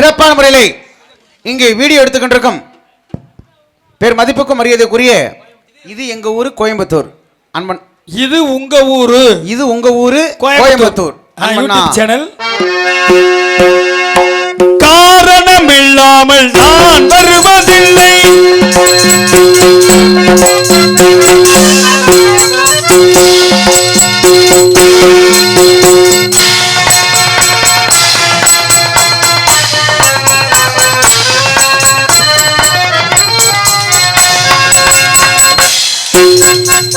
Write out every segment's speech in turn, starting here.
சிறப்பான முறையிலே இங்கே வீடியோ எடுத்துக்கொண்டிருக்கும் பேர் மதிப்புக்கும் மரியாதைக்குரிய இது எங்க ஊரு கோயம்புத்தூர் அன்பன். இது உங்க ஊரு, இது உங்க ஊரு கோயம்புத்தூர் யூடியூப் சேனல். காரணம் இல்லாமல் நான் வருவதில்லை,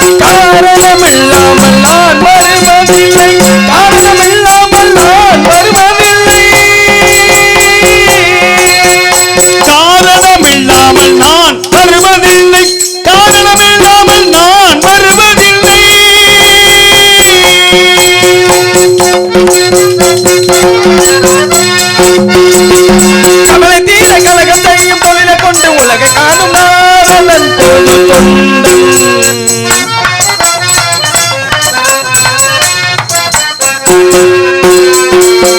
காரணம் இல்லாமல் நான் வருவதில்லை, காரணம் இல்லாமல் நான் வருவதில்லை, காரணம் இல்லாமல் நான் வருவதில்லை, காரணம் இல்லாமல் நான் வருவதில்லை. கவலை தீர கலகம் செய்யும் தொழிலை கொண்டு உலகை காணும் நாரணன் பொது தொண்டன்.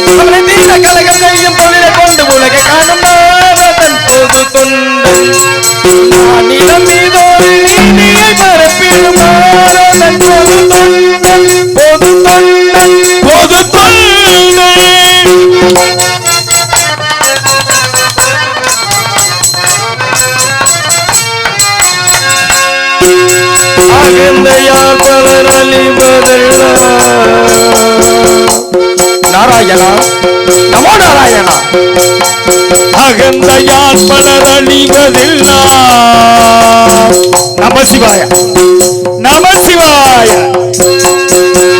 கவலை தீர கலகம் செய்யும் தொழிலை கொண்டு உலகை காணும் நாரணன் பொது தொண்டன். நான் இடம் மீதோடு நீதியை பரப்பிடும் நாரணன் பொது தொண்டன், பொது தொண்டன், பொது தொண்டன். அகந்தையால் பலர் அழிவதெல்லாம் நாராயணா, நமோ நாராயணா. அகந்தையால் பலர் அழிவதெல்லாம் நம சிவாய, நம சிவாய.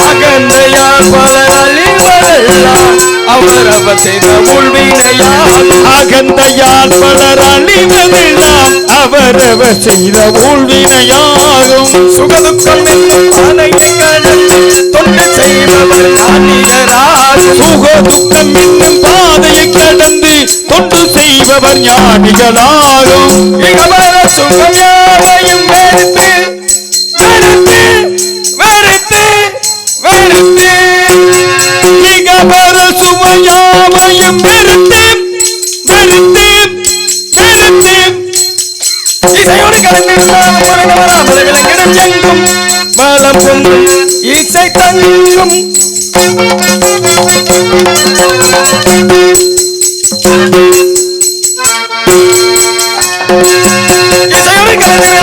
அகந்தையால் பலர் அழிவதெல்லாம் அவரவர் செய்த ஊழ்வினையால், அகந்தையால் பலர் அழிவதெல்லாம் அவரவர் செய்த ஊழ்வினையாகும். சுகதுக்கம் என்னும் பாதையை கடந்து தொண்டு செய்பவர் ஞானிகளாகும், சுகதுக்கம் என்னும் பாதையை கடந்து தொண்டு செய்பவர் ஞானிகளாகும். இகமர சுகம் யாவையும் வெறுத்து வெறுத்து வெறுத்து வெறுத்து, இகமர சுவையாவையும் வெறுத்து வெறுத்து வெறுத்து, இசையோடு கலந்து வராமல் விளங்கிடும் எங்கும் வளம் பொங்கும் இசை தங்கும். இசையோடு கலந்து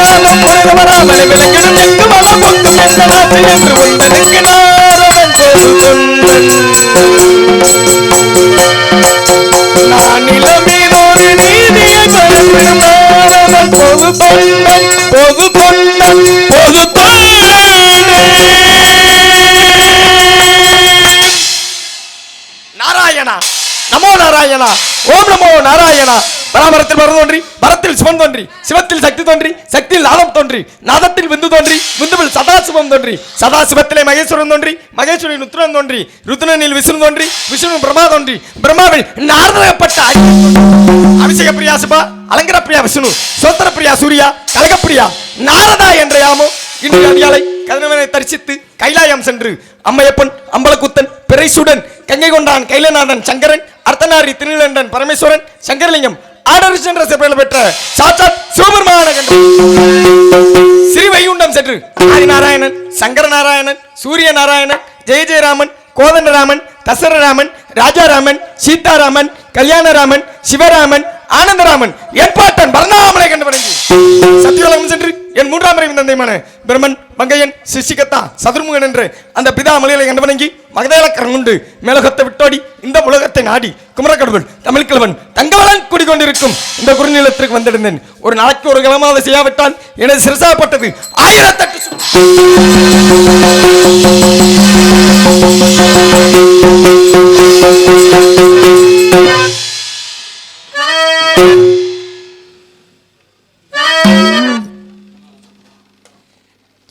வராமல் விளங்கிடும் எங்கும் வளம் பொங்கும் என்ற நாட்டு என்று உண்டனுக்கு நாரணன் பொது தொண்டன். நான் நிலமீதோடு நீதியை பரப்பிடும் நாரணன் பொது தொண்டன், பொது தொண்டன், பொது தொண்டன். நாராயணா, நமோ நாராயணா, ஓம் நமோ நாராயணா. பராமரத்தில் பரம் தோன்றி, பரத்தில் சிவன் தோன்றி, சிவத்தில் சக்தி தோன்றி, சக்தியில் நாதம் தோன்றி, நாதத்தில் விந்து தோன்றி, விந்துவில் சதாசிவம் தோன்றி, சதாசிவத்திலே மகேஸ்வரன் தோன்றி, மகேஸ்வரன் ருத்ரன் தோன்றி, ருத்ரனில் விஷ்ணு தோன்றி, விஷ்ணு பிரம்மா தோன்றி, பிரம்மாவில் நாரதப்பட்ட அபிஷேக பிரியா சிவா, அலங்கர பிரியா விஷ்ணு, சோத்திர பிரியா சூர்யா, கலகப்பிரியா நாரதா என்ற யாமோ இன்று அதிகாலை கதிரவனை தரிசித்து கைலாயம் சென்று அம்மையப்பன், அம்பலக்குத்தன், பிறைசுடன், கங்கை கொண்டான், கைலநாதன், சங்கரன், அர்த்தநாரி, திருநீலண்டன், பரமேஸ்வரன், சங்கரலிங்கம் ஆடர் சென்ற சிறப்பில் பெற்ற சாட்சாத் சிவபெருமான கண்டு ஸ்ரீ வைகுண்டம் சென்று ஆதிநாராயணன், சங்கர நாராயணன், சூரிய நாராயணன், ஜெய ஜெயராமன், கோதண்டராமன், தசரராமன், ராஜாராமன், சீதாராமன், கல்யாணராமன், சிவராமன், ஆனந்தராமன் எப்பாட்டன் பரணாமலை கண்டு வணங்கி சத்தியோலகம் சென்று என் மூன்றாம் அறிவின் தந்தைமான பிரம்மன், மங்கையன், சிசிகத்தா, சதுர்முகன் என்று அந்த பிதா மலைகளை கண்டு வணங்கி மகதேலக்கரம் கொண்டு மேலகத்தை விட்டோடி இந்த உலகத்தை நாடி குமரக்கடவுள் தமிழ்கிழவன் தங்கவளன் குடிக்கொண்டிருக்கும் இந்த குறுநிலத்திற்கு வந்திருந்தேன். ஒரு நாளைக்கு ஒரு கிழமாவது செய்யாவிட்டால் எனது சிரசாப்பட்டது 1008.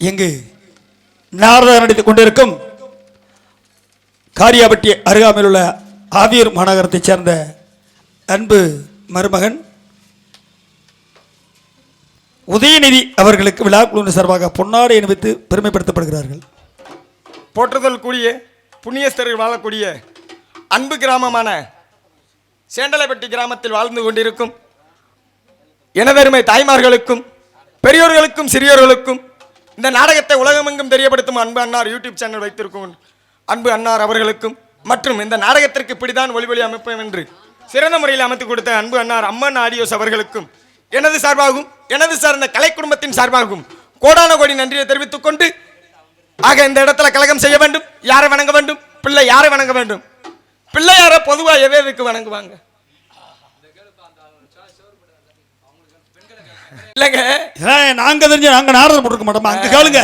எங்கு நாரதர் நடித்துக் கொண்டிருக்கும் காரியாபட்டி அருகாமையில் உள்ள ஆவியூர் மாநகரத்தைச் சேர்ந்த அன்பு மருமகன் உதயநிதி அவர்களுக்கு விழா குழு சார்பாக பொன்னாடை அணிவித்து பெருமைப்படுத்தப்படுகிறார்கள். போற்றுதல் கூடிய புண்ணியஸ்தர்கள் வாழக்கூடிய அன்பு கிராமமான சேண்டலைப்பட்டி கிராமத்தில் வாழ்ந்து கொண்டிருக்கும் எனதருமை தாய்மார்களுக்கும் பெரியோர்களுக்கும் சிறியோர்களுக்கும் இந்த நாடகத்தை உலகமெங்கும் தெரியப்படுத்தும் அன்பு அன்னார் யூடியூப் சேனல் வைத்திருக்கும் அன்பு அன்னார் அவர்களுக்கும் மற்றும் இந்த நாடகத்திற்கு இப்படிதான் ஒளிவொலி அமைப்போம் என்று சிறந்த முறையில் அமைத்து கொடுத்த அன்பு அன்னார் அம்மன் ஆடியோஸ் அவர்களுக்கும் எனது சார்பாகவும் எனது சார்ந்த கலை குடும்பத்தின் சார்பாகவும் கோடான கோடி நன்றியை தெரிவித்துக் கொண்டு ஆக இந்த இடத்துல கலகம் செய்ய வேண்டும். யாரை வணங்க வேண்டும்? பிள்ளை யாரை வணங்க வேண்டும்? பிள்ளையார பொதுவா எதுக்கு வணங்குவாங்க? இல்லங்க நாங்க தெரிஞ்ச நாங்க நாரதம் போட்டுக்க மாட்டோமா? அங்க கேளுங்க.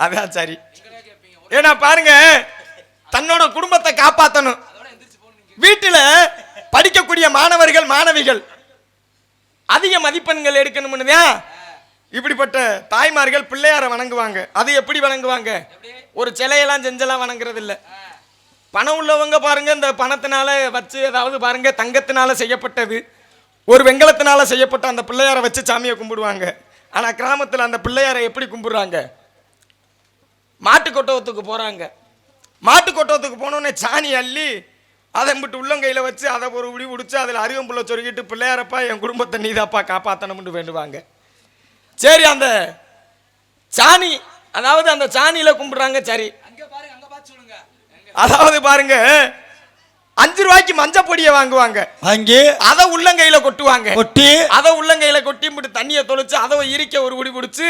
அதான் சரி. ஏன்னா பாருங்க, தன்னோட குடும்பத்தை காப்பாற்றணும். வீட்டில் படிக்கக்கூடிய மாணவர்கள் மாணவிகள் அதிக மதிப்பெண்கள் எடுக்கணும்னு தான் இப்படிப்பட்ட தாய்மார்கள் பிள்ளையார வணங்குவாங்க. அது எப்படி வணங்குவாங்க? ஒரு சிலையெல்லாம் செஞ்செல்லாம் வணங்குறது இல்லை. பணம் உள்ளவங்க பாருங்க, இந்த பணத்தினால வச்சு ஏதாவது பாருங்க தங்கத்தினால செய்யப்பட்டது, ஒரு வெங்கலத்தினால செய்யப்பட்ட அந்த பிள்ளையாரை வச்சு சாமியை கும்பிடுவாங்க. ஆனால் கிராமத்தில் அந்த பிள்ளையாரை எப்படி கும்பிடுறாங்க? மாட்டு கொட்டவத்துக்கு போகிறாங்க. மாட்டு கொட்டவத்துக்கு போனோடனே சாணி அள்ளி அதை மட்டும் உள்ளங்கையில் வச்சு அதை ஒரு உடி உடிச்சு அதில் அருகம்புள்ள சொருகிட்டு பிள்ளையாரப்பா என் குடும்பத்தை நீதாப்பா காப்பாற்றணும்னு வேண்டுவாங்க. சரி, அந்த சாணி அதாவது அந்த சாணியில் கும்பிடுறாங்க. சரி, அதாவது பாருங்க 5 ரூபாய்க்கு மஞ்சள் பொடியை வாங்குவாங்க. அங்கே அதை உள்ளங்கையில கொட்டுவாங்க. கொட்டி அதை உள்ளங்கையில கொட்டி போட்டு தண்ணியை தொளிச்சு அதை இரிக்க ஒரு குடி பிடிச்சு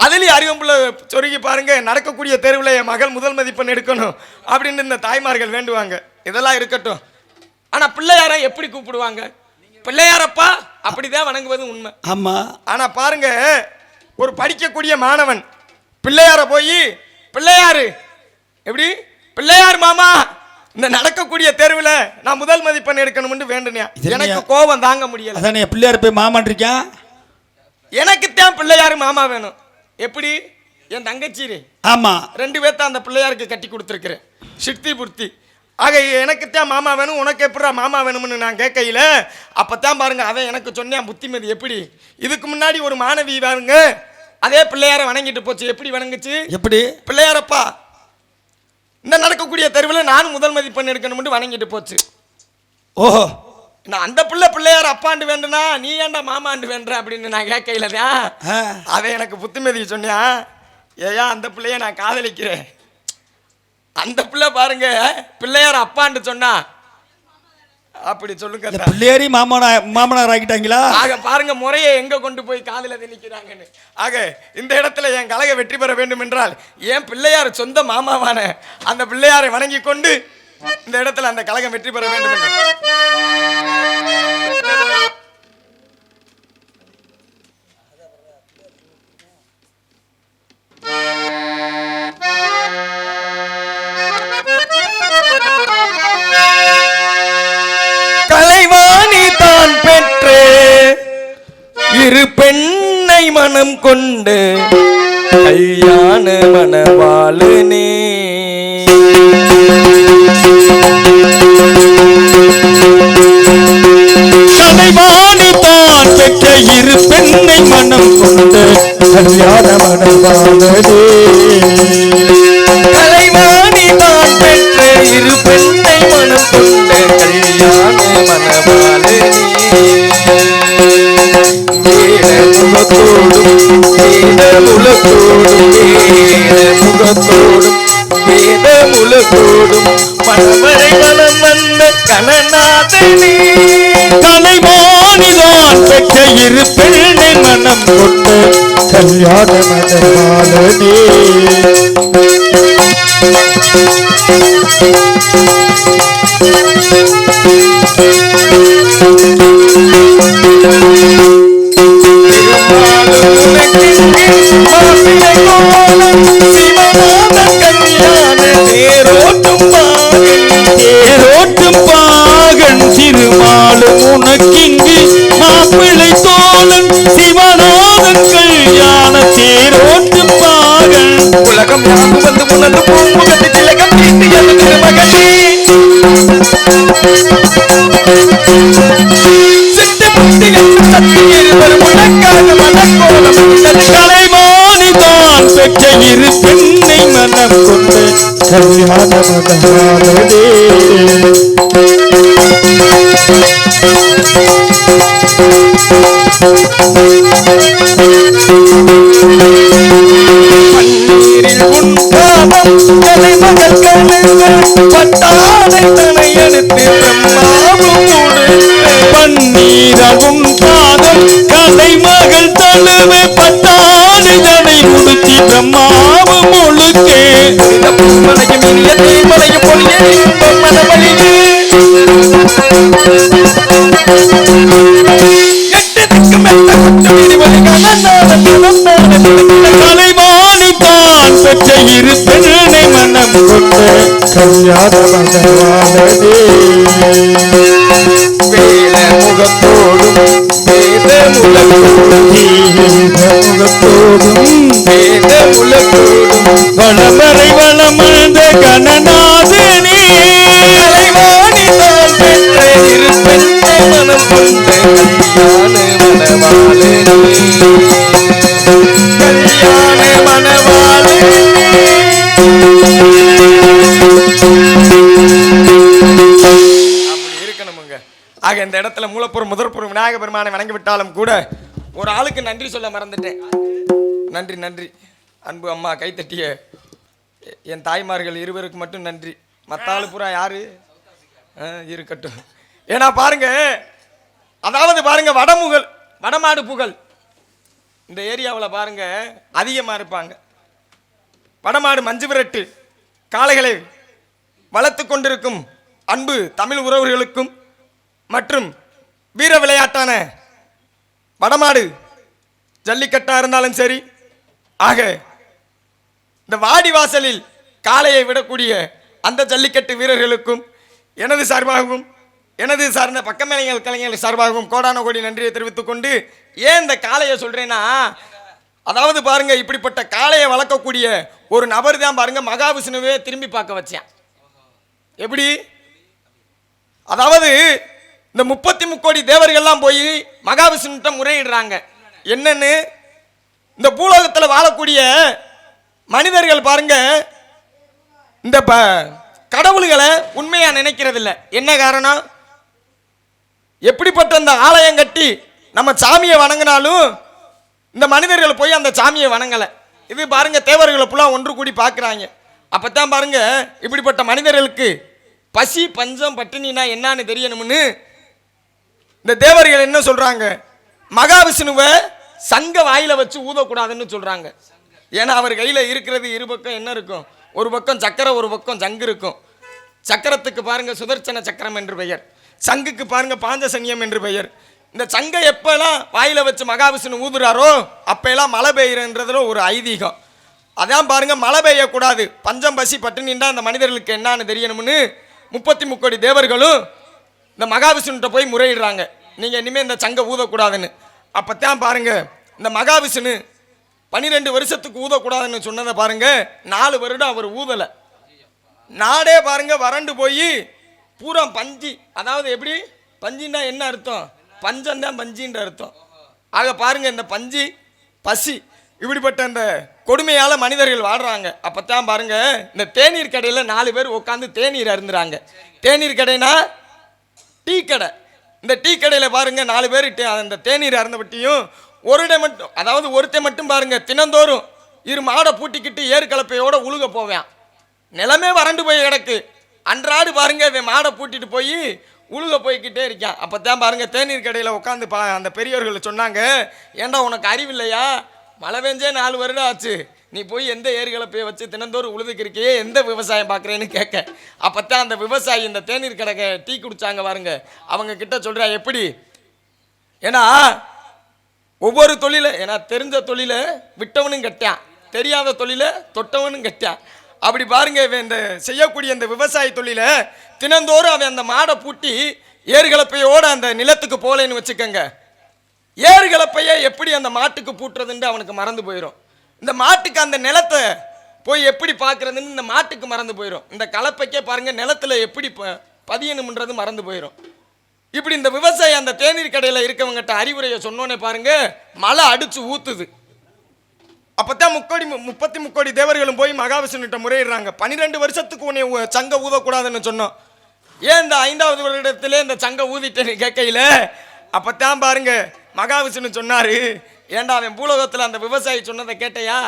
அதுலயும் அருகம்புள்ள சொருகி பாருங்க, நடக்கக்கூடிய தெருவில் என் மகள் முதல் மதிப்பெண் எடுக்கணும் அப்படின்னு இந்த தாய்மார்கள் வேண்டுவாங்க. இதெல்லாம் இருக்கட்டும். ஆனா பிள்ளையார எப்படி கூப்பிடுவாங்க? பிள்ளையாரப்பா அப்படிதான் வணங்குவது உண்மை. ஆமா. ஆனா பாருங்க, ஒரு படிக்கக்கூடிய மாணவன் பிள்ளையார போய் பிள்ளையாரு எப்படி பிள்ளையார் மாமா இந்த நடக்கக்கூடிய தேர்வுல நான் முதல் மதிப்பெண் எடுக்கணும்னு வேண்டுனேன். எனக்கு கோபம் தாங்க முடியல. அதானே பிள்ளையார் போய் மாமான் இருக்கேன். எனக்கு தான் பிள்ளையார் மாமா வேணும். எப்படி? என் தங்கச்சி ஆமா 2 பேர்த்த அந்த பிள்ளையாருக்கு கட்டி கொடுத்துருக்கிறேன் சித்தி புர்த்தி. ஆக எனக்கு தான் மாமா வேணும், உனக்கு எப்படா மாமா வேணும்னு நான் கேட்கையில அப்பத்தான் பாருங்க அவன் எனக்கு சொன்னேன் புத்திமதி. எப்படி? இதுக்கு முன்னாடி ஒரு மாணவி பாருங்க அதே பிள்ளையார வணங்கிட்டு போச்சு. எப்படி வணங்குச்சு? எப்படி? பிள்ளையாரப்பா இந்த நடக்கக்கூடிய தெருவில் நானும் முதல் மதிப்பெண் எடுக்கணும்னு வணங்கிட்டு போச்சு. ஓஹோ, நான் அந்த பிள்ளையார் அப்பாண்டு வேண்டுனா நீ ஏன்டா மாமாண்டு வேண்ட அப்படின்னு நான் கேட்கையில தான் அவன் எனக்கு புத்திமதி சொன்னியா. ஏயா அந்த பிள்ளைய நான் காதலிக்கிறேன். அந்த பிள்ளை பாருங்க பிள்ளையார் அப்பாண்டு சொன்னா அப்படி சொல்லுங்க. பிள்ளையாரி மாமனார் ஆகிட்டாங்களா? ஆக பாருங்க முறையை எங்க கொண்டு போய் காதல திணிக்கிறாங்கன்னு. ஆக இந்த இடத்துல என் கழக வெற்றி பெற வேண்டும் என்றால் என் பிள்ளையார் சொந்த மாமாவான அந்த பிள்ளையாரை வணங்கி கொண்டு இந்த இடத்துல அந்த கழகம் வெற்றி பெற வேண்டும் என்று கலைவாணி தான் பெற்று இரு பெண்ணை மனம் கொண்டு கல்யாண மணவாளனே. கலைவாணி தான் பெற்ற இரு பெண்ணை மனம் கொண்டு கல்யாண மணவாளனே. கலைவாணி தான் பெற்ற இரு பெண்ணை மனம் கொண்டு கல்யாண மணவாளனே. முகத்தோடும் வேதமுலகோடும் மணவரை மனம் வந்த கணநாதனே. கலைவாணிதான் பெற்ற இரு பெண்ணை மனம் கொண்டு கல்யாண மணவாளனே. திருமாலும் உனக்கிங்கு மாப்பிள்ளை தோழன் சிவநாதன் கல்யாண தேரோட்டும் பாகன். உலகம் யாரும் வந்து உனது பூமுகத்து திலகம் தீட்டு எது திருமகனே. கலைவாணிதான் பெற்ற இரு பெண்ணை மனம் கொண்டு கல்யாண மணவாளனே. பன்னீரில் உன் பாதம் தலைமகள் கழுவு பட்டாடை தனை எடுத்து பிரம்மாவும் கொடுத்து பன்னீரால் உன் பாதம் கலைமகள் தழுவே பட்டாடை தனை முடிச்சி பிரம்மாவும் முழுக்கே மலையும் இனிய தேமலையும் பொழியே இன்பம் மனவழியே எட்டு திக்கு மெத்த குட்டு விரிவழி கலைவாணி தான் பெற்ற இரு பெண்ணை மனம் கொண்ட கல்யாண மகவானே வேல முகத்தோடும் வேத முகத்தோடும் வேத முகத்தோடும் வளமறை வளமந்த கணநாதனே கலைவாணி தான் பெற்ற இரு பெண்ணை மனம் கொண்ட கல்யாண மணவாளே அப்படி இருக்கணுமுங்க. ஆக இந்த இடத்துல மூலப்புறம் முதற்புறம் விநாயக பெருமானை வணங்கி விட்டாலும் கூட ஒரு ஆளுக்கு நன்றி சொல்ல மறந்துட்டேன். நன்றி நன்றி அன்பு அம்மா கைத்தட்டிய என் தாய்மார்கள் இருவருக்கு மட்டும் நன்றி. மற்ற ஆளு பூரா யாரு இருக்கட்டும். ஏன்னா பாருங்க, அதாவது பாருங்க வடமாடு புகழ் இந்த ஏரியாவில் பாருங்க அதிகமாக இருப்பாங்க. வடமாடு மஞ்சு விரட்டு காளைகளை வளர்த்து கொண்டிருக்கும் அன்பு தமிழ் உறவுகளுக்கும் மற்றும் வீர விளையாட்டான வடமாடு ஜல்லிக்கட்டாக இருந்தாலும் சரி, ஆக இந்த வாடி வாசலில் காளையை விடக்கூடிய அந்த ஜல்லிக்கட்டு வீரர்களுக்கும் எனது சார்பாகவும் எனது சார்ந்த பக்கமேளைகள் கலைஞர்கள் சார்பாகவும் கோடான கோடி நன்றியை தெரிவித்துக் கொண்டு, ஏன் இந்த காளையை சொல்றேன்னா, அதாவது பாருங்க இப்படிப்பட்ட காளையை வளர்க்கக்கூடிய ஒரு நபர் தான் பாருங்க மகாவிஷ்ணுவே திரும்பி பார்க்க வச்சேன். எப்படி? அதாவது இந்த 33 கோடி தேவர்கள்லாம் போய் மகாவிஷ்ணுட்ட முறையிடுறாங்க. என்னன்னு, இந்த பூலோகத்தில் வாழக்கூடிய மனிதர்கள் பாருங்க இந்த கடவுள்களை உண்மையா நினைக்கிறது இல்லை. என்ன காரணம்? எப்படிப்பட்ட அந்த ஆலயம் கட்டி நம்ம சாமியை வணங்கினாலும் இந்த மனிதர்கள் போய் அந்த சாமியை வணங்கலை. இது பாருங்க தேவர்களை புலாம் ஒன்று கூடி பார்க்குறாங்க. அப்பத்தான் பாருங்க இப்படிப்பட்ட மனிதர்களுக்கு பசி பஞ்சம் பட்டினினா என்னன்னு தெரியணும்னு இந்த தேவர்கள் என்ன சொல்றாங்க, மகாவிஷ்ணுவை சங்க வாயில வச்சு ஊதக்கூடாதுன்னு சொல்றாங்க. ஏன்னா அவர் கையில இருக்கிறது இரு பக்கம் என்ன இருக்கும், ஒரு பக்கம் சக்கரம் ஒரு பக்கம் சங்கு இருக்கும். சக்கரத்துக்கு பாருங்க சுதர்சன சக்கரம் என்று பெயர், சங்குக்கு பாருங்க பாஞ்சசன்யம் என்று பெயர். இந்த சங்கை எப்பெல்லாம் வாயில வச்சு மகாவிஷ்ணு ஊதுறாரோ அப்பெல்லாம் மழை பெய்யுறன்றதுல ஒரு ஐதீகம். அதான் பாருங்க மழை பெய்யக்கூடாது, பஞ்சம் பசி பட்டினின்றா அந்த மனிதர்களுக்கு என்னன்னு தெரியணும்னு 33 கோடி தேவர்களும் இந்த மகாவிஷ்ணுகிட்ட போய் முறையிடுறாங்க, நீங்க இனிமேல் இந்த சங்கை ஊதக்கூடாதுன்னு. அப்பத்தான் பாருங்க இந்த மகாவிஷ்ணு 12 வருஷத்துக்கு ஊதக்கூடாதுன்னு சொன்னதை பாருங்க 4 வருடம் அவர் ஊதலை. நாடே பாருங்க வறண்டு போய் பூரா பஞ்சி. அதாவது எப்படி பஞ்சின்னா என்ன அர்த்தம்? பஞ்சம்தான் பஞ்சின்ற அர்த்தம். ஆக பாருங்க இந்த பஞ்சி பசி இப்படிப்பட்ட அந்த கொடுமையால மனிதர்கள் வாழ்றாங்க. அப்பத்தான் பாருங்க இந்த தேநீர் கடையில் 4 பேர் உட்காந்து தேநீர் அருந்துறாங்க. தேநீர் கடைனா டீ கடை. இந்த டீ கடையில் பாருங்க 4 பேர் அந்த தேநீர் அருந்தப்பட்டியும் ஒருத்தன் மட்டும் பாருங்க தினந்தோறும் 2 மாடை பூட்டிக்கிட்டு ஏறு கலப்பையோட உழுக போவேன். நிலமே வறண்டு போய் கிடக்கு. அன்றாடு பாருங்க இவன் மாடை பூட்டிட்டு போய் உழுக போய்கிட்டே இருக்கான். அப்போதான் பாருங்க தேநீர் கடையில் உட்காந்து அந்த பெரியவர்கள் சொன்னாங்க, ஏண்டா உனக்கு அறிவில்லையா, மழை பெஞ்சே 4 வருடம் ஆச்சு, நீ போய் எந்த ஏறுகலப்பையை வச்சு தினந்தோறும் உழுதுக்கிறிக்கையே எந்த விவசாயம் பார்க்குறேன்னு கேட்க. அப்போத்தான் அந்த விவசாயி இந்த தேநீர் கடை டீ குடித்தாங்க பாருங்க, அவங்க கிட்ட சொல்கிறா எப்படி, ஏன்னா ஒவ்வொரு தொழிலை, ஏன்னா தெரிஞ்ச தொழிலை விட்டவனும் கட்டான், தெரியாத தொழிலை தொட்டவனும் கட்டான். அப்படி பாருங்க இந்த செய்யக்கூடிய இந்த விவசாய தொழிலை தினந்தோறும் அவன் அந்த மாடை பூட்டி ஏறுகலப்பையோடு அந்த நிலத்துக்கு போலேன்னு வச்சுக்கோங்க, ஏறுகலப்பையை எப்படி அந்த மாட்டுக்கு பூட்டுறதுன்னு அவனுக்கு மறந்து போயிடும். இந்த மாட்டுக்கு அந்த நிலத்தை போய் எப்படி பார்க்குறதுன்னு இந்த மாட்டுக்கு மறந்து போயிடும். இந்த கலப்பைக்கே பாருங்க நிலத்தில் எப்படி பதியணும்ன்றது மறந்து போயிடும். இப்படி இந்த விவசாயி அந்த தேநீர் கடையில் இருக்கவங்ககிட்ட அறிவுரையை சொன்னோன்னே பாருங்க மழை அடிச்சு ஊத்துது. அப்போத்தான் 33 கோடி தேவர்களும் போய் மகாவிஷ்ணுகிட்ட முறையிடுறாங்க, 12 வருஷத்துக்கு உன்னை சங்க ஊதக்கூடாதுன்னு சொன்னோம், ஏன் இந்த 5வது வருடத்திலே இந்த சங்க ஊதிட்டேன்னு கேட்கையில அப்பத்தான் பாருங்க மகாவிஷ்ணு சொன்னாரு, ஏண்டா அவன் பூலோகத்தில் அந்த விவசாயி சொன்னதை கேட்டையா?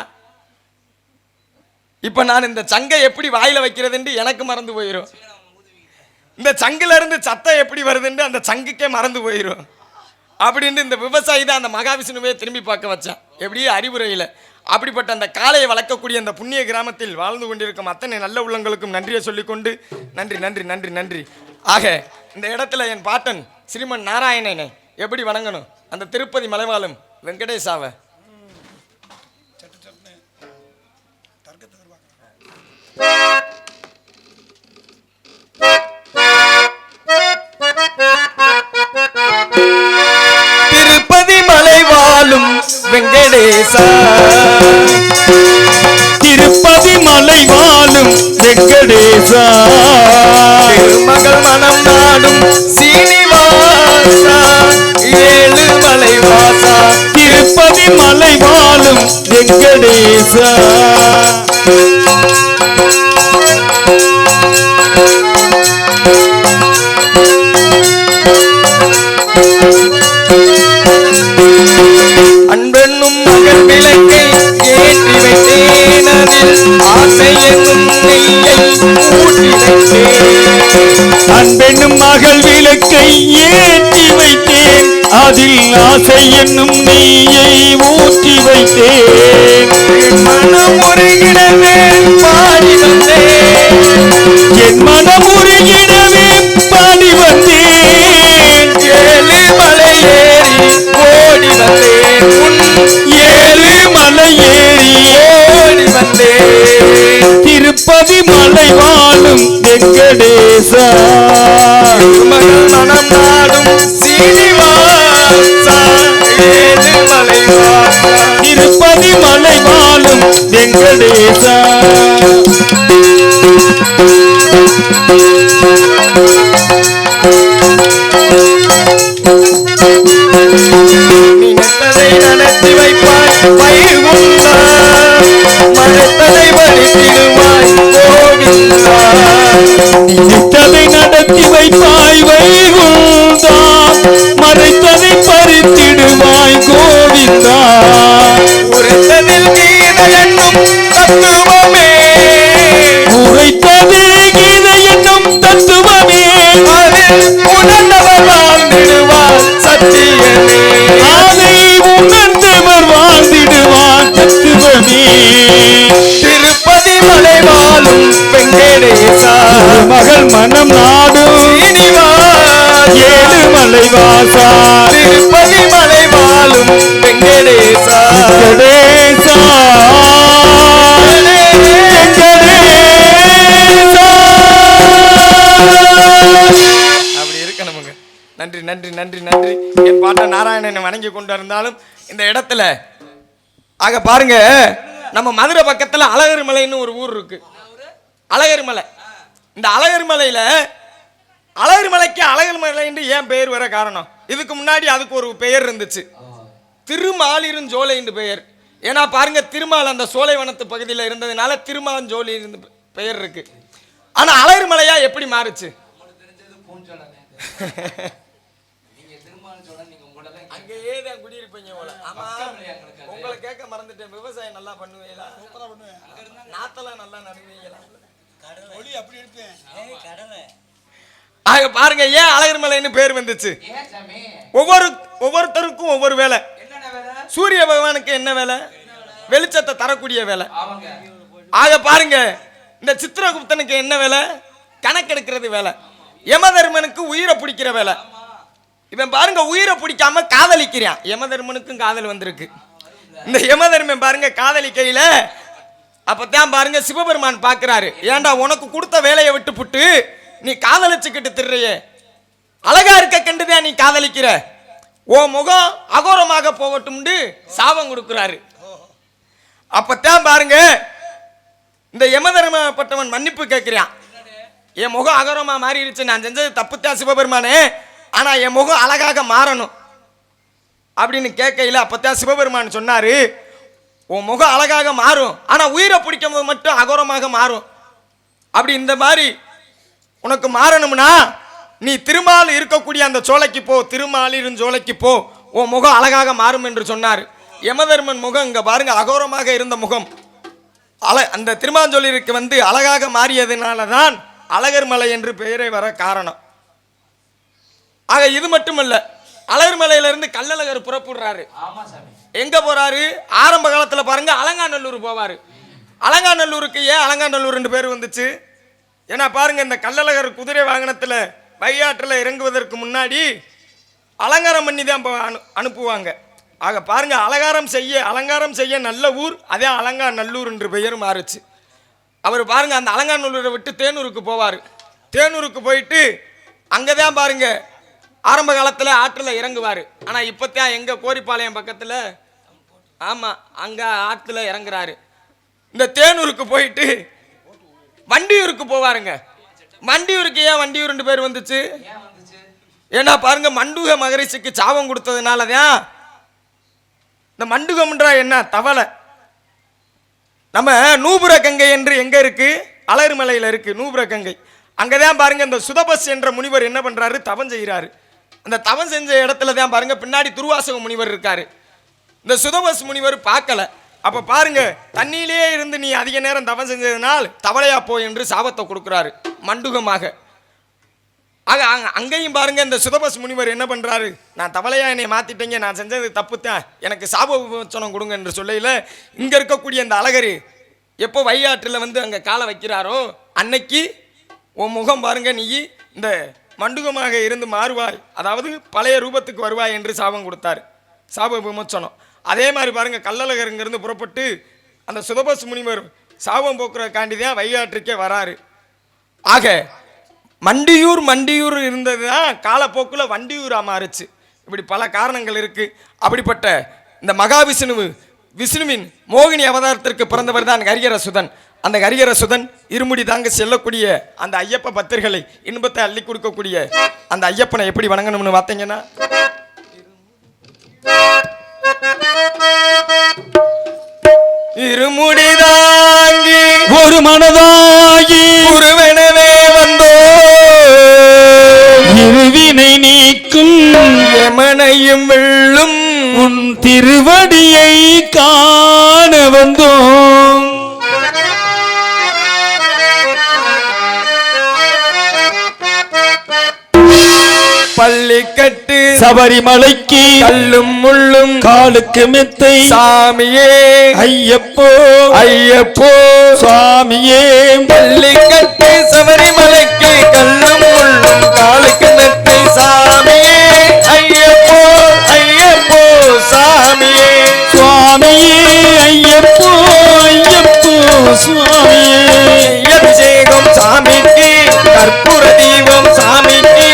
இப்ப நான் இந்த சங்கை எப்படி வாயில வைக்கிறதுன்னு எனக்கு மறந்து போயிடும். இந்த சங்குல இருந்து சத்தம் எப்படி வருதுன்னு அந்த சங்குக்கே மறந்து போயிடும். அப்படின்னு இந்த விவசாயி தான் அந்த மகாவிஷ்ணுவே திரும்பி பார்க்க வச்சான். எப்படி அறிவுரையில். அப்படிப்பட்ட அந்த காளையை வளர்க்கக்கூடிய அந்த புண்ணிய கிராமத்தில் வாழ்ந்து கொண்டிருக்கும் அத்தனை நல்ல உள்ளங்களுக்கும் நன்றியை சொல்லிக்கொண்டு நன்றி நன்றி நன்றி நன்றி. ஆக இந்த இடத்துல என் பாட்டன் ஸ்ரீமன் நாராயணனை எப்படி வணங்கணும், அந்த திருப்பதி மலைவாழும் வெங்கடேசாவை திருப்பதி மலைவாழும் வெங்கடேசா, திருப்பதி மலைவாழும் வெங்கடேசா, திருமகள் மனம் நாடும் சீனிவாசா, ஏழு மலைவாசா, திருப்பதி மலைவாழும் வெங்கடேசா. அன்பென்னும் மகள் விளக்கை ஏற்றி வைத்தேன், அதில் ஆசை என்னும் நெய்யை ஊற்றி வைத்தேன். அன்பென்னும் மகள் விளக்கை ஏற்றி வைத்தேன், அதில் ஆசை என்னும் நெய்யை ஊற்றி வைத்தேன். மனம் உருகிடவே பாடி வந்தேன், என் மனம் உருகிடவே பாடி வந்தேன். ஏழு மலை ஏறி ஓடி வந்தேன், உன் ஏழு மலை ஏறி ஓடி வந்தேன். திருப்பதி மலைவாழும் வெங்கடேசா, மகள் மனம் நாடும் சீனிவாசா, ஏழு மலைவாசா, திருப்பதி மலைவாழும் வெங்கடேசா. நினைத்ததை நடத்தி வைப்பாய் வைகுந்தா, மறைத்ததை வடித்திடுவாய் கோவிந்தா. நினைத்ததை நடத்தி வைப்பாய் வைகுந்தா, மறைத்ததை பறித்திடுவாய் கோவிந்தா. உரைத்ததில் கீத என்னும் தத்துவமே, உரைத்ததே கீதை என்னும் தத்துவமே, அதில் உணர்ந்தவர் வாழ்ந்திடுவார் சத்தியமே. அதை உணர்ந்தவர் வாழ்ந்திடுவார் தத்துவமே. திருப்பதி மலைவாழும் வெங்கடேசா, மகள் மனம் நாடும் சீனிவாசா, ஏழு மலைவாசா, திருப்பதி மலைவாழும் வெங்கடேசா, வெங்கடேசா, வெங்கடேசா. அப்படி இருக்கணுமுங்க. நன்றி நன்றி நன்றி நன்றி. என் பாட்ட நாராயணனை வணங்கி கொண்டு இருந்தாலும் இந்த இடத்துல ஆக பாருங்க, நம்ம மதுரை பக்கத்துல அழகர் மலைன்னு ஒரு ஊர் இருக்கு. அழகர் மலை. இந்த அழகர் மலையில அழகர் மலைக்கு அழகர் மலைன்னு ஏன் பெயர் வர காரணம், இதுக்கு முன்னாடி அதுக்கு ஒரு பெயர் இருந்துச்சு, திருமாலிருஞ்சோலைன்னு பெயர். ஏன்னா பாருங்க, திருமால் அந்த சோலைவனத்து பகுதியில் இருந்ததுனால திருமாஞ்சோலை பெயர் இருக்கு. ஆனா அழகர் மலையா எப்படி மாறுச்சு? அங்கேயே தான் குடியிருப்பீங்க போல. ஆமா, உங்களை கேட்க மறந்துட்டேன். விவசாயம் நல்லா பண்ணுவீங்களா? நாத்தெல்லாம் நல்லா நடுவீங்களா? ஆக பாருங்க, ஏன் அழகர் மலைன்னு பேர் வந்துச்சு? ஒவ்வொருத்தருக்கும் ஒவ்வொரு வேலை. சூரிய பகவானுக்கு என்ன வேலை? வெளிச்சத்தை தரக்கூடிய வேலை. ஆக பாருங்க, இந்த சித்திரகுப்தனுக்கு என்ன வேலை? கணக்கெடுக்கிறது வேலை. யமதர்மனுக்கு உயிரை பிடிக்கிற வேலை. இவன் பாருங்க, உயிரை பிடிக்காம காதலிக்கிறான். யமதர்மனுக்கும் காதல் வந்திருக்கு. இந்த யமதர்மன் பாருங்க காதலிக்கையில அப்பதான் பாருங்க சிவபெருமான் பார்க்கிறாரு, ஏண்டா உனக்கு கொடுத்த வேலையை விட்டு புட்டு நீ காதலிச்சுக்கிட்டு திர்றையே, அழகா இருக்க கண்டுதான் நீ காதலிக்கிற, ஓ முகம் அகோரமாக போகட்டும்னு சாபம் கொடுக்கிறாரு. அப்பத்தான் பாருங்க இந்த யமதர்மப்பட்டவன் மன்னிப்பு கேட்கிறான். என் முகம் அகோரமா மாறிடுச்சு, நான் செஞ்சது தப்புத்தான் சிவபெருமானே, ஆனா என் முகம் அழகாக மாறணும் அப்படின்னு கேட்கையில அப்பத்தான் சிவபெருமான் சொன்னாரு, உன் முகம் அழகாக மாறும், ஆனா உயிரை பிடிக்கும் போது மட்டும் அகோரமாக மாறும். அப்படி இந்த மாதிரி உனக்கு மாறணும்னா நீ திருமால் இருக்கக்கூடிய அந்த சோலைக்கு போ, திருமாலிருஞ் சோலைக்கு போ, உன் முகம் அழகாக மாறும் என்று சொன்னார். யமதர்மன் முகம் இங்க பாருங்க அகோரமாக இருந்த முகம் அந்த திருமாஞ்சோலிற்கு வந்து அழகாக மாறியதுனால தான் அழகர் மலை என்று பெயரை வர காரணம். ஆக இது மட்டுமல்ல, அழகர் மலையிலிருந்து கள்ளழகர் புறப்படுறாரு. எங்க போறாரு? ஆரம்ப காலத்துல பாருங்க அலங்காநல்லூர் போவாரு. அலங்காநல்லூருக்கு ஏன் அலங்காநல்லூர் என்று பேர் வந்துச்சு? ஏன்னா பாருங்க இந்த கள்ளழகர் குதிரை வாகனத்துல வையாற்றில் இறங்குவதற்கு முன்னாடி அலங்காரம் பண்ணி தான் அனுப்புவாங்க. ஆக பாருங்க அலங்காரம் செய்ய நல்ல ஊர், அதே அலங்காநல்லூர் என்று பெயர் மாறுச்சு. அவர் பாருங்க அந்த அலங்காநல்லூரை விட்டு தேனூருக்கு போவார். தேனூருக்கு போயிட்டு அங்கே தான் பாருங்க ஆரம்ப காலத்தில் ஆற்றில் இறங்குவார். ஆனால் இப்போத்தான் எங்கள் கோரிப்பாளையம் பக்கத்தில் ஆமாம் அங்கே ஆற்றுல இறங்குறாரு. இந்த தேனூருக்கு போயிட்டு வண்டியூருக்கு போவாருங்க. வண்டியூருக்கு ஏன் வண்டியூர்னு பேர் வந்துச்சு? ஏன்னா பாருங்க மண்டூக மகரிஷிக்கு சாபம் கொடுத்ததுனால தான். இந்த மண்டுகம்ன்றா என்ன? தவளை. நம்ம நூபுர கங்கை என்று எங்க இருக்கு? அழகர் மலையில் இருக்கு நூபுர கங்கை. அங்கதான் பாருங்க இந்த சுதபஸ் என்ற முனிவர் என்ன பண்றாரு? தவம் செய்கிறாரு. அந்த தவம் செஞ்ச இடத்துல தான் பாருங்க பின்னாடி துர்வாசக முனிவர் இருக்காரு. இந்த சுதபஸ் முனிவர் பார்க்கல. அப்ப பாருங்க தண்ணியிலேயே இருந்து நீ அதிக நேரம் தவம் செஞ்சதுனால் தவளையா போ என்று சாபத்தை கொடுக்கிறாரு மண்டுகமாக. ஆக அங்கேயும் பாருங்க இந்த சுதபஸ் முனிவர் என்ன பண்றாரு? நான் தவளையா என்னை மாத்திட்டீங்க, நான் செஞ்சது தப்புத்தான், எனக்கு சாப விமோச்சனம் கொடுங்க என்று சொல்லையில இங்க இருக்கக்கூடிய அந்த அழகர் எப்போ வையாற்றில் வந்து அங்க காலை வைக்கிறாரோ அன்னைக்கு உன் முகம் பாருங்க நீ இந்த மண்டுகமாக இருந்து மாறுவாய், அதாவது பழைய ரூபத்துக்கு வருவாய் என்று சாபம் கொடுத்தார், சாப விமோச்சனம். அதே மாதிரி பாருங்க கள்ளழகர் இங்கிருந்து புறப்பட்டு அந்த சுதபஸ் முனிவர் சாபம் போக்குறதுக்காண்டி தான் வையாற்றுக்கே வராரு. ஆக மண்டியூர் இருந்தது தான் காலப்போக்கில் வண்டியூராக மாறுச்சு. இப்படி பல காரணங்கள் இருக்கு. அப்படிப்பட்ட இந்த விஷ்ணுவின் மோகினி அவதாரத்திற்கு பிறந்தவர் தான் ஹரிஹரசுதன். அந்த ஹரிஹரசுதன் இருமுடி தாங்க செல்லக்கூடிய அந்த ஐயப்ப பக்தர்களை இன்பத்தை அள்ளி கொடுக்கக்கூடிய அந்த ஐயப்பனை எப்படி வணங்கணும்னு பார்த்தீங்கன்னா இருமுடி தாங்கி ஒரு மனதாகி குருவெனவே வந்தோ இருவினை நீக்கும் யமனையும் வெல்லும் உன் திருவடியை காண வந்தோம். பள்ளிக்கட்டு சபரிமலைக்கு கல்லும் முள்ளும் காலுக்கு மெத்தை சாமியே ஐயப்போ ஐயப்போ சுவாமியே. பள்ளிக்கட்டு சபரிமலைக்கு கல்லும் முள்ளும் காலுக்கு மெத்தை சாமியே ஐயப்போ ஐயப்போ சாமியே சுவாமியே ஐயப்போ ஐயப்போ சுவாமியே. அபிஷேகம் சாமிக்கு கற்பூர தீபம் சாமிக்கு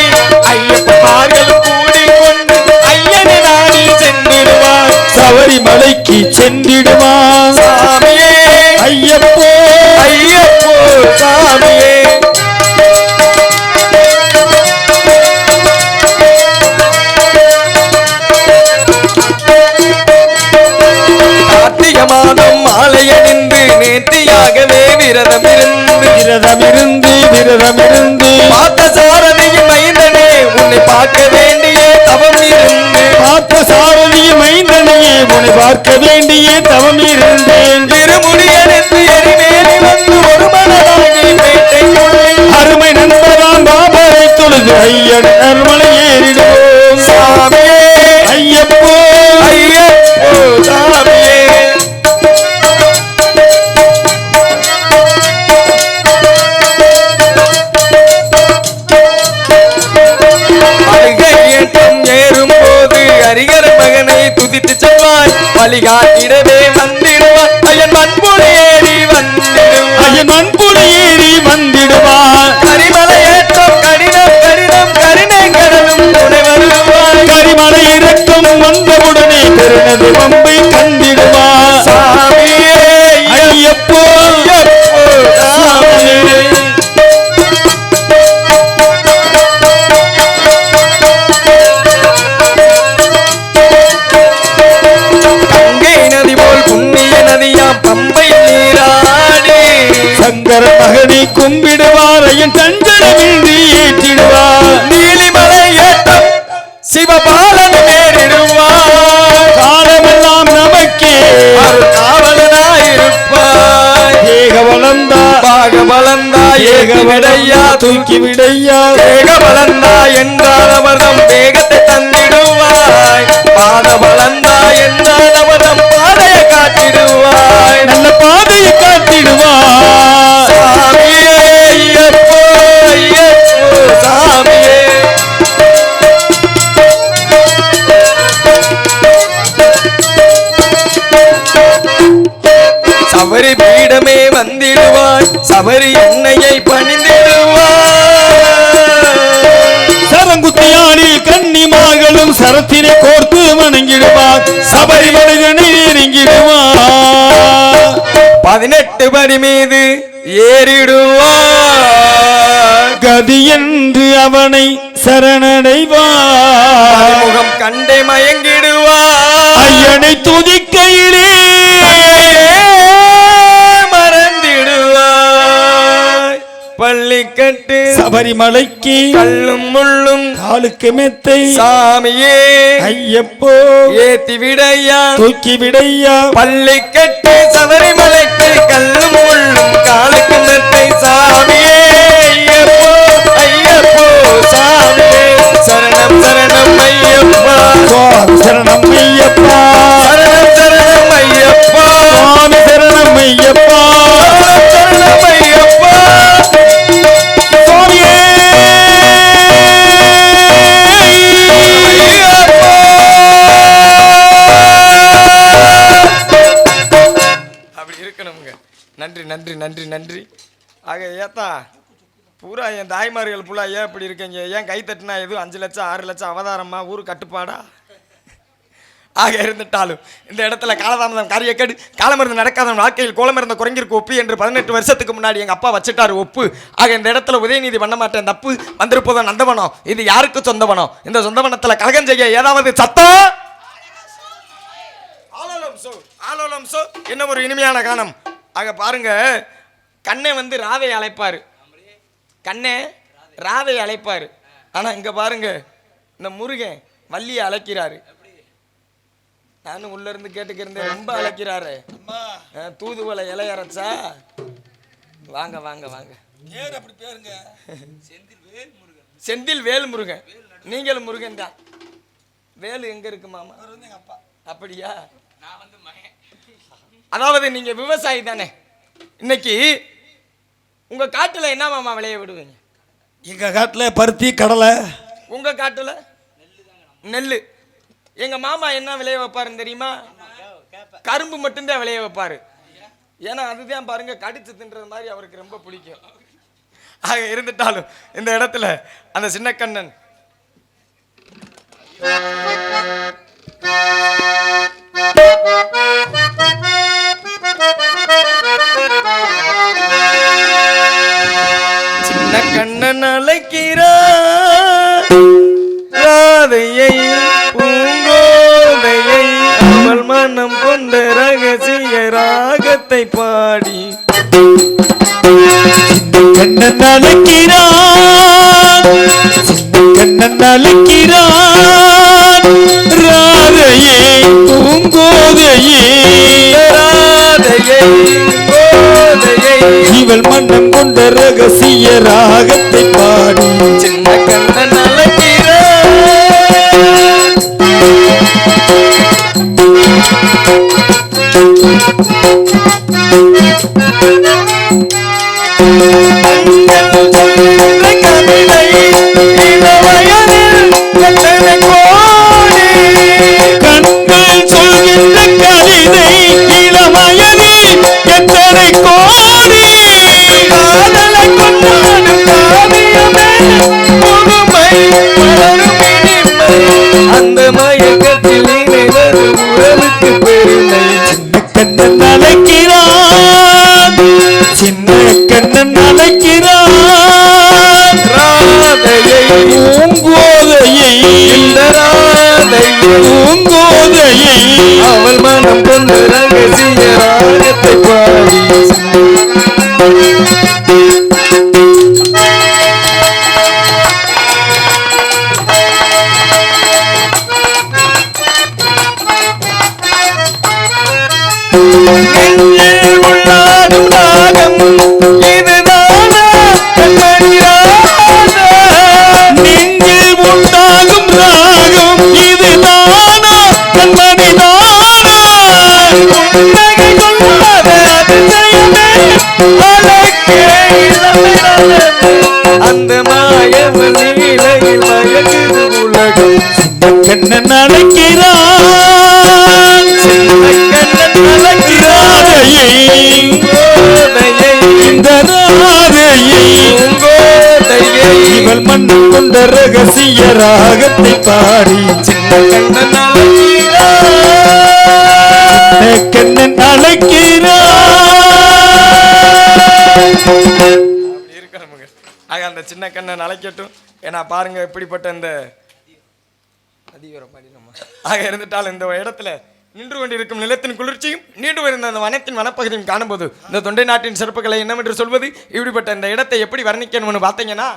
ஐயப்பமார்கள் கூடிக்கொண்டு ஐயனை நாடி சென்றிடுவார், சபரிமலைக்கு சென்றிடுவான் சாமியே ஐயப்போ ஐயப்போ சாமியே. கார்த்திகை மாதம் மாலையணிந்து நேர்த்தியாகவே விரதமிருந்து பார்த்த சாரதியின் மைந்தனே உன்னை பார்க்க வேண்டிய தவம் இருந்து பார்த்த சாரதிய மைந்தனையே உன்னை பார்க்க வேண்டிய தவம் இருந்தேன். திருமுடியணிந்து எரிமேலி வந்து ஒரு மனதாகி பேட்டைக்குள்ளே அருமை நண்பராம் பாபரை தொழுது ஐயன் அருமலை ஏறிடுவோம் சாமியே ஐயப்போ ஐயப்போ சாமியே. அழுகையேற்றம் ஏறும் போது ஹரிஹர மகனை துதித்து செல்வாய், வழிகாட்டிடவே வந்திடுவான் ஐயன் மண்புலி ஏறி வந்திடுவான், ஐயன் மண்புலி ஏறி வந்திடுவான். கரிமலை ஏற்றம் கடினம் கடினம் கருணை கடலும் துணை வருவாய், கரிமலை இறக்கம் வந்தவுடனே பெருநது வம்பை கண்டிடுவான் சாமியே ஐயப்போ ஐயப்போ சாமியே. கங்கை நதி போல் ஏக விடையா தூக்கி விடையா வேக பலந்தா என்றால் அவர்தம் வேகத்தை தந்திடுவாய் பாத பலந்தா என்றால் அவர்தம் பாதையை காட்டிடுவாய் நல்ல பாதையை காட்டிடுவாய் சாமியே ஐயப்போ ஐயப்போ சாமியே சபரி பீடமே வந்திடுவாய் சபரி எண்ணெயை பணிந்திடுவாய் சரங்குத்தியாடி கன்னி மகளும் சரத்தினை கோர்த்து வணங்கிடுவார் சபரிமலைதனை நெருங்கிடுவார் 18 படி மீது ஏறிடுவார் கதி என்று அவனை சரணடைவார் முகம் கண்டே மயங்கிடுவார் ஐயனை துதிக்கையிலே மறந்திடுவாய் பள்ளிக்கட்டு சபரிமலைக்கு கல்லும் முள்ளும் காலுக்கு மெத்தை சாமியே ஐயப்போ ஏத்தி விடையா தூக்கி விடையா பள்ளிக்கட்டு சபரிமலைக்கு கல்லும் முள்ளும் காலுக்கு மெத்தை சாமியே ஐயப்போ ஐயப்போ சாமியே சரணம் சரணம் ஐயப்பா சரணம் ஐயப்பா சரணம் சரணம் ஐயப்பா சுவாமி சரணம் ஐயப்பா சரணம் ஐயப்பா சுவாமியே அப்படி இருக்கணுங்க. நன்றி நன்றி நன்றி நன்றி. ஆக ஏத்தா பூரா என் தாய்மார்கள் புள்ளா ஏன் இப்படி இருக்கீங்க? ஏன் கை தட்டினா எதுவும் 5 லட்சம் 6 லட்சம் அவதாரமா ஊர் கட்டுப்பாடா? ஆக இருந்துட்டாலும் இந்த இடத்துல காலதாமதம் காரியக்கேடு காலமருந்து நடக்காத வாழ்க்கையில் கோலமிருந்த குறைஞ்சிருக்கு ஒப்பு என்று 18 வருஷத்துக்கு முன்னாடி எங்கள் அப்பா வச்சுட்டாரு ஒப்பு. ஆக இந்த இடத்துல உதயநிதி பண்ண மாட்டேன் தப்பு வந்திருப்பதோ நந்தவனம் இது யாருக்கு சொந்தவனம்? இந்த சொந்தவனத்தில் கலகம் செய்ய ஏதாவது சத்தம் ஆலோலம் சோ என்ன ஒரு இனிமையான கானம். ஆக பாருங்க கண்ணை வந்து ராதை அழைப்பாரு கண்ணே ராதை அழைப்பாரு. ஆனா இங்க பாருங்க இந்த முருகன் வள்ளியை அழைக்கிறாரு. நானும் உள்ள இருந்து கேட்டுக்கிறேன் ரொம்ப அழைக்கிறாரு. தூதுவளை இலையரைச்சா வாங்க வாங்க வாங்க செந்தில் வேல் முருகன். நீங்களும் முருகன் தான். வேலு எங்க இருக்கு மாமா? அப்படியா? அதாவது நீங்க விவசாயி தானே. இன்னைக்கு உங்க காட்டுல என்ன மாமா விளைய விடுவீங்க? எங்க காட்டுல பருத்தி கடலை. உங்க காட்டுல நெல்லு. எங்க மாமா என்ன விளைய வைப்பாருன்னு தெரியுமா? கரும்பு மட்டும்தான் விளைய வைப்பாரு. ஏன்னா அதுதான் பாருங்க கடிச்சு தின்றது மாதிரி அவருக்கு ரொம்ப பிடிக்கும். ஆக இருந்துட்டாலும் இந்த இடத்துல அந்த சின்ன கண்ணன் சின்ன கண்ணன் அழைக்கிறார் ராதையை பூங்கோதையை அவள் மனம் கொண்ட ரகசிய ராகத்தை பாடி கண்ணன் அழைக்கிறான் கண்ணன் அழைக்கிறான் ராதையே பூங்கோதையே ராதையை கோதையை இவள் மன்னம் கொண்ட ரகசிய ராகத்தை பாடி சின்ன கண்ணன் அழைக்கிறார் கண்கள் சொல்கின்ற கவிதை இளமயனில் எத்தனை கோடி காதலை கொண்டாடும் காவியமே புதுமை மலரும் இனிமை அந்த மயக்கத்தில் இணைவது உறவுக்கு பெருமை கண்ணன் அழைக்கிறான் சின்ன கண்ணன் அழைக்கிறான் ராதையை பூங்கோதையை இந்த ராதையை பூங்கோதையை அவள் மனம் கொண்டு ரகசிய ராகத்தை பாடி நெஞ்சில் உள்ளாடும் ராகம் இதுதானா அந்த மாயவன் நீலையில் மயங்குது உலகம். கண்ணன் அழைக்கிறான் கண்ணன் அழைக்கிறாரையை இந்த ராதையை இவள் மண் கொண்ட ரகசிய ராகத்தை பாடி சின்ன கண்ணன் அழைக்கிறான் கண்ணன் அழைக்கிறான். ஆக அந்த சின்ன கண்ணன் அழைக்கட்டும். ஏன்னா பாருங்க எப்படிப்பட்ட இந்த ஆக இருந்துட்டால் இந்த இடத்துல நின்று கொண்டிருக்கும் நிலத்தின் குளிர்ச்சியும் நீண்டு வருந்த அந்த வனத்தின் வனப்பகுதியும் காணும்போது இந்த தொண்டை நாட்டின் சிறப்புகளை என்னவென்று சொல்வது. இப்படிப்பட்ட இந்த இடத்தை எப்படி வர்ணிக்கணும்னு பார்த்தீங்கன்னா,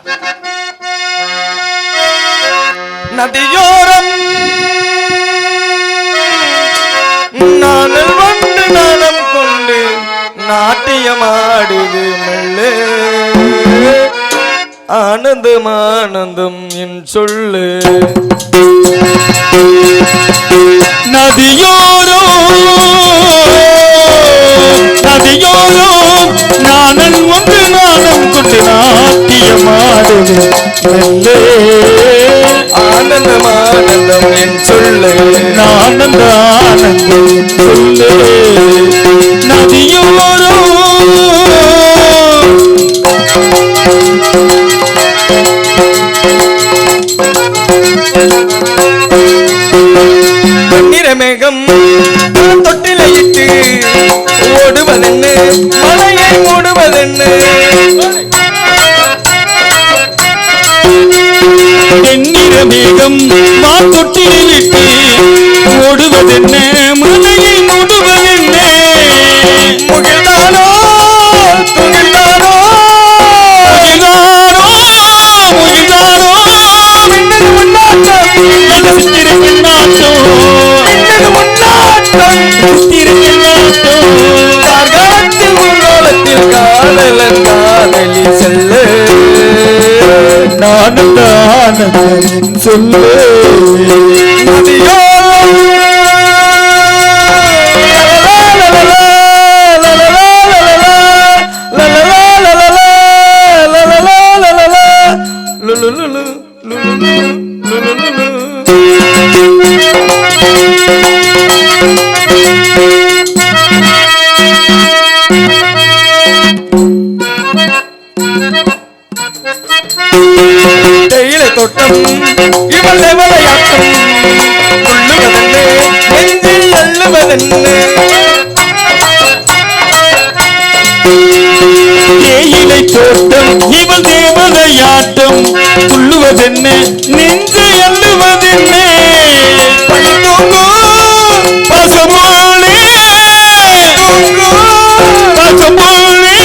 நதியோரம் நானல் வந்து நாணம் கொண்டு நாட்டியமாடுது மெல்லே ஆனந்தம் ஆனந்தம் என் சொல்லு. நதியோரோ நதியோரோ நானன் ஒன்று நாணம் கொண்டு நாட்டியமாடுது மெல்லே ஆனந்தம் ஆனந்தம் என் சொல்லு. ஆனந்த ஆனந்தம் என் சொல்லு. நதியோரோ மேகம் தொட்டிலையிட்டு ஓடுவதென்னு மலையை மூடுவதென்னு வெண்ணிற மேகம் தொட்டிலை விட்டு ஓடுவதென்ன மலையை மூடுவதென்ன. முகில்தானோ துகில்தானோ முகிலாரோ முகிலாரோ மின்னல் முன்னாட்டம் கார்காலத்தில் ஊர்வலத்தில் காதலன் காதலி செல்லு. ஆனந்த ஆனந்தம் சொல்லு. நதியோ தேயிலை தோட்டம் இவள் விளையாட்டம் துள்ளுவதென்ன நெஞ்சில் அள்ளுவதென்ன. தேயிலை தோட்டம் இவள் தேவதையாட்டம் துள்ளுவதென்ன நெஞ்சு அள்ளுவதென்ன. பசமோளே பசமோளே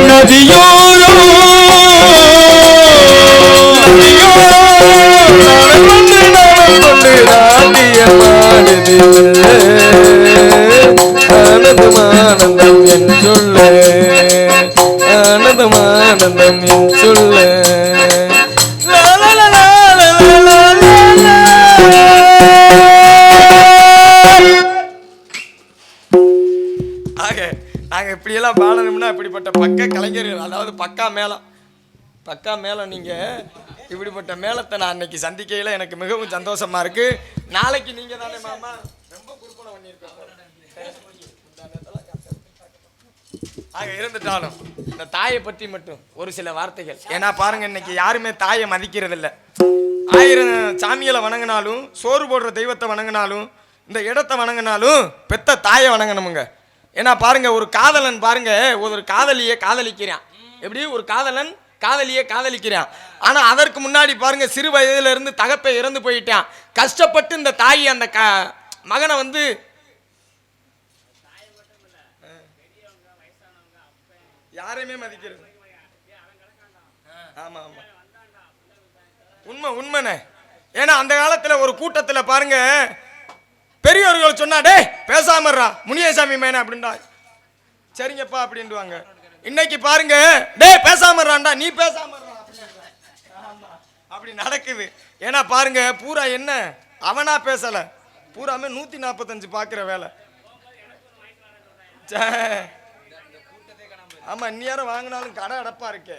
நதியோரோ ஆனந்தம் என் சொல்ல ஆனந்தம் ஆனந்தம் என் சொல்ல. ஆக நாங்கள் இப்படியெல்லாம் பாடணும்னா இப்படிப்பட்ட பக்க கலைஞர்கள், அதாவது பக்கா மேளம் நீங்கள் இப்படிப்பட்ட மேளத்தை நான் அன்னைக்கு சந்திக்கையில் எனக்கு மிகவும் சந்தோஷமா இருக்கு. நாளைக்கு நீங்க தானே மாமா ரொம்ப குறுப்பணம் பண்ணியிருக்கோம். ஆக இருந்துட்டாலும் இந்த தாயை பற்றி மட்டும் ஒரு சில வார்த்தைகள். ஏன்னா பாருங்க, இன்னைக்கு யாருமே தாயை மதிக்கிறது இல்லை. 1000 சாமிகளை வணங்கினாலும், சோறு போடுற தெய்வத்தை வணங்கினாலும், இந்த இடத்தை வணங்கினாலும் பெத்த தாயை வணங்கணுமுங்க. ஏன்னா பாருங்க, ஒரு காதலன் பாருங்க ஒரு காதலியை காதலிக்கிறான். எப்படி ஒரு காதலன் காதலியை காதலிக்கிறான். ஆனா அதற்கு முன்னாடி பாருங்க, சிறு வயதுல இருந்து தகப்பை இறந்து போயிட்டான். கஷ்டப்பட்டு இந்த தாய் அந்த மகனை வந்து யாரையுமே மதிக்கிறது. ஆமா ஆமா, உண்மைண்ணே. ஏன்னா அந்த காலத்துல ஒரு கூட்டத்துல பாருங்க, பெரியவர்கள் சொன்னா டே பேசாமறா முனியசாமி மேன அப்படின்டா. சரிங்கப்பா அப்படின்டுவாங்க. இன்னைக்கு பாருங்க, டேய் பேசாம இருடா, நீ பேசாம இருடா, அப்படி நடக்குது. ஏன்னா பாருங்க, பூரா என்ன அவனா பேசல, பூராமே 145 பாக்குற வேலை. ஆமா, இந்நேரம் வாங்கினாலும் கடை அடப்பா இருக்கே.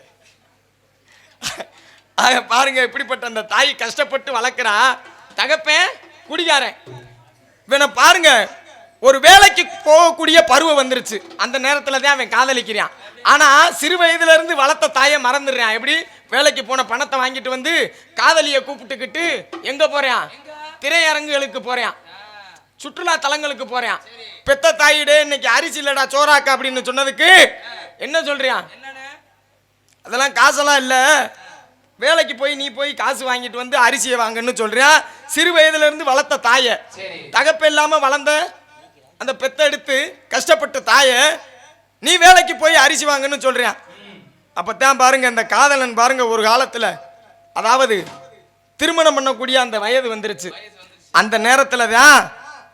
பாருங்க, இப்படிப்பட்ட அந்த தாய் கஷ்டப்பட்டு வளர்க்கிறா. தகப்பேன் குடிகாரன். இவனை பாருங்க, ஒரு வேலைக்கு போகக்கூடிய பருவம் வந்துருச்சு. அந்த நேரத்துல தான் அவன் காதலிக்கிறான். ஆனா சிறு வயதுல இருந்து வளர்த்த தாயை மறந்துடுறான். எப்படி வேலைக்கு போன பணத்தை வாங்கிட்டு வந்து காதலிய கூப்பிட்டுக்கிட்டு எங்க போறான்? திரையரங்குகளுக்கு போறான், சுற்றுலா தலங்களுக்கு போறான். பெத்த தாயிடே இன்னைக்கு அரிசி இல்லடா சோறாக்கா அப்படின்னு சொன்னதுக்கு என்ன சொல்றியான்? அதெல்லாம் காசெல்லாம் இல்ல, வேலைக்கு போய் நீ போய் காசு வாங்கிட்டு வந்து அரிசியை வாங்கன்னு சொல்றியா. சிறு வயதுல இருந்து வளர்த்த தாய, தகப்ப இல்லாம வளர்ந்த அந்த பெத்த எடுத்து கஷ்டப்பட்ட தாய நீ வேலைக்கு போய் அரிசி வாங்கன்னு சொல்றியா. அப்பத்தான் பாருங்க, இந்த காதலன் பாருங்க ஒரு காலத்துல, அதாவது திருமணம் பண்ணக்கூடிய அந்த வயது வந்துருச்சு. அந்த நேரத்துல தான்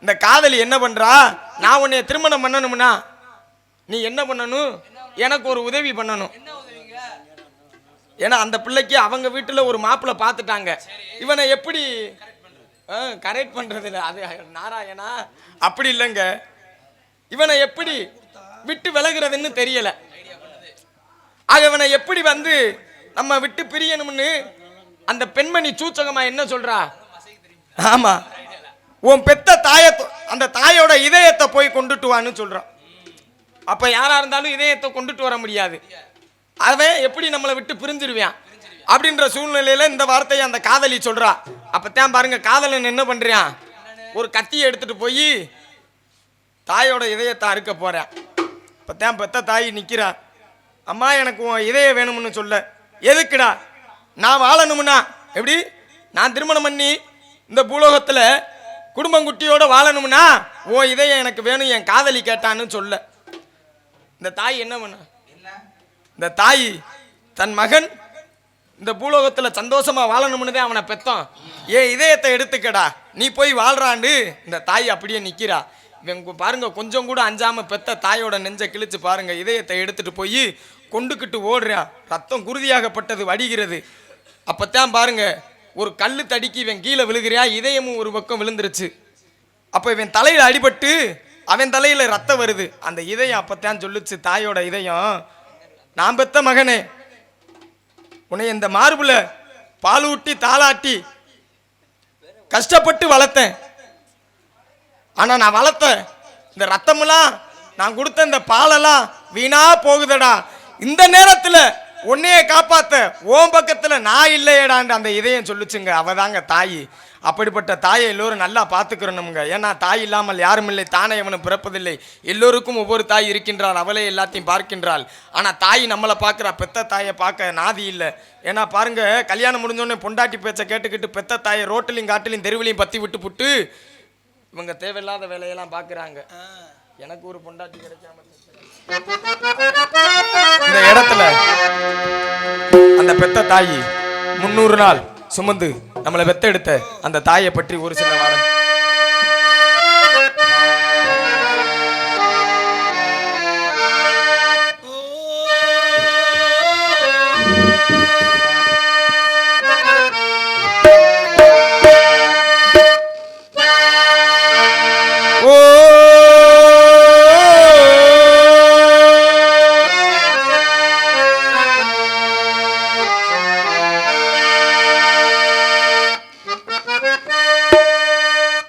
இந்த காதலி என்ன பண்றா, நான் உன்னை திருமணம் பண்ணணும்னா நீ என்ன பண்ணணும், எனக்கு ஒரு உதவி பண்ணணும். ஏன்னா அந்த பிள்ளைக்கு அவங்க வீட்டுல ஒரு மாப்பிள்ளை பார்த்துட்டாங்க. இவனை எப்படி கரெக்ட் பண்றது இல்லை, அது நாராயணா அப்படி இல்லைங்க. இவனை எப்படி விட்டு விலகுறதுன்னு தெரியல. ஆக இவனை எப்படி வந்து நம்ம விட்டு பிரியணும்னு அந்த பெண்மணி சூச்சகமா என்ன சொல்றா, ஆமா உன் பெத்த தாய, அந்த தாயோட இதயத்தை போய் கொண்டுட்டு வான்னு சொல்றான். அப்ப யாரா இருந்தாலும் இதயத்தை கொண்டுட்டு வர முடியாது. அவன் எப்படி நம்மளை விட்டு பிரிஞ்சிருவான் அப்படின்ற சூழ்நிலையில இந்த வார்த்தையை அந்த காதலி சொல்றா. அப்பத்தான் பாருங்க, காதலன் என்ன பண்றான், ஒரு கத்தியை எடுத்துட்டு போய் தாயோட இதயத்தை அறுக்க போறான். அப்பத்தான் பெத்த தாய் நிக்கிறா. அம்மா எனக்கு உன் இதயம் வேணும்னு சொல்ல. எதுக்குடா? நான் வாழணும்னா எப்படி, நான் திருமணம் பண்ணி இந்த பூலோகத்துல குடும்பங்குட்டியோட வாழணும்னா உன் இதயம் எனக்கு வேணும், என் காதலி கேட்டான்னு சொல்ல. இந்த தாய் என்ன பண்ண, இந்த தாய் தன் மகன் இந்த பூலோகத்துல சந்தோஷமா வாழணும்னு தான் அவனை பெத்தோம், ஏன் இதயத்தை எடுத்துக்கடா நீ போய் வாழ்றாண்டு இந்த தாய் அப்படியே நிக்கிறா. இவங்க பாருங்க, கொஞ்சம் கூட அஞ்சாம பெத்த தாயோட நெஞ்சை கிழிச்சு பாருங்க, இதயத்தை எடுத்துட்டு போய் கொண்டுக்கிட்டு ஓடுறான். ரத்தம் குருதியாகப்பட்டது வடிகிறது. அப்பத்தான் பாருங்க, ஒரு கல்லு தடிக்கு இவன் கீழே விழுகிறான், இதயமும் ஒரு பக்கம் விழுந்துருச்சு. அப்ப இவன் தலையில அடிபட்டு அவன் தலையில ரத்தம் வருது. அந்த இதயம் அப்பத்தான் சொல்லுச்சு, தாயோட இதயம், நான் பெத்த மகனே, உன்னை இந்த மார்புல பால் ஊட்டி தாளாட்டி கஷ்டப்பட்டு வளர்த்தேன். ஆனா நான் வளர்த்த இந்த ரத்தமெல்லாம், நான் கொடுத்த இந்த பாலெல்லாம் வீணா போகுதடா. இந்த நேரத்துல உன்னைய காப்பாத்த ஓம் பக்கத்துல நான் இல்லையடான்னு அந்த இதயம் சொல்லுச்சுங்க. அவதாங்க தாய். அப்படிப்பட்ட தாயை எல்லோரும் நல்லா பார்த்துக்கிறோம்ங்க. ஏன்னா தாய் இல்லாமல் யாரும் இல்லை, தானே அவனும் பிறப்பதில்லை. எல்லோருக்கும் ஒவ்வொரு தாய் இருக்கின்றாள், அவளே எல்லாத்தையும் பார்க்கின்றாள். ஆனால் தாய் நம்மளை பார்க்குறா, பெத்த தாயை பார்க்க நாதி இல்லை. ஏன்னா பாருங்க, கல்யாணம் முடிஞ்சோடனே பொண்டாட்டி பேச்சை கேட்டுக்கிட்டு பெத்த தாயை ரோட்டிலையும் காட்டிலையும் தெருவிலையும் பற்றி விட்டு புட்டு இவங்க தேவையில்லாத வேலையெல்லாம் பார்க்குறாங்க. எனக்கு ஒரு பொண்டாட்டி கிடைக்காம இந்த இடத்துல அந்த பெத்த தாய் 300 நாள் சுமந்து நம்மளை பெத்தெடுத்த அந்த தாயை பற்றி ஒரு சில வாரம்.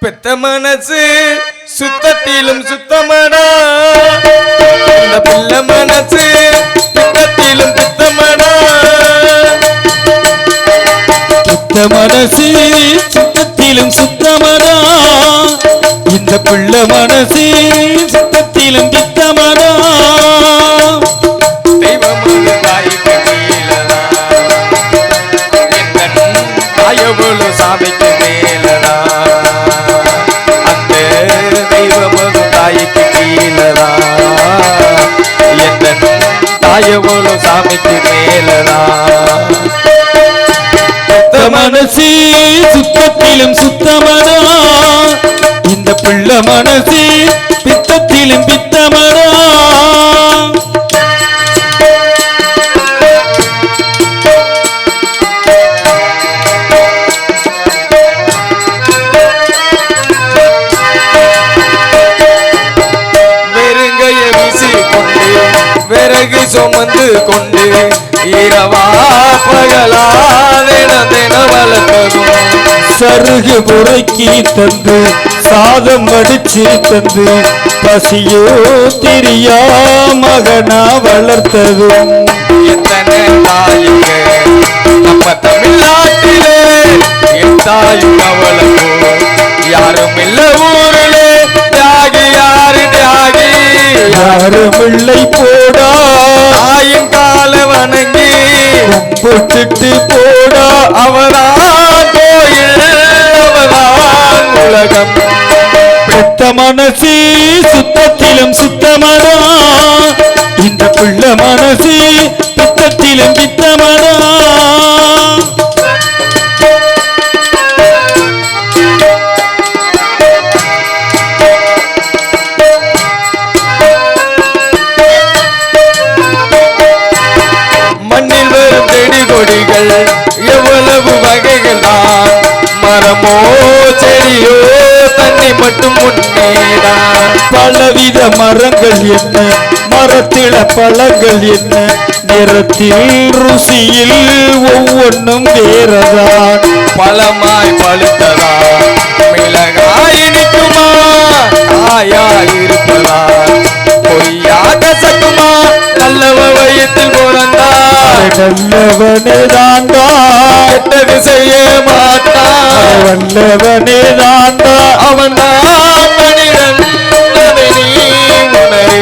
பெத்த மனசு சுத்தத்திலும் சுத்தமடா, இந்த பிள்ளை மனசு சுத்தத்திலும் சுத்தமடா. பெத்த மனசு சுத்தத்திலும் சுத்தமடா, இந்த பிள்ளை மனசு சுத்தத்திலும் சுத்தமடா. தெய்வமான தாய்க்கு மேலடா, தாயவளோ சாமிக்கு மேலடா, தாய்க்கு கீழதா, எந்த தாயவளோ சாமிக்கு மேலதா. மனசு சுத்தத்திலும் சுத்தமடா, இந்த பிள்ளை மனசு பித்தத்திலும் பித்தமடா. தினம் தினம் வளர்த்ததும் சருகு முறைக்கி தந்து சாதம் வடிச்சு தந்து பசியோ தெரியா மகனா வளர்த்ததும் எத்தனை தாயுங்க நம்ம தமிழ்நாட்டிலே என் தாயும் அவளுக்கோ யாரும் இல்ல ஊரிலே தியாகி யாரு தியாகி யாரும் இல்லை போடா தாயின் கால வணங்கி கும்பிட்டுட்டு போடா அவதான் கோயில் அவதான் உலகம் பெத்த மனசு சுத்தத்திலும் சுத்தமடா இந்த பிள்ளை மனசு பித்தத்திலும் பித்தமடா மண்ணில் வரும் செடி கொடிகள் எவ்வளவு வகைகள் தான் மரமோ செடியோ தண்ணி மட்டும் முன்னேதான் பலவித மரங்கள் என்ன மரத்தில பழங்கள் என்ன நிறத்தில் ருசியில் ஒவ்வொன்றும் வேறதான் பழமாய் பழுத்ததா மிளகாய் இனிக்குமா காயாய் இருப்பதா பொய்யா கசக்குமா நல்லவ வயிற்றில் பிறந்தா நல்லவனே தாண்டா கெட்டது செய்ய மாட்டான் வல்லவனே தாண்டா அவன் தான் மனிதன் அதை நீ உணரு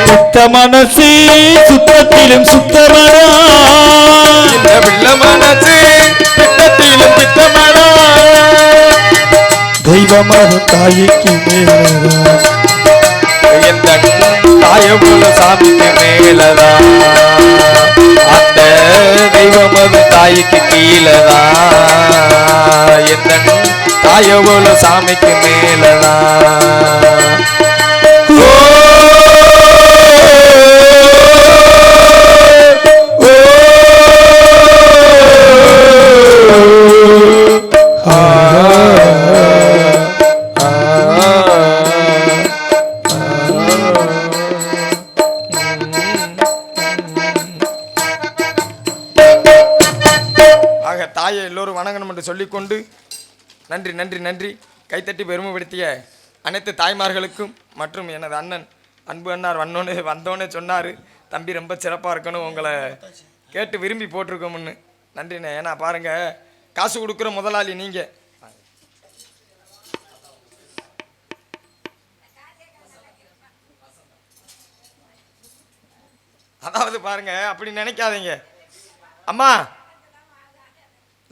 சுத்த மனசு சுத்தத்திலும் சுத்தமடா இந்த பிள்ளை மனசு பித்தத்திலும் பித்தமடா தெய்வமாக தாய்க்கு மேலதா எந்த தாய போல சாமிக்கு மேலதா அந்த தெய்வம் அது தாய்க்கு கீழதா எந்த தாய போல சாமிக்கு மேலதா ஆக தாயை எல்லோரும் வணங்கணும் என்று சொல்லிக்கொண்டு நன்றி நன்றி நன்றி கைத்தட்டி பெருமைப்படுத்திய அனைத்து தாய்மார்களுக்கும் மற்றும் எனது அண்ணன் அன்பு அண்ணார் வந்தோன்னே சொன்னார் தம்பி ரொம்ப சிறப்பாக இருக்கணும் உங்களை கேட்டு விரும்பி போட்டிருக்கோம்னு நன்றிண்ணே. ஏன்னா பாருங்க காசு கொடுக்குற முதலாளி நீங்கள் அதாவது பாருங்க அப்படி நினைக்காதீங்க அம்மா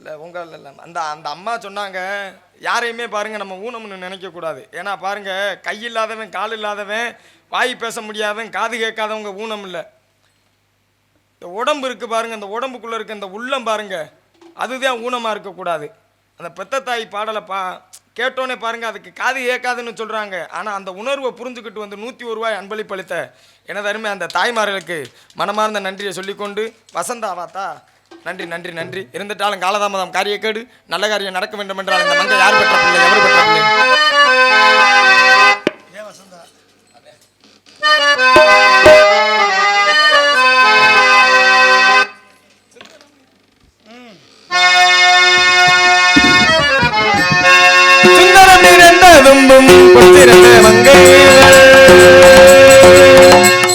இல்லை உங்கள் இல்லை அந்த அந்த அம்மா சொன்னாங்க யாரையுமே பாருங்கள் நம்ம ஊனம்னு நினைக்கக்கூடாது. ஏன்னா பாருங்கள் கை இல்லாதவன் கால் இல்லாதவன் வாய் பேச முடியாதவன் காது கேட்காதவங்க ஊனம் இல்லை. இந்த உடம்பு இருக்குது பாருங்கள், அந்த உடம்புக்குள்ளே இருக்க இந்த உள்ளம் பாருங்கள், அதுதான் ஊனமாக இருக்கக்கூடாது. அந்த பெத்த தாய் பாடலை கேட்டோன்னே பாருங்கள் அதுக்கு காது கேட்காதுன்னு சொல்கிறாங்க. ஆனால் அந்த உணர்வை புரிஞ்சுக்கிட்டு வந்து 101 ரூபாய் அன்பளிப்பளித்த எனது அருமை அந்த தாய்மார்களுக்கு மனமார்ந்த நன்றியை சொல்லிக்கொண்டு வசந்தாவாத்தா நன்றி நன்றி நன்றி. இருந்துட்டாலும் காலதாமதம் காரியக்கேடு, நல்ல காரியம் நடக்க வேண்டும் என்றால் இந்த மங்கை யார் பெற்ற பிள்ளை, எவர் பெற்ற பிள்ளை? சுந்தரம் நிறைந்ததும்பும் பொற்றிருந்த மங்கை,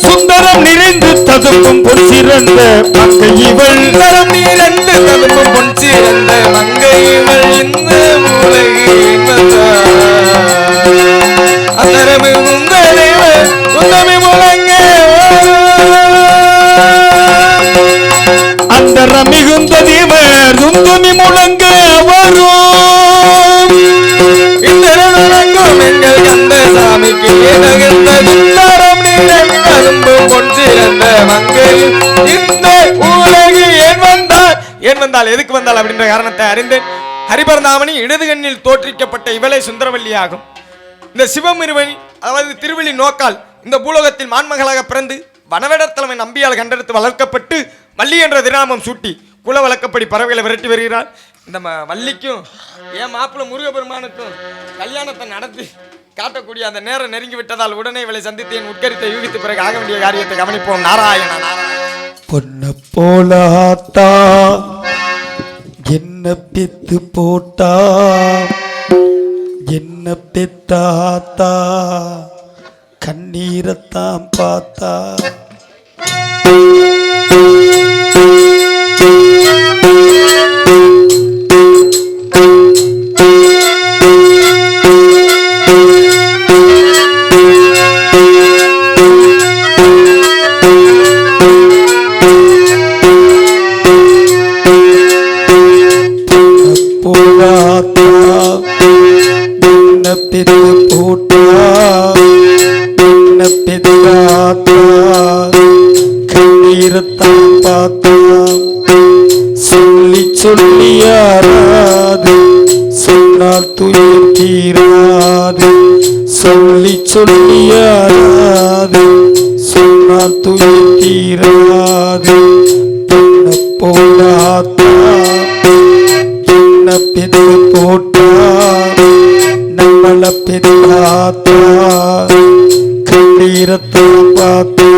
சுந்தரம் நிறைந்து ததும்பும் பொற்சிறந்த மங்கை இவள், சுந்தரம் நிறைந்து ததும்பும் பொற்றிருந்த மங்கை இவள், இந்த உலகில் அந்தரமி உந்தனைவர் உந்தமி முழங்க, அந்தரம் மிகுந்த தேவர் துந்துமி முழங்க வரும், இந்தரங்கும் எங்கள் கந்த சாமிக்கு தகுந்த சுந்தரம் நிறைந்ததும்பும் பொற்றிருந்த மங்கை இந்த உலகு ஏன் வந்தால் எதுக்கு வந்தால் அப்படின்ற காரணத்தை அறிந்தேன். ஹரிபரதாமணி இடது கண்ணில் தோற்றிக்கப்பட்ட இவளை சுந்தரவல்லி ஆகும். இந்த சிவமிருவனி அதாவது திருவள்ளி நோக்கால் இந்த பூலோகத்தில் மான்மகளாக பிறந்து வனவேடத்தலைமை நம்பியால் கண்டெடுத்து வளர்க்கப்பட்டு வள்ளி என்ற திருநாமம் சூட்டி குல வழக்கப்படி பறவைகளை விரட்டி வருகிறார். இந்த வள்ளிக்கும் என் மாப்பிள்ள முருகபெருமானுக்கும் கல்யாணத்தை நடத்தி காட்டக்கூடிய அந்த நேரம் நெருங்கி விட்டதால் உடனே இவளை சந்தித்து என் உட்கரித்தை யூகித்து பிறகு ஆக வேண்டிய காரியத்தை கவனிப்போம். நாராயண நாராயண. பொன்ன போலாத்தா என்ன பெத்து போட்டா என்ன பெத்தாத்தா கண்ணீரத்தான் பார்த்தா சொல்லியாராது சொன்னால் துயர் தீராது சொல்லியாராது சொன்னால் துயர் தீராது பொன்ன போலாத்தா என்ன பெத்து போட்டா நம்மள பெத்தாத்தா கண்ணீரத்தான் பார்த்தா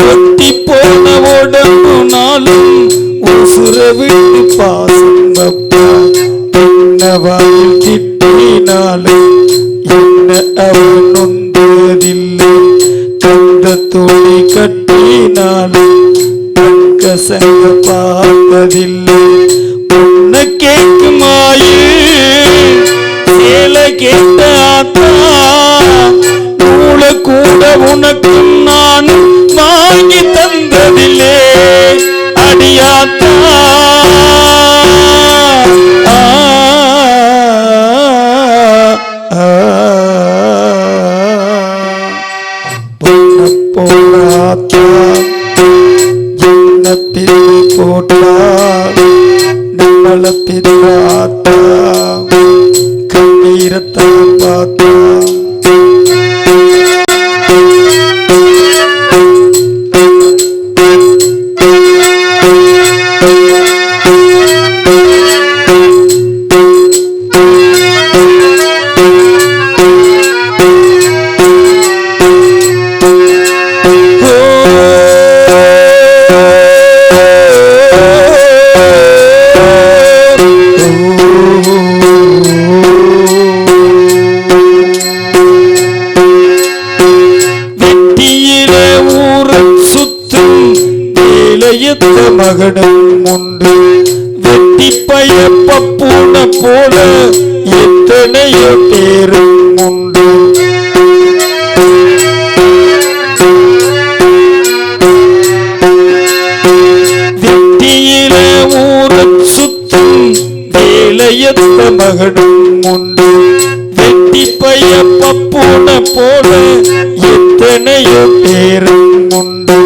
ஒட்டி போன உடம்புனாலும் உசுரவிட்டு பாசம் வப்பா என்னவாயில் திட்டினாலும் என்ன அவன் நொந்ததில்லை கந்த துணி கட்டினாலும் கசங்க பார்த்ததில்லை உன்ன கேட்குமாயே சேல கேட்ட ஆத்தா கூட உனக்கும் நான் வாங்கி தந்ததில்லே அடியாத்தா போலாத்தா என்ன பிரி போட்டா நம்மள பிரியாத்தா கண்ணீரத்தான் பார்த்தா மகனும் உண்டு வெட்டி பய பப்புன போல எத்தனையோ பேரும் உண்டு வெட்டியில ஊர சுத்தும் வேலையத்த மகனும் உண்டு வெட்டி பய பப்புன போல எத்தனையோ பேரும் உண்டு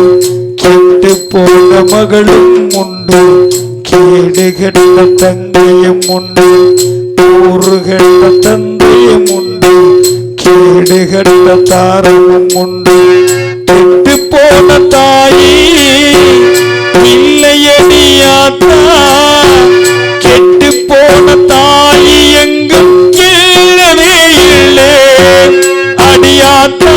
கெட்டு போன மகளும் உண்டு கேடு கெட்ட தங்கையும் உண்டு ஊறு கெட்ட தந்தையும் உண்டு கேடு கெட்ட தாரமும் உண்டு கெட்டு போன தாயி இல்லையடியாத்தா கெட்டு போன தாயி எங்கும் இல்லவே இல்லை அடியாத்தா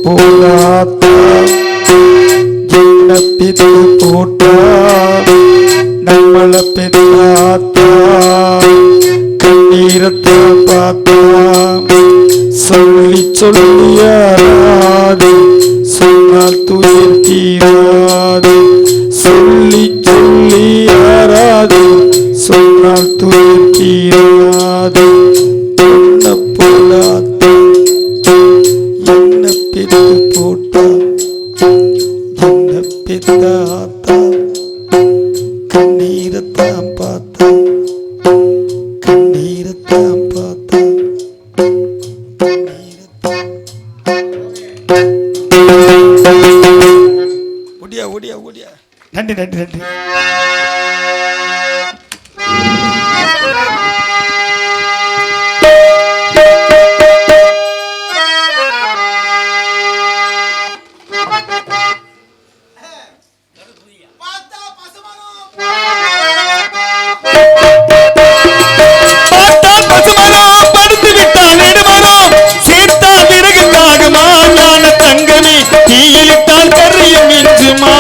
போலாத்தா என்ன பித்து போட்டா நம்மள பெத்தாத்தா கண்ணீரத்தான் பார்த்தா சொல்லியாராது சொன்னால் துயர் தீராது சொல்லியாராது சொன்னால் துயர் தீராது பொன்ன போலாத்தா என்ன பெத்து போட்டா என்ன பெத்து கண்ணீரத்தான் பார்த்தா கண்ணீரத்தான் பார்த்தா ஓடியா ஓடியா ஓடியா. நன்றி நன்றி நன்றி. தீயிலிட்டால் கரியும் இஞ்சுமா.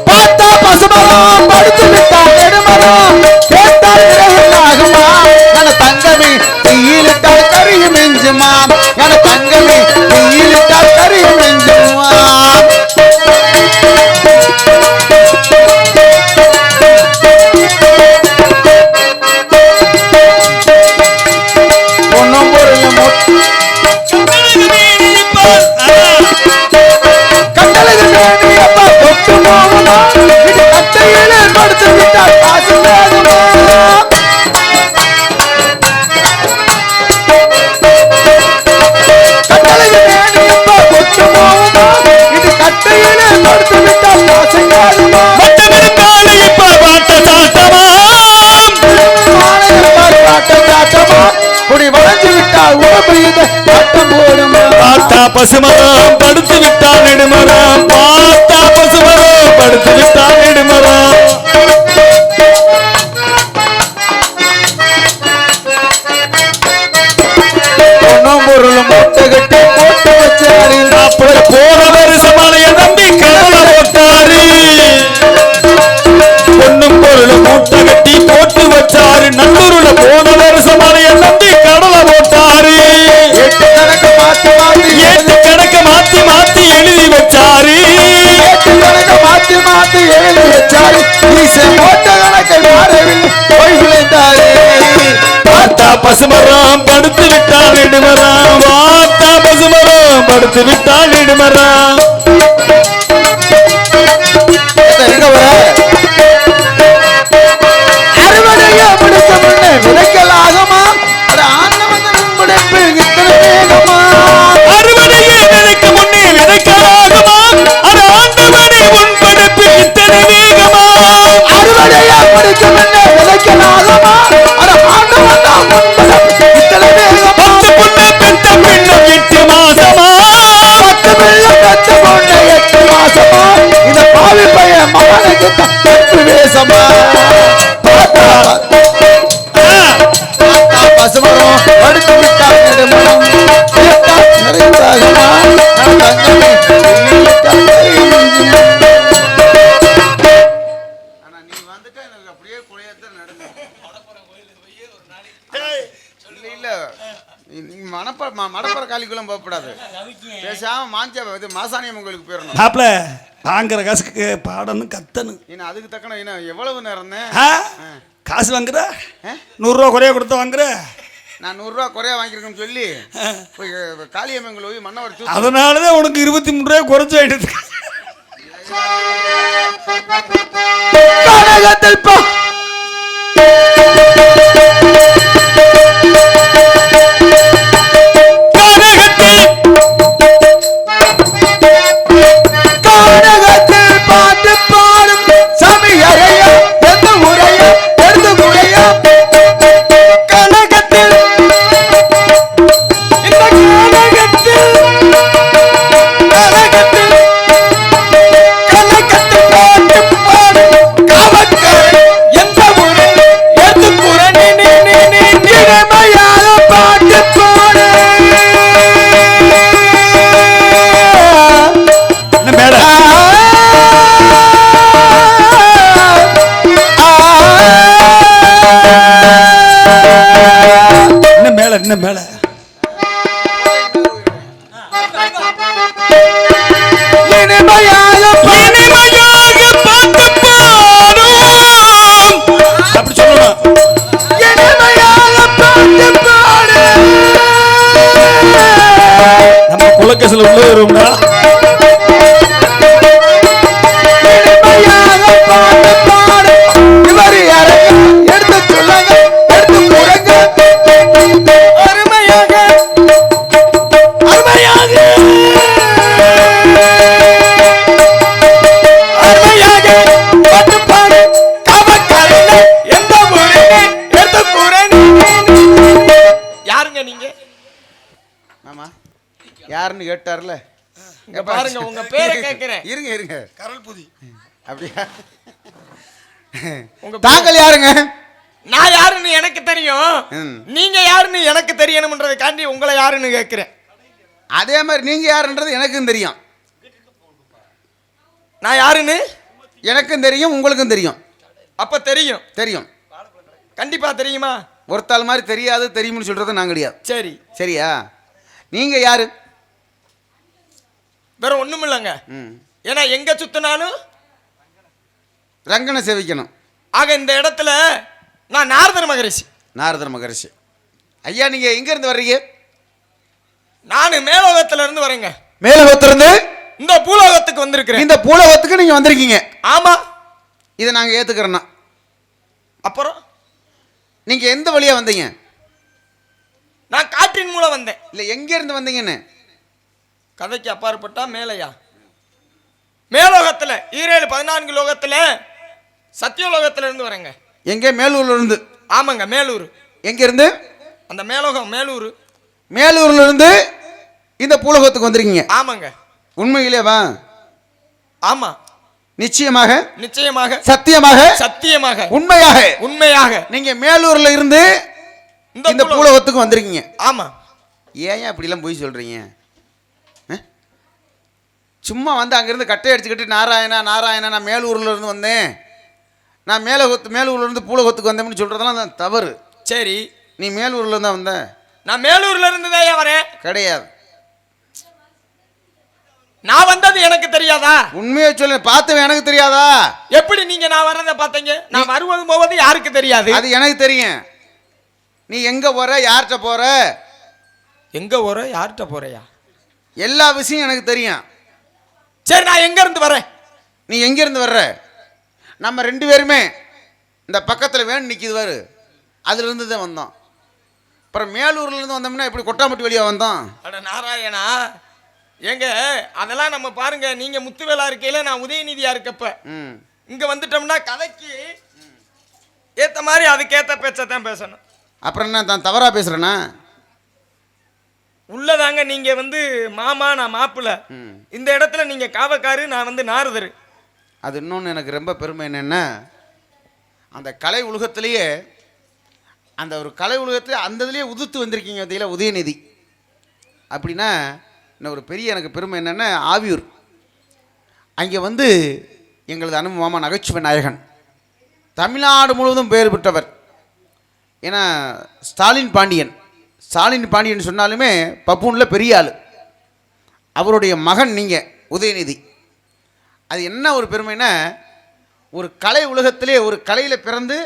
பார்த்தா பசுமரம் படுத்து விட்டால் நெடுமரம் கேட்டால் விறகுலாகுமா. என தங்கமே தீயிலிட்டால் கரியும் இஞ்சுமா. என தங்கமே தீயிலிட்டால் கரியும் இஞ்சுமா. பொன்னும் பொருளும் கட்டளைக்கு வேண்டியப்பா தொட்டு போகுமா. இது கட்டையிலே படுத்து விட்டால் காசு வேணுமா. கட்டளைக்கு வேண்டியப்பா தொட்டு போகுமா. இது கட்டையிலே படுத்து விட்டால் காசு வேணுமா. குடி வளைஞ்சு விட்டால் உடம்பு பட்டம் போடுமா. பார்த்தா பசுமரம் படுத்து விட்டால் நெடுமரம். பார்த்தா பசுமரம் படுத்து விட்டால் நெடுமரம். பொன்னும் பொருளும் மூட்டை கட்டி போட்டு வச்சாரு. அப்படி போற வருஷமலைய நம்பி கடலை போட்டாரு. பொண்ணும் பொருளும் மூட்டை கட்டி போட்டு வச்சாரு. நல்லூர்ல போன வருஷமலைய நம்பி கடலை போட்டாரு. எட்டு கணக்கு மாத்தி மாத்தி ஏட்டு கணக்க மாத்தி மாத்தி எழுதி வச்சாரு. எட்டு கணக்கு மாத்தி மாத்தி எழுதி வச்சாரு. ஈசன் போட்ட கணக்கை மாறவில்லை போய் விளைந்தாரு. பார்த்தா பசுமரம் படுத்து விட்டால் நெடுமரம். பார்த்தா பசுமரம் படுத்து விட்டால் நெடுமரம். எங்க வர அறுவடையா பிடிச்ச முன்னே விதைக்கலாகுமா. அது ஆண்டவன் பிடிப்பு இத்தனை வேகமா. அறுவடையை விதைக்கு முன்னே விதைக்கலாகுமா. அது ஆண்டவனே உன் படைப்பு இத்தனை வேகமா. அறுவடையா பிடிச்ச முன்னே விதைக்கலாகுமா. அது ஆண்டவன் தான் உன் படைப்பு இத்தனை வேகமா. பத்து புண்ணு பெத்த பின்னும் 8 மாசமா. 10 பிள்ளை பெத்த பொண்ணு 8 மாசமா. இந்த பாவி பையன் மகனுக்கு தப்பு வேசமா. பார்த்தா பசுமரம் படுத்து விட்டால் நெடுமரம் கேட்டால் நிறைந்தாகுமா. தங்கமே நீ வந்துட்டு எனக்கு அப்படியே குழையத்தான் நடந்தேன். இல்ல நீங்க மடப்பற காலிக்குள்ள போகக்கூடாது. பேசாம இது மாசாணியம் உங்களுக்கு போயிடணும். மாப்பிள வாங்குற காசுக்கு பாடணும் கத்தணும். ஏன்னா அதுக்கு தக்கன என்ன எவ்வளவு நேரம் காசு வாங்குற 100 ரூபா குறைய கொடுத்து வாங்குற. நான் 100 ரூபா குறையா வாங்கியிருக்கேன்னு சொல்லி போய் காளியம்மங்களை போய் மன்னவர் அதனாலதான் உனக்கு 23 ரூபாய் குறைச்சு ஆயிடுது. கனகத்தில் பாட்டு பாடும் சாமி அறையா எந்த முறையா எடுத்து முறையா. கனகத்தில் இந்த கனகத்தில் பாட்டு பாடும் காவற்காரன் எந்த முறை எடுத்து முறை திறமையாக பாட்டு பாடு. மேல இன்னும் மேல இனிமையாக பாட்டு பாடும். அப்படி சொல்லணும். இனிமையாக பாட்டு பாடு. நம்ம குலக்கசில உள்ள வரும்னா யாருன்னு கேட்டார்ல. இங்க பாருங்க உங்க பேரை கேட்கிறேன். இருங்க இருங்க. கரல்புதி. அப்படியா? உங்க தாங்கள் யாருங்க? நான் யாருன்னு எனக்கு தெரியும். ம். நீங்க யாருன்னு எனக்கு தெரியணும்ன்றதுக்காண்டி உங்களை யாருன்னு கேட்கிறேன். அதே மாதிரி நீங்க யாருன்றது எனக்கும் தெரியும். நான் யாருன்னு எனக்கும் தெரியும், உங்களுக்கும் தெரியும். அப்ப தெரியும். தெரியும். கண்டிப்பா தெரியுமா? ஒருத்தாள் மாதிரி தெரியாது தெரியும்னு சொல்றது நான் கிடையாது. சரி. சரியா? நீங்க யாரு? வேற ஒண்ணும் இல்லைங்க. ஏன்னா எங்க சுத்தினாலும் ரங்கனை சேவிக்கணும். ஆக இந்த இடத்துல நான் நாரதர் மகரிஷி. நாரதர் மகரிஷி. ஐயா நீங்க எங்க இருந்து வர்றீங்க? நான் மேலோகத்துல இருந்து வரேங்க. மேலோகத்திலிருந்து இந்த பூலோகத்துக்கு வந்திருக்கிறேன். இந்த பூலோகத்துக்கு நீங்க வந்திருக்கீங்க. ஆமா. இதை நாங்க ஏத்துக்கிறோம்னா அப்புறம் நீங்க எந்த வழியா வந்தீங்க? நான் காற்றின் மூலம் வந்தேன். இல்ல எங்க இருந்து வந்தீங்கன்னு கதைக்கு அப்பாற்பட்டா மேலையா? மேலோகத்துல 14 லோகத்துல சத்தியலோகத்துல இருந்து வரேங்க. எங்க? மேலூர்ல இருந்து. ஆமாங்க, மேலூர். எங்க இருந்து? அந்த மேலோகம் மேலூர். மேலூர்ல இருந்து இந்த பூலோகத்துக்கு வந்திருக்கீங்க. ஆமாங்க. உண்மையிலே வா? ஆமா. நிச்சயமாக? நிச்சயமாக. சத்தியமாக? சத்தியமாக. உண்மையாக? உண்மையாக. நீங்க மேலூர்ல இருந்து இந்த பூலோகத்துக்கு வந்திருக்கீங்க. ஆமா. ஏன் அப்படி எல்லாம் போய் சொல்றீங்க? சும்மா வந்து அங்கிருந்து கட்டை அடிச்சுக்கிட்டு நாராயணா நாராயணா நான் மேலூர்ல இருந்து வந்தேன், நான் மேலூர்ல இருந்து பூலோகத்துக்கு வந்தேன்னு சொல்றதெல்லாம் தவறு. சரி. நீ மேலூர்ல இருந்தா வந்த? நான் மேலூர்ல இருந்து தான் வரேன். கிடையாது. நான் வந்தது எனக்கு தெரியாதா? உண்மையை சொல்லு. பார்த்தவன் எனக்கு தெரியாதா? எப்படி நீங்க நான் வர்றத பார்த்தீங்க? நான் வருவது போவது யாருக்கு தெரியாது? அது எனக்கு தெரியும். நீ எங்க போற, யார்கிட்ட போற, எங்க போற, யார்கிட்ட போறியா, எல்லா விஷயம் எனக்கு தெரியும். சரி, நான் எங்க இருந்து வரேன்? நீ எங்க இருந்து வர்ற? நம்ம 2 பேருமே இந்த பக்கத்தில் வேணும் நிற்கிது வாரு, அதுல இருந்து தான் வந்தோம். அப்புறம் மேலூர்ல இருந்து வந்தோம்னா இப்படி கொட்டாம்பட்டி வழியா வந்தோம். அட நாராயணா, ஏங்க அதெல்லாம் நம்ம பாருங்க. நீங்க முத்துவேலா இருக்கையில நான் உதயநிதியா இருக்கப்ப இங்க வந்துட்டோம்னா கதைக்கு ஏத்த மாதிரி அதுக்கேத்த பேச்சத்தான் பேசணும். அப்புறம் என்ன தான் தவறா பேசுறேன்னா? உள்ளதாங்க. நீங்க வந்து மாமா, நான் மாப்பிள்ள. இந்த இடத்துல நீங்க காவக்காரு, நான் வந்து நாரதர். அது இன்னொன்று எனக்கு ரொம்ப பெருமை என்னென்னா, அந்த கலை உலகத்திலேயே அந்த ஒரு கலை உலகத்திலே அந்த இதுலேயே உதித்து வந்திருக்கீங்க பார்த்தீங்களா, உதயநிதி. அப்படின்னா இன்னும் ஒரு பெரிய எனக்கு பெருமை என்னென்னா, ஆவியூர் அங்கே வந்து எங்களது அனுபவ மாமா நகைச்சுவை நாயகன் தமிழ்நாடு முழுவதும் பெயர் பெற்றவர். ஏன்னா ஸ்டாலின் பாண்டியன் சொன்னாலுமே பப்பூனில் பெரிய ஆள். அவருடைய மகன் நீங்கள் உதயநிதி. அது என்ன ஒரு பெருமைன்னா, ஒரு கலை உலகத்திலே ஒரு கலையில் பிறந்து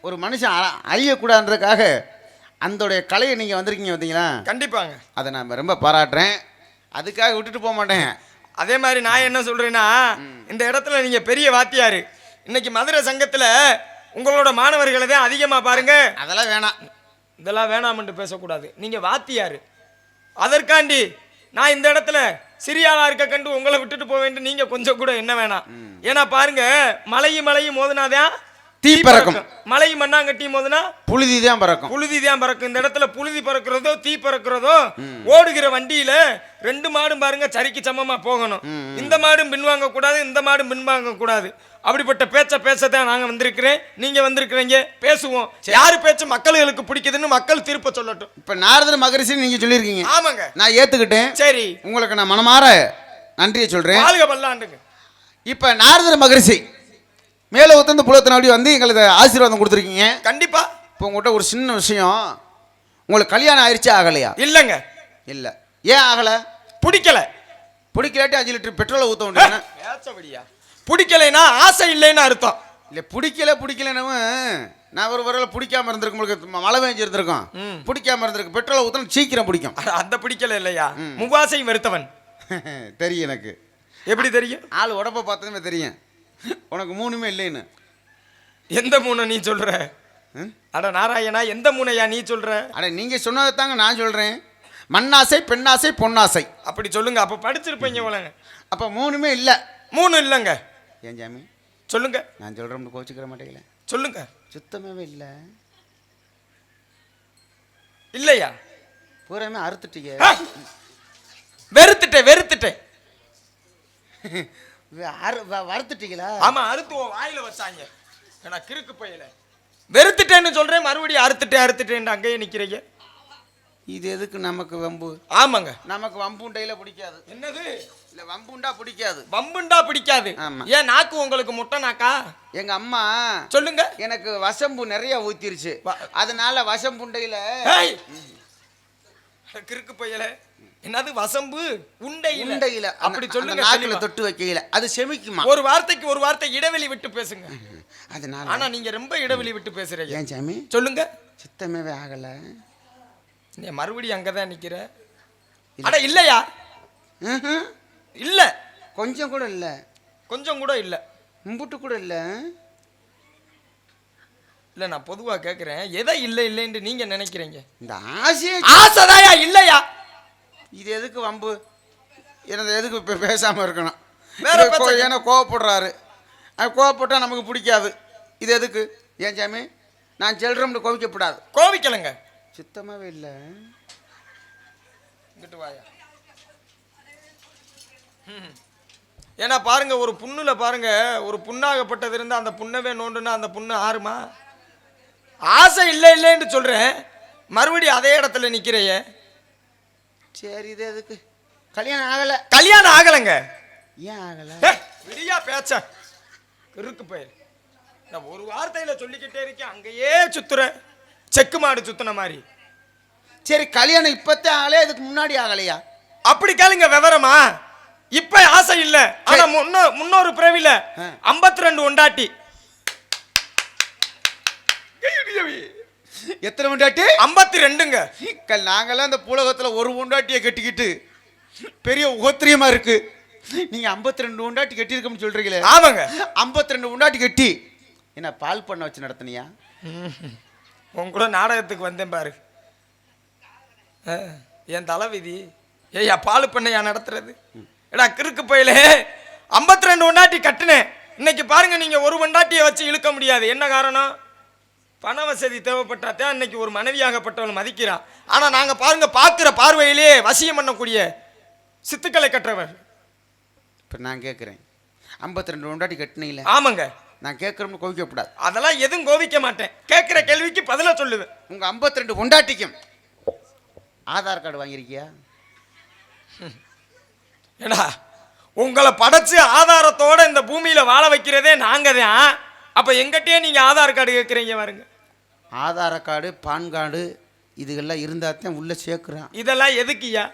ஒரு மனுஷன் அழியக்கூடாதுன்றதுக்காக அந்தோடைய கலையை நீங்கள் வந்திருக்கீங்க பார்த்தீங்களா? கண்டிப்பாங்க. அதை நான் ரொம்ப பாராட்டுறேன். அதுக்காக விட்டுட்டு போக மாட்டேன். அதே மாதிரி நான் என்ன சொல்றேன்னா, இந்த இடத்துல நீங்க பெரிய வாத்தியாரு. இன்னைக்கு மதுரை சங்கத்துல உங்களோட மாணவர்களை தான் அதிகமா பாருங்க. அதெல்லாம் வேணாம், இதெல்லாம் வேணாம்னு பேசக்கூடாது. நீங்க வாத்தியாரு. அதற்காண்டி நான் இந்த இடத்துல சிறியாளா இருக்க கண்டு உங்களை விட்டுட்டு போக வேண்டும். நீங்க கொஞ்சம் கூட என்ன வேணாம். ஏன்னா பாருங்க, மலையும் மோதுனாதான் தீ பறக்கும், மலை மண்ணாங்கட்டி மோதுனா புழுதி தான் பறக்கும். இந்த இடத்துல புழுதி பறக்கிறதோ தீ பறக்கிறதோ, ஓடுகிற வண்டியில 2 மாடும் பாருங்க சரிக்கு சமமா போகணும். இந்த மாடும் பின்வாங்க கூடாது, இந்த மாடும் பின்வாங்க கூடாது. அப்படிப்பட்ட பேசத்தான் நாங்க வந்திருக்கிறேன். நீங்க வந்திருக்கிறீங்க, பேசுவோம். யாரு பேச்சு மக்களுக்கு பிடிக்குதுன்னு மக்கள் தீர்ப்ப சொல்லட்டும். இப்ப நாரதர் மகரிஷி நீங்க சொல்லியிருக்கீங்க. ஆமாங்க, நான் ஏத்துக்கிட்டேன். சரி, உங்களுக்கு நான் மனமாற நன்றியை சொல்றேன். வாழ்க பல்லாண்டுங்க. இப்ப நாரதர் மகரிஷி மேல உத்தந்த புலத்தினாடி வந்து எங்களுக்கு ஆசீர்வாதம் கொடுத்துருக்கீங்க. கண்டிப்பா. இப்போ உங்கள்கிட்ட ஒரு சின்ன விஷயம், உங்களுக்கு கல்யாணம் ஆயிடுச்சா ஆகலையா? இல்லைங்க. இல்லை. ஏன் ஆகலை? பிடிக்கலாட்டி 5 லிட்டர் பெட்ரோலை ஊற்ற முடியும். பிடிக்கலைன்னா ஆசை இல்லைன்னு அர்த்தம். இல்லை, பிடிக்கலன்னு நான் ஒரு வரல பிடிக்காம இருந்திருக்கு, உங்களுக்கு மழை பெஞ்சு இருந்திருக்கும், பிடிக்காம இருந்திருக்கு, பெட்ரோலை ஊற்றினா சீக்கிரம் பிடிக்கும். அந்த பிடிக்கல இல்லையா, முகாசை வெறுத்தவன். தெரியும் எனக்கு. எப்படி தெரியும்? ஆள் உடம்ப பார்த்ததுமே தெரியும். உனக்கு 3மே இல்லைன்னு. எந்த 3 நீ சொல்ற? அட நாராயணா, எந்த 3ஐயா நீ சொல்ற? அட நீங்க சொன்னதை தாங்க நான் சொல்றேன். மண்ணாசை, பெண்ணாசை, பொன்னாசை. அப்படி சொல்லுங்க. அப்ப படிச்சிருப்பீங்க போலங்க. அப்ப 3மே இல்ல. 3 இல்லங்க. ஏன் ஜாமி சொல்லுங்க. நான் சொல்றேன், கோச்சிக்கிற மாட்டேங்கல. சொல்லுங்க. சுத்தமாவே இல்ல. இல்லையா? பூராமே அறுத்துட்டீங்க. வெறுத்துட்டேன். வறுத்துட்டீங்களா? ஆமா, அறுத்து உன் வாயில வச்சாங்க. ஏன்னா கிறுக்கு பையில வெறுத்துட்டேன்னு சொல்றேன், மறுபடியும் அறுத்துட்டேன் அங்கேயே நிக்கிறீங்க. இது எதுக்கு நமக்கு வம்பு? ஆமாங்க, நமக்கு வம்புண்டையில பிடிக்காது. என்னது? இல்ல வம்புண்டா பிடிக்காது. வம்புண்டா பிடிக்காது. ஆமா. ஏன் நாக்கு உங்களுக்கு முட்டை நாக்கா? எங்க அம்மா சொல்லுங்க. எனக்கு வசம்பு நிறைய ஊத்திருச்சு, அதனால வசம்புண்டையில. கிறுக்கு பையல என்னது வசம்பு உண்டையில அப்படி சொல்லுங்க. நாக்குல தொட்டு வைக்கல, அது செமிக்குமா. ஒரு வார்த்தைக்கு ஒரு வார்த்தை இடைவெளி விட்டு பேசுங்க. அதனால. ஆனா நீங்க ரொம்ப இடைவெளி விட்டு பேசுறீங்க. ஏன் சாமி? சொல்லுங்க. சித்தமே ஆகல. நீ மறுபடியும் அங்கதான் நிக்கிற. அட இல்லையா? இல்ல, கொஞ்சம் கூட இல்ல. கொஞ்சம் கூட இல்ல, மும்புட்டு கூட இல்ல. இல்ல நான் பொதுவா கேக்குறேன், எதை இல்லைன்னு நீங்க நினைக்கிறீங்க? இந்த ஆசைதாயா இல்லையா? இது எதுக்கு வம்பு? எனது எதுக்கு பேசாம இருக்கணும்? வேற ஏன்னா கோவப்படுறாரு, கோவப்பட்டா நமக்கு பிடிக்காது. இது எதுக்கு? ஏன் சாமி, நான் செல்றோம்னு கோவிக்கப்படாது. கோவிக்கலங்க, சுத்தமாவே இல்லை. இங்கிட்டு வாயா. ஏன்னா பாருங்க, ஒரு புண்ணுல பாருங்க, ஒரு புண்ணாகப்பட்டது இருந்தா அந்த புண்ணவே நோண்டுனா அந்த புண்ணு ஆறுமா? ஆசை இல்லைன்னு சொல்றேன், மறுபடியும் அதே இடத்துல நிக்கிறைய. சரி, இது எதுக்கு? கல்யாணம் ஆகல. கல்யாணம் ஆகலைங்க. ஏன் ஆகல? விடியா பேச்ச இருக்கு போய். நான் ஒரு வார்த்தையில சொல்லிக்கிட்டே இருக்கேன், அங்கேயே சுத்துற செக்கு மாடு சுத்தின மாதிரி. சரி, கல்யாணம் இப்பத்தே ஆகலையா, இதுக்கு முன்னாடி ஆகலையா? அப்படி கேளுங்க விவரமா. இப்ப ஆசை இல்ல, ஆனா முன்னொரு பிறவில 52 உண்டாட்டி. எத்தனை உண்டாட்டி? 52ங்க. நாங்கெல்லாம் இந்த பூலகத்துல ஒரு உண்டாட்டியை கட்டிக்கிட்டு பெரிய உகத்திரியமா இருக்கு. நீங்க 52 உண்டாட்டி கட்டியிருக்கோம்னு சொல்றீங்களே? ஆமாங்க, 52 உண்டாட்டி கட்டி என்ன பால் பண்ண வச்சு நடத்தினியா? உன் கூட நாடகத்துக்கு வந்தேன் பாரு. என் தலைவிதி. ஏய்யா, பால் பண்ணையா நடத்துறது? ஏடா கிறுக்கு பையில 52 உண்டாட்டி கட்டுனேன். இன்னைக்கு பாருங்க, நீங்க ஒரு உண்டாட்டியை வச்சு இழுக்க முடியாது. என்ன காரணம்? பண வசதி தேவைப்பட்டாத்தான் இன்னைக்கு ஒரு மனைவியாகப்பட்டவள் மதிக்கிறான். ஆனா நாங்க பாருங்க, பார்க்கிற பார்வையிலே வசியம் பண்ணக்கூடிய சித்துக்களை கற்றவர். இப்ப நான் கேட்கிறேன், 52 உண்டாட்டி கட்டினீங்களே? ஆமாங்க. நான் கேட்கறோம்னு கோவிக்கப்படாது. அதெல்லாம் எதுவும் கோவிக்க மாட்டேன். கேட்கிற கேள்விக்கு பதில சொல்லுவேன். உங்க 52 உண்டாட்டிக்கும் ஆதார் கார்டு வாங்கியிருக்கியா? ஏடா, உங்களை படைச்சு ஆதாரத்தோட இந்த பூமியில வாழ வைக்கிறதே நாங்க தான். அப்ப எங்கிட்டே நீங்க ஆதார் கார்டு கேட்குறீங்க பாருங்க. ஆதார் கார்டு, பான் கார்டு இதுகெல்லாம் இருந்தால் தான் உள்ளே சேர்க்குறான். இதெல்லாம் எதுக்குயா?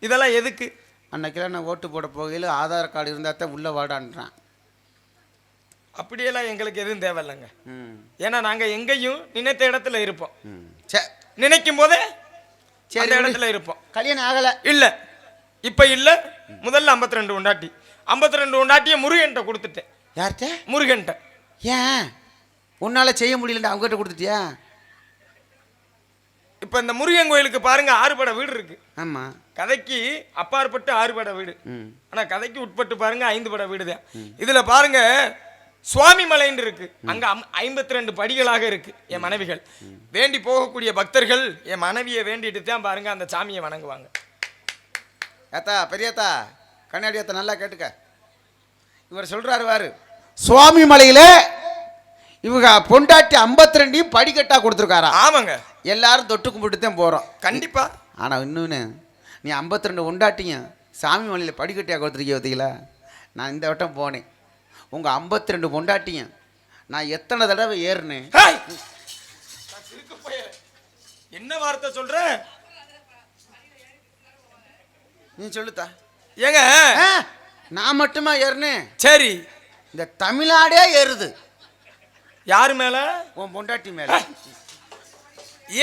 இதெல்லாம் எதுக்கு? அன்னைக்கெல்லாம் நான் ஓட்டு போட போகையில் ஆதார் கார்டு இருந்தால் தான் உள்ளே வாடான்றான். அப்படியெல்லாம் எங்களுக்கு எதுவும் தேவையில்லைங்க. ஏன்னா நாங்க எங்கேயும் நினைத்த இடத்துல இருப்போம். நினைக்கும் போதே அந்த இடத்துல இருப்போம். கல்யாணம் ஆகலை இல்ல, இப்ப இல்ல. முதல்ல 52 உண்டாட்டி, 52 உண்டாட்டிய முருகன்ட்ட கொடுத்துட்டேன். யார்கிட்ட? முருகன்ட்ட. ஏன் உன்னால செய்ய முடியல, அவங்ககிட்ட கொடுத்துட்டியா? இப்ப இந்த முருகன் கோயிலுக்கு பாருங்க 6 பட வீடு இருக்கு. ஆமா, கதைக்கு அப்பாற்பட்டு 6 பட வீடு. ஆனா கதைக்கு உட்பட்டு பாருங்க 5 பட வீடு தான். இதுல பாருங்க சுவாமி மலைன்னு இருக்கு, அங்க 52 படிகளாக இருக்கு. என் மனைவிகள் வேண்டி போகக்கூடிய பக்தர்கள் என் மனைவியை வேண்டிட்டு தான் பாருங்க அந்த சாமியை வணங்குவாங்க. ஏத்தா, பெரியத்தா, கண்ணாடியத்தை நல்லா கேட்டுக்க. இவர் சொல்றாரு வாரு, சுவாமி மலையில இவங்க பொண்டாட்டி 52 படிக்கட்டா கொடுத்துருக்காரா? ஆமாங்க, எல்லாரும் தொட்டு கும்பிட்டு தான் போறோம். கண்டிப்பா. ஆனா இன்னொன்னு, நீ 52 உண்டாட்டியும் சாமி மலையில படிக்கட்டியா கொடுத்துருக்கீங்க பார்த்தீங்களா? நான் இந்த வட்டம் போனேன், உங்க 52 பொண்டாட்டியும் நான் எத்தனை தடவை ஏறினேன். என்ன வார்த்தை சொல்ற நீ சொல்லுத்தா. ஏங்க, நான் மட்டுமா ஏறினேன்? சரி, இந்த தமிழ்நாடே ஏறுது. யாரு மேல? உன் பொண்டாட்டி மேல.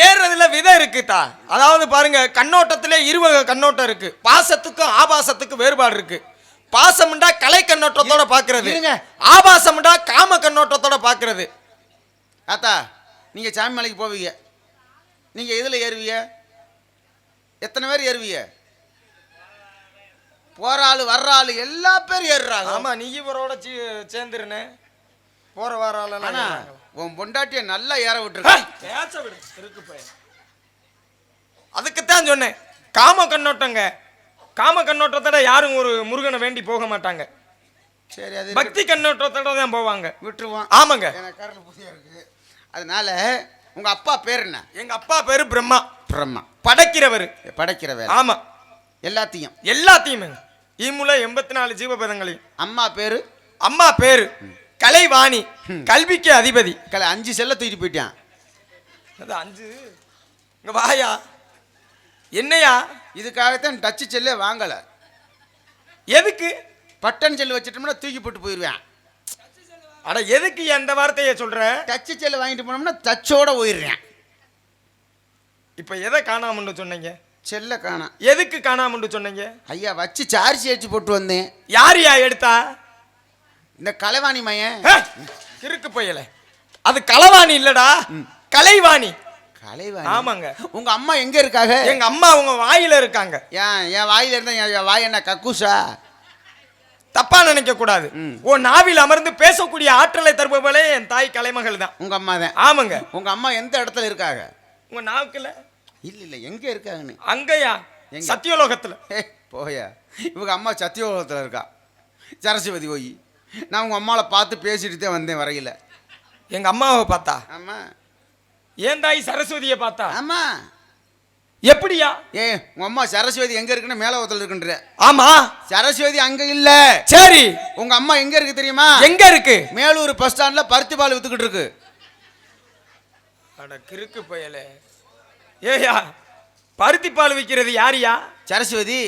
ஏறுறதுல விதம் இருக்குதா. அதாவது பாருங்க, கண்ணோட்டத்திலே இருவகை கண்ணோட்டம் இருக்கு. பாசத்துக்கும் ஆபாசத்துக்கும் வேறுபாடு இருக்கு. பாசம்டா கலை கண்ணோட்டத்தோட பாக்குறது, ஆபாசம்டா காம கண்ணோட்டத்தோட பாக்குறது. ஆத்தா, நீங்க சாமி மலைக்கு போவீங்க, நீங்க எதுல ஏறுவீங்க? எத்தனை பேர் ஏறுவீங்க? போற ஆளு வர்ற ஆளு எல்லா பேரும் ஏறுறாங்க. ஆமா, நீ இவரோட சேர்ந்துருனே போற வர ஆளு. உன் பொண்டாட்டிய நல்லா ஏற விட்டுருக்கு. அதுக்குத்தான் சொன்னேன், காம கண்ணோட்டங்க. காம கண்ணோட்டத்தோட யாரும் ஒரு முருகனை வேண்டி போக மாட்டாங்க. சரி, அது பக்தி கண்ணோட்டத்தோட தான் போவாங்க. விட்டுருவோம். ஆமாங்க. எனக்கு கரண்ட் புதியா இருக்கு. அதனால உங்க அப்பா பேர் என்ன? எங்க அப்பா பேரு பிரம்மா. பிரம்மா. படைக்கிறவர். படைக்கிற வேலை. ஆமா, எல்லாத்தையுமே ஈமுல 84 ஜீவபதங்களையும். அம்மா பேரு? அம்மா பேரு கலைவாணி. கல்விக்கு அதிபதி. 5 செல்ல தூக்கிட்டு போயிட்டான். அது 5. இங்க வாயா. என்னையா? இதுக்காகத்தான் டச்சு செல்லே வாங்கல. எதுக்கு? பட்டன் செல்லு வச்சிட்டோம்னா தூக்கி போட்டு போயிடுவேன். அட எதுக்கு அந்த வார்த்தையை சொல்ற? டச்சு செல்லு வாங்கிட்டு போனோம்னா டச்சோட போயிடுறேன். இப்ப எதை காணாமன்னு சொன்னீங்க? செல்ல காணாம். எதுக்கு காணாமன்னு சொன்னீங்க? ஐயா வச்சு சார்ஜ் ஏற்றி போட்டு வந்தேன். யாரியா எடுத்தா? இந்த கலைவாணி மையன். கிறுக்கு போயல. அது களவாணி இல்லடா, கலைவாணி. கலைவாணி. ஆமாங்க. உங்க அம்மா எங்க இருக்காங்க? எங்க அம்மா உங்க வாயில இருக்காங்க. என் வாயில இருந்தா என் வாய் என்ன கக்கூசா? தப்பா நினைக்க கூடாது. ஓ நாவில் அமர்ந்து பேசக்கூடிய ஆற்றலை தருபவளே என் தாய் கலைமகள் தான். உங்க அம்மா தான். ஆமாங்க. உங்க அம்மா எந்த இடத்துல இருக்காங்க? உங்க நாவுக்குல இல்ல எங்க இருக்காங்கன்னு. அங்கயா? சத்தியலோகத்துல. போயா, இவங்க அம்மா சத்தியலோகத்துல இருக்கா. சரஸ்வதி போய் நான் உங்க அம்மாவை பார்த்து பேசிட்டு தான் வந்தேன் வரையில. எங்க அம்மாவை பார்த்தா? ஆமா. ஏன் தாய் சரஸ்வதியை பார்த்தா? ஆமா. எப்படியா? உங்க அம்மா சரஸ்வதி எங்க இருக்குன்னு மேலோகத்துல இருக்குன்ற. ஆமா, சரஸ்வதி அங்க இல்ல. சரி, உங்க அம்மா எங்க இருக்கு தெரியுமா? எங்க இருக்கு? மேலூர் பஸ் ஸ்டாண்ட்ல பருத்தி பால் வித்துக்கிட்டு இருக்கு. அட கிறுக்கு பயலே. ஏயா, பருத்தி பால் விற்கிறது யாரியா? சரஸ்வதி.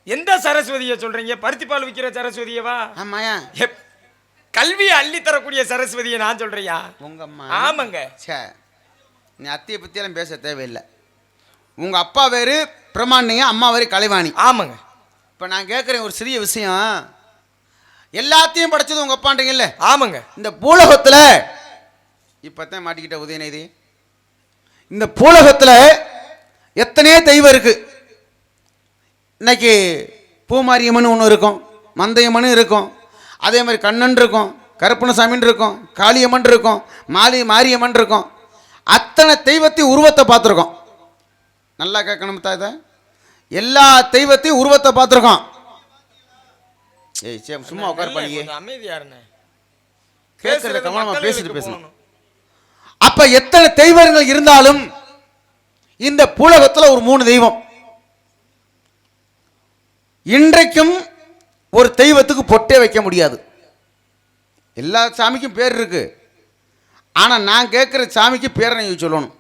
எந்த சரஸ்வதியை சொல்றீங்க? பருத்தி பால் விற்கிற சரஸ்வதியவா? ஆமாயா. கல்வியை அள்ளி தரக்கூடிய சரஸ்வதியை நான் சொல்றியா? உங்க அம்மா. ஆமாங்க. நீ அத்தையை பத்தியெல்லாம் பேச தேவையில்லை. உங்க அப்பா பேரு பிரமாண்டிங்க, அம்மா பேரு கலைவாணி. ஆமாங்க. இப்ப நான் கேட்கிறேன் ஒரு சிறிய விஷயம். எல்லாத்தையும் படைச்சது உங்க அப்பான்றீங்கல்ல? ஆமாங்க. இந்த பூலகத்துல இப்பதான் மாட்டிக்கிட்ட உதயநிதி. இந்த பூலகத்துல எத்தனையோ தெய்வம் இருக்கு. இன்னைக்கு பூமாரியம்மன் ஒன்று இருக்கும், மந்தையம்மன் இருக்கும், அதே மாதிரி கண்ணன் இருக்கும், கருப்பணசாமின்னு இருக்கும், காளியம்மன் இருக்கும், மாரியம்மன் இருக்கும். அத்தனை தெய்வத்தையும் உருவத்தை பார்த்துருக்கோம். நல்லா கேட்கணும் தாய். எல்லா தெய்வத்தையும் உருவத்தை பார்த்துருக்கோம். ஏய் சும்மா உட்கார் பண்ணியே. அமைதியா இருங்க. கேட்கறத கவனமா பேசிட்டு பேசணும். அப்ப எத்தனை தெய்வங்கள் இருந்தாலும் இந்த பூலகத்துல ஒரு 3 தெய்வம். இன்றைக்கும் ஒரு தெய்வத்துக்கு பொட்டே வைக்க முடியாது. எல்லா சாமிக்கும் பேர் இருக்கு. ஆனா நான் கேட்கிற சாமிக்கு பேரை நீ சொல்லணும்.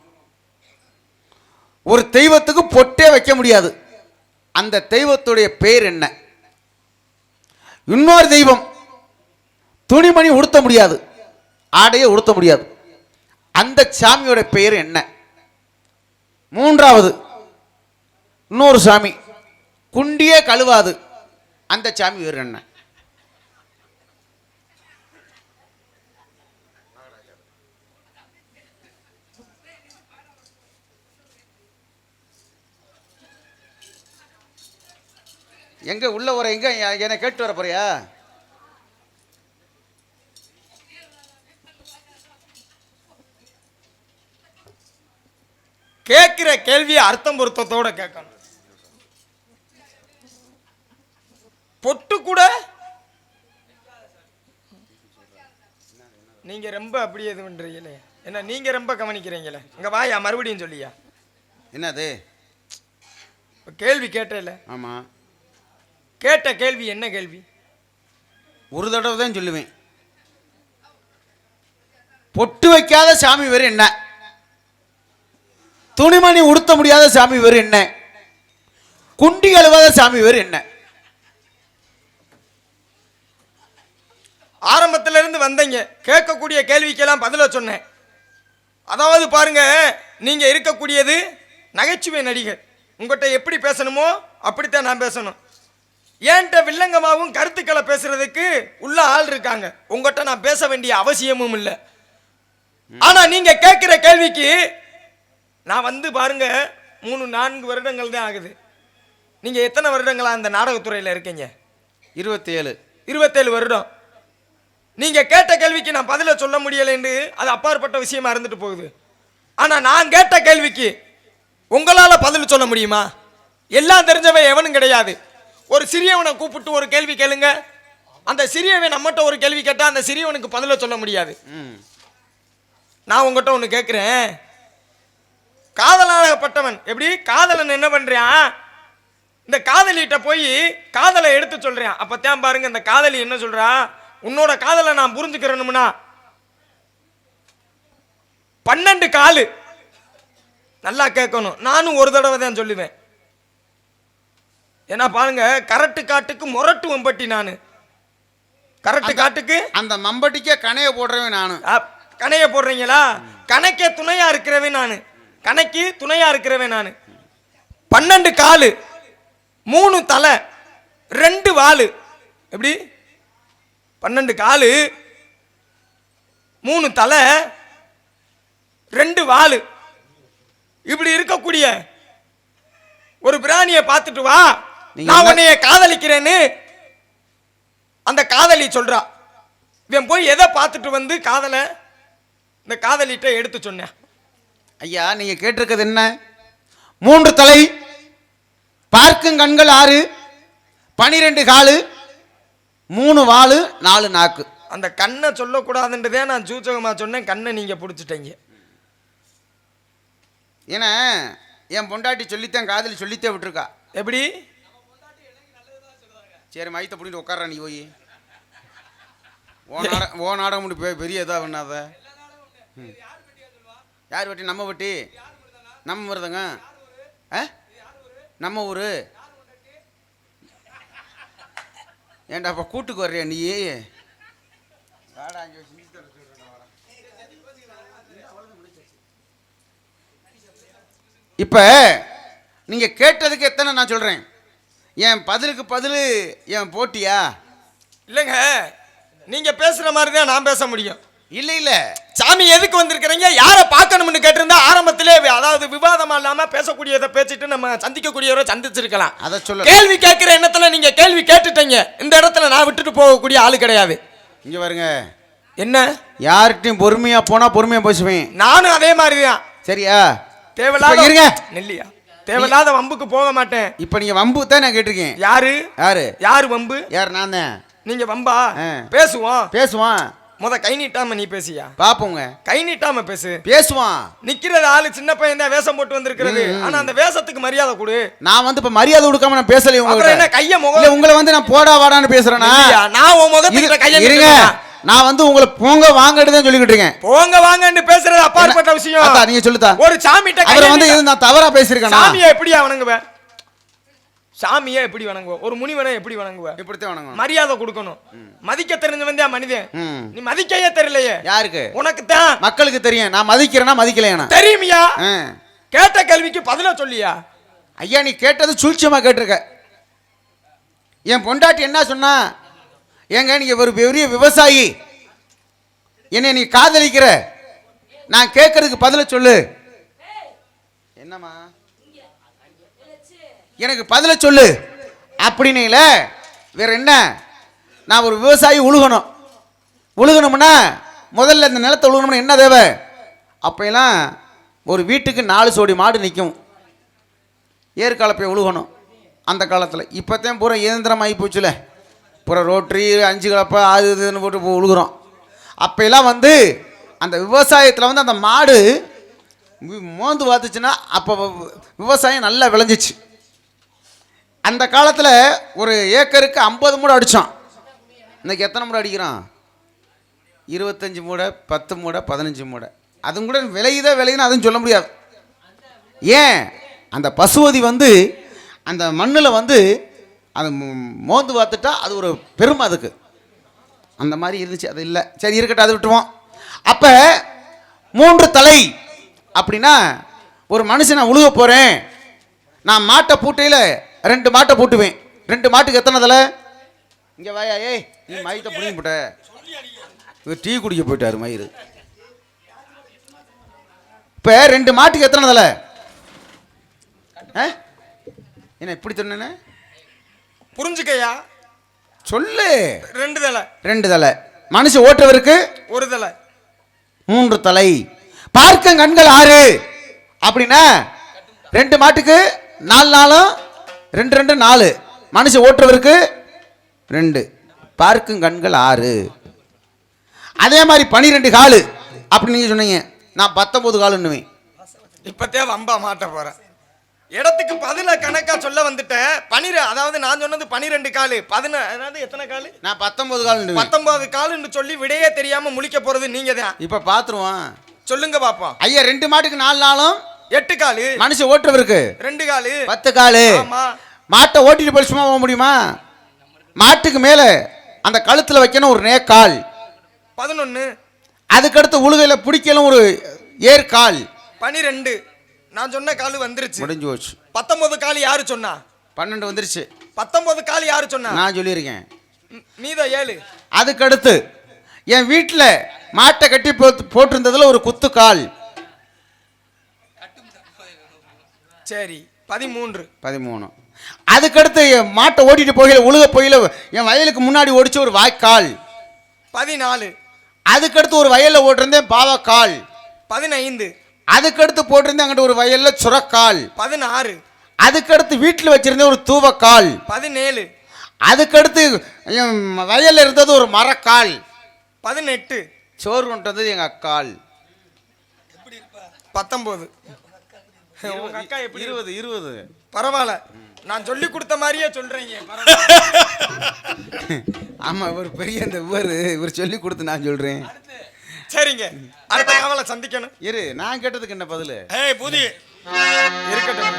ஒரு தெய்வத்துக்கு பொட்டே வைக்க முடியாது. அந்த தெய்வத்துடைய பேர் என்ன? இன்னொரு தெய்வம் துணிமணி உடுத்த முடியாது, ஆடையை உடுத்த முடியாது. அந்த சாமியோட பெயர் என்ன? மூன்றாவது இன்னொரு சாமி குண்டியே கழுவாது. அந்த சாமி பேர் என்ன? எங்க உள்ள வர எங்க என்னை கேட்டு வர போறியா? கேட்கிற கேள்வியை அர்த்தம் பொருத்தத்தோட கேட்கணும். பொட்டு கூட நீங்க ரொம்ப அப்படி எது பண்றீங்களே? என்ன நீங்க ரொம்ப கவனிக்கிறீங்களே? இங்க வாயா, மறுபடியும் சொல்லியா. என்னது கேள்வி கேட்டேல? ஆமா. கேட்ட கேள்வி என்ன கேள்வி? ஒரு தடவை தான் சொல்லுவேன். பொட்டு வைக்காத சாமி வேறு என்ன? துணிமணி உடுத்த முடியாத சாமி வேறு என்ன? குண்டி கழுவாத சாமி வேறு என்ன? ஆரம்பத்துல இருந்து வந்தீங்க, கேட்கக்கூடிய கேள்விக்கெல்லாம் பதில சொன்னேன். அதாவது பாருங்க, நீங்க இருக்கக்கூடியது நகைச்சுவை நடிகர். உங்கள்கிட்ட எப்படி பேசணுமோ அப்படித்தான் நான் பேசணும். ஏன்ட்ட வில்லங்கமாகவும் கருத்துக்களை பேசுறதுக்கு உள்ள ஆள் இருக்காங்க. உங்கள்கிட்ட நான் பேச வேண்டிய அவசியமும் இல்லை. ஆனா நீங்க கேட்கிற கேள்விக்கு நான் வந்து பாருங்க 3-4 வருடங்கள் தான் ஆகுது. நீங்க எத்தனை வருடங்களா அந்த நாடகத்துறையில் இருக்கீங்க? 27 வருடம். நீங்க கேட்ட கேள்விக்கு நான் பதில சொல்ல முடியலைன்னு அது அப்பாற்பட்ட விஷயமா இருந்துட்டு போகுது. ஆனா நான் கேட்ட கேள்விக்கு உங்களால பதில் சொல்ல முடியுமா? எல்லாம் தெரிஞ்சவன் எவனும் கிடையாது. ஒரு சிறியவனை கூப்பிட்டு ஒரு கேள்வி கேளுங்க, அந்த சிறியவன் நம்மகிட்ட ஒரு கேள்வி கேட்டா அந்த சிறியவனுக்கு பதில சொல்ல முடியாது. நான் உங்ககிட்ட ஒன்று கேட்குறேன். காதலாகப்பட்டவன் எப்படி காதலன் என்ன பண்றான், இந்த காதலிட்ட போய் காதலை எடுத்து சொல்றான். அப்பத்தான் பாருங்க இந்த காதலி என்ன சொல்றா, உன்னோட காதலை நான் புரிஞ்சுக்கிறேனும்னா 12 காலு. நல்லா கேட்கணும், நானும் ஒரு தடவை தான் சொல்லுவேன். ஏன்னா பாருங்க, கரெக்டு காட்டுக்கு முரட்டு வம்பட்டி நான். கரெக்டு காட்டுக்கு அந்த மம்பட்டிக்கே கணைய போடுறவன் நானு. கணைய போடுறீங்களா? கணக்கே துணையா இருக்கிறவன் நான். கணக்கு துணையா இருக்கிறவன் நான். 12 காலு, 3 தலை, 2 வாலு. எப்படி 12 காலு, 3 தலை, 2 வாலு. இப்படி இருக்கக்கூடிய ஒரு பிராணியை பார்த்துட்டு வா, நான் உன்னைய காதலிக்கிறேன்னு அந்த காதலி சொல்றா. இவன் போய் எதை பார்த்துட்டு வந்து காதலை இந்த காதலிட்ட எடுத்து சொன்னேன். ஐயா நீங்க கேட்டிருக்கிறது என்ன? 3 தலை, பார்க்கும் கண்கள் 6, 12 காலு, 3 வாலு, 4 நாக்கு. அந்த கண்ணை சொல்லக்கூடாதுன்றதே நான் சூச்சகமா சொன்னேன். கண்ணை நீங்க பிடிச்சிட்டீங்க. ஏன்னா என் பொண்டாட்டி சொல்லித்தான் காதலி சொல்லித்தே விட்டுருக்கா. எப்படி? சரி மைத்த பிடிட்டு உட்கார, நீ போய் ஓ நாடகம் முடி பெரிய இதாக பண்ணாத. யார் வெட்டி? நம்ம வெட்டி நம்ம வருதுங்க. நம்ம ஊர். ஏன்டா அப்போ கூட்டுக்கு வர்றியா நீ? இப்போ நீங்கள் கேட்டதுக்கு எத்தனை நான் சொல்கிறேன். என் பதிலுக்கு பதில் என் போட்டியா? இல்லைங்க, நீங்க பேசுற மாதிரி தான் நான் பேச முடியும். இல்லை இல்லை, சாமி எதுக்கு வந்திருக்கிறீங்க, யாரை பார்க்கணும்னு கேட்டிருந்தா ஆரம்பத்திலே, அதாவது விவாதமா இல்லாம பேசக்கூடியதை பேசிட்டு நம்ம சந்திக்கக்கூடியவரை சந்திச்சிருக்கலாம். அதை சொல்ல கேள்வி கேட்கிற எண்ணத்துல நீங்க கேள்வி கேட்டுட்டீங்க. இந்த இடத்துல நான் விட்டுட்டு போகக்கூடிய ஆளு கிடையாது. இங்க பாருங்க, என்ன யார்கிட்டையும் பொறுமையா போனா பொறுமையா பேசுவேன். நானும் அதே மாதிரி தான். சரியா? தேவையில்லாத இருங்க நெல்லியா, தேவையில்லாத வம்புக்கு போக மாட்டேன். இப்ப நீங்க வம்பு தான் நான் கேட்டிருக்கேன். யாரு யாரு யாரு வம்பு? யார்? நான் தான். நீங்க வம்பா? பேசுவோம் பேசுவான். கை நீட்டாம நீ பேசியா பாப்போங்க. கை நீட்டாம பேசு. பேசுவான். நிக்கிறது ஆளு சின்ன பையன் தான், வேஷம் போட்டு வந்திருக்கிறது. ஆனா அந்த வேஷத்துக்கு மரியாதை கொடு. நான் வந்து இப்ப மரியாதை கொடுக்காம நான் பேசல. உங்க என்ன கைய முகம்? இல்ல உங்களை வந்து நான் போடா வாடான்னு பேசுறேனா? நான் உன் முகத்துல கைய இருங்க. நான் வந்து உங்களை போங்க வாங்கன்னு தான் சொல்லிக்கிட்டு இருக்கேன். போங்க வாங்கன்னு பேசுறது அப்பாற்பட்ட விஷயம். அத்தா நீங்க சொல்லுதா. ஒரு சாமிட்ட அவரை வந்து நான் தவறா பேசிருக்கேன். சாமியை எப்படி வணங்குவேன்? சாமியை எப்படி வணங்குவேன்? ஒரு முனிவனை எப்படி வணங்குவேன்? இப்படித்தான் வணங்குவேன். மரியாதை கொடுக்கணும். மதிக்க தெரிஞ்சவன் தான் மனிதன். நீ மதிக்கையே தெரியலையே. யாருக்கு? உனக்கு தான். மக்களுக்கு தெரியும். நான் மதிக்கிறேனா மதிக்கலையா தெரியுமியா? கேட்ட கேள்விக்கு பதில சொல்லியா? ஐயா நீ கேட்டது சூழ்ச்சியமா கேட்டிருக்க. என் பொண்டாட்டி என்ன சொன்னா, ஏங்க நீங்க ஒரு பெரிய விவசாயி, என்னை நீ காதலிக்கிற, நான் கேட்கறதுக்கு பதில சொல்லு. என்னம்மா? எனக்கு பதில சொல்லு அப்படின்னு. வேற என்ன? நான் ஒரு விவசாயி, உழுகணும்னா முதல்ல இந்த நிலத்தை உழுகணும்னா என்ன தேவை? அப்பெல்லாம் ஒரு வீட்டுக்கு 4 சோடி மாடு நிற்கும். ஏற்காலப்பை உழுகணும் அந்த காலத்தில். இப்போத்தான் பூரா இயந்திரமாகி போச்சுல, பூரா ரோட்டரி 5 கலப்பை 6 இதுன்னு போட்டு உழுகுறோம். அப்பெல்லாம் வந்து அந்த விவசாயத்தில் வந்து அந்த மாடு மோந்து பார்த்துச்சுன்னா அப்போ விவசாயம் நல்லா விளைஞ்சிச்சு. அந்த காலத்தில் ஒரு ஏக்கருக்கு 50 மூடை அடித்தான். இன்றைக்கி எத்தனை மூடை அடிக்கிறான்? 25 மூடை, 10 மூடை, 15 மூடை. அதுவும் கூட விளையுதுன்னு அதுவும் சொல்ல முடியாது. ஏன்? அந்த பசுவதி வந்து அந்த மண்ணில் வந்து அது மோந்து பார்த்துட்டா அது ஒரு பெருமை அதுக்கு. அந்த மாதிரி இருந்துச்சு. அது இல்லை. சரி இருக்கட்டும், அது விட்டுருவோம். அப்போ 3 தலை அப்படின்னா ஒரு மனுஷன் நான் உழுக போகிறேன், நான் மாட்டை பூட்டையில் 2 மாட்டை பூட்டுவேன். 2 மாட்டுக்கு எத்தனை தலை? இங்கே வாயா, ஏய் நீ மயத்தை புடிங்க போட்ட. இவர் டீ குடிக்க போயிட்டாரு மயிறு. இப்போ 2 மாட்டுக்கு எத்தனை தலை? என்ன இப்படி சொன்னேன்னு புரிஞ்சுக்கையா? சொல்லு. 2 தலை. 2 தலை. மனுஷன் ஓட்டுறவருக்கு 1 தலை. 3 தலை. பார்க்க கண்கள் 6 அப்படின்னா 2 மாட்டுக்கு 4 நாளும் 2 2 4, மனுஷன் ஓட்டுறவருக்கு 2, பார்க்கும் கண்கள் 6. அதே மாதிரி 12 காலு அப்படி நீங்க சொன்னீங்க, நான் 19 காலுன்னுவேன். இப்பத்தே வம்பா மாட்ட போறேன். இடத்துக்கு 10 கணக்கா சொல்ல வந்துட்டேன். 12, அதாவது நான் சொன்னது 12 காலு, 10 அதாவது எத்தனை காலு? நான் 19 காலுன்னுவேன். 19 காலுன்னு சொல்லி விடையே தெரியாம முழிக்க போறது நீங்க தான். இப்ப பாத்துருவோம், சொல்லுங்க பாப்போம். ஐயா 2 மாட்டுக்கு 4 நாளும் 8 காலு, மனுஷன் ஓட்டுறவருக்கு 2 காலு, 10 காலு. ஆமா. மாட்டை ஓட்டிட்டு போய் சும்மா போக முடியுமா? மாட்டுக்கு மேல அந்த கழுத்துல வைக்கணும் ஒரு நேக்கால், 11. அதுக்கடுத்து உழுகையில பிடிக்கலும் ஒரு ஏற்கால், 12. நான் சொன்ன காலு வந்துருச்சு, முடிஞ்சு போச்சு. 19 காலு யாரு சொன்னா? 12 வந்துருச்சு, 19 காலு யாரு சொன்னா? நான் சொல்லியிருக்கேன். மீத 7. அதுக்கடுத்து என் வீட்டில் மாட்டை கட்டி போட்டிருந்ததுல ஒரு குத்து கால், சரி 13. 13. அதுக்கடுத்து என் மாட்டை ஓட்டிட்டு போகையில உழுக போயில என் வயலுக்கு முன்னாடி ஓடிச்ச ஒரு வாய்க்கால், 14. அதுக்கடுத்து ஒரு வயல்ல ஓட்டிருந்தேன் பாவக்கால், 15. அதுக்கடுத்து போட்டிருந்தேன் அங்கிட்ட ஒரு வயல்ல சுரக்கால், 16. அதுக்கடுத்து வீட்டில் வச்சிருந்தேன் ஒரு தூவக்கால், 17. அதுக்கடுத்து என் வயல்ல இருந்தது ஒரு மரக்கால், 18. சோறு கொண்டு வந்தது எங்க அக்கால். 19. உங்க அக்கா எப்படி? 20 20. பரவாயில்ல, நான் சொல்லி கொடுத்த மாதிரியே சொல்றீங்க. ஆமா, இவர் பெரிய இந்த இவர் சொல்லி கொடுத்து நான் சொல்றேன். சரிங்க, அடுத்த காவலை சந்திக்கணும். இரு, நான் கேட்டதுக்கு என்ன பதில்? ஏய் பூதி இருக்கட்டும்,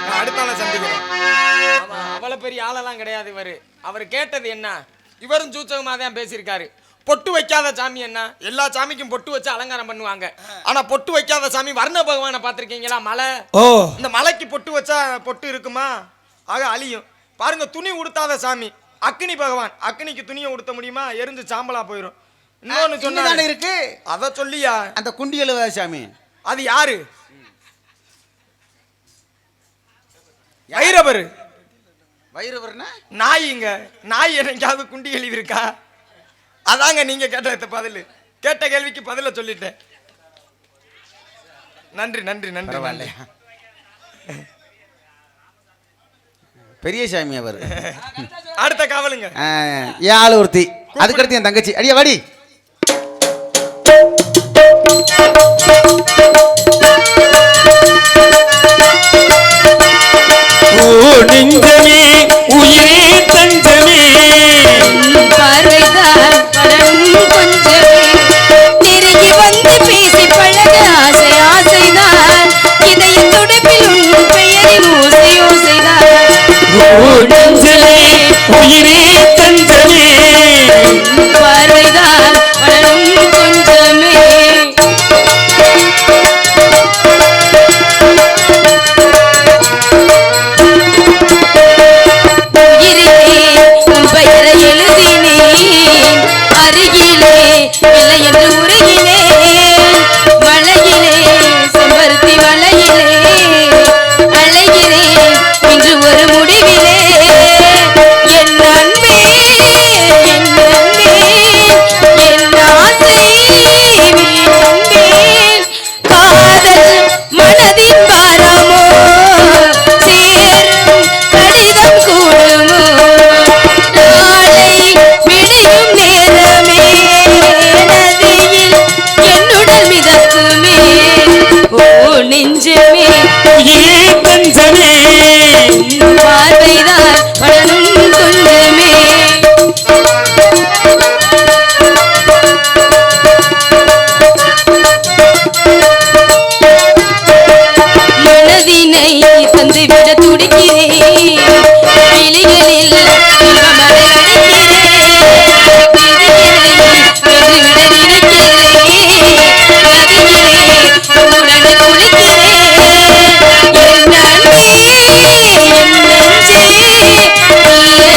நான் அடுத்த ஆளை சந்திக்கிறேன். அவ்வளோ பெரிய ஆளெல்லாம் கிடையாது இவர். அவர் கேட்டது என்ன? இவரும் சூச்சகமாக தான் பேசியிருக்காரு. பொட்டு வைக்காத சாமி என்ன? எல்லா சாமிக்கும் பொட்டு வச்சு அலங்காரம் பண்ணுவாங்க. ஆனா பொட்டு வைக்காத சாமி வர்ண பகவானை பார்த்துருக்கீங்களா? மலை. ஓ, இந்த மலைக்கு பொட்டு வச்சா பொட்டு இருக்குமா? ஆக அழியும். பாருங்க, துணி உடுத்தாத சாமி அக்னி பகவான். அக்னிக்கு துணியை உடுத்த முடியுமா? எரிஞ்சு சாம்பலா போயிடும். இன்னொன்னு சொன்னானே இருக்கு, அத சொல்லியா? அந்த குண்டி எழுவ சாமி அது யாரு? வைரவர். வைரவர்னா நாய்ங்க. நாய் என்னைக்காவது குண்டி எழுதி இருக்கா? அதாங்க நீங்க கேட்ட பதில். கேட்ட கேள்விக்கு பதில சொல்லிட்டேன். நன்றி நன்றி நன்றி. பெரிய சாமி அவர். அடுத்த காவலுங்க. என் ஆளு ஒருத்தி, அதுக்கடுத்து என் தங்கச்சி. அடியா வாடி. ஓ நெஞ்சமே உயிரே தஞ்சமே, பார்வைதான் பலனும் கொஞ்சமே, நெருங்கி வந்து பேசி பழக ஆசை ஆசைதான், இதய துடிப்பில் உன் பெயரின் ஓசை ஓசைதான். ஓ நெஞ்சமே உயிரே தஞ்சமே, பார்வைதான் பலனும் கொஞ்சமே. நெஞ்சமே உயிரே தஞ்சமே, பார்வைதான் பலனும் கொஞ்சமே. மனதினை தந்துவிட துடிக்கிறேன், கிளிகளில் இன்பமலை அடிக்கிறேன், வென்றுவிட நினைக்கிறேன், நதியிலே உடனே குளிக்கிறேன். என் அன்பே, என் நெஞ்சே, நீ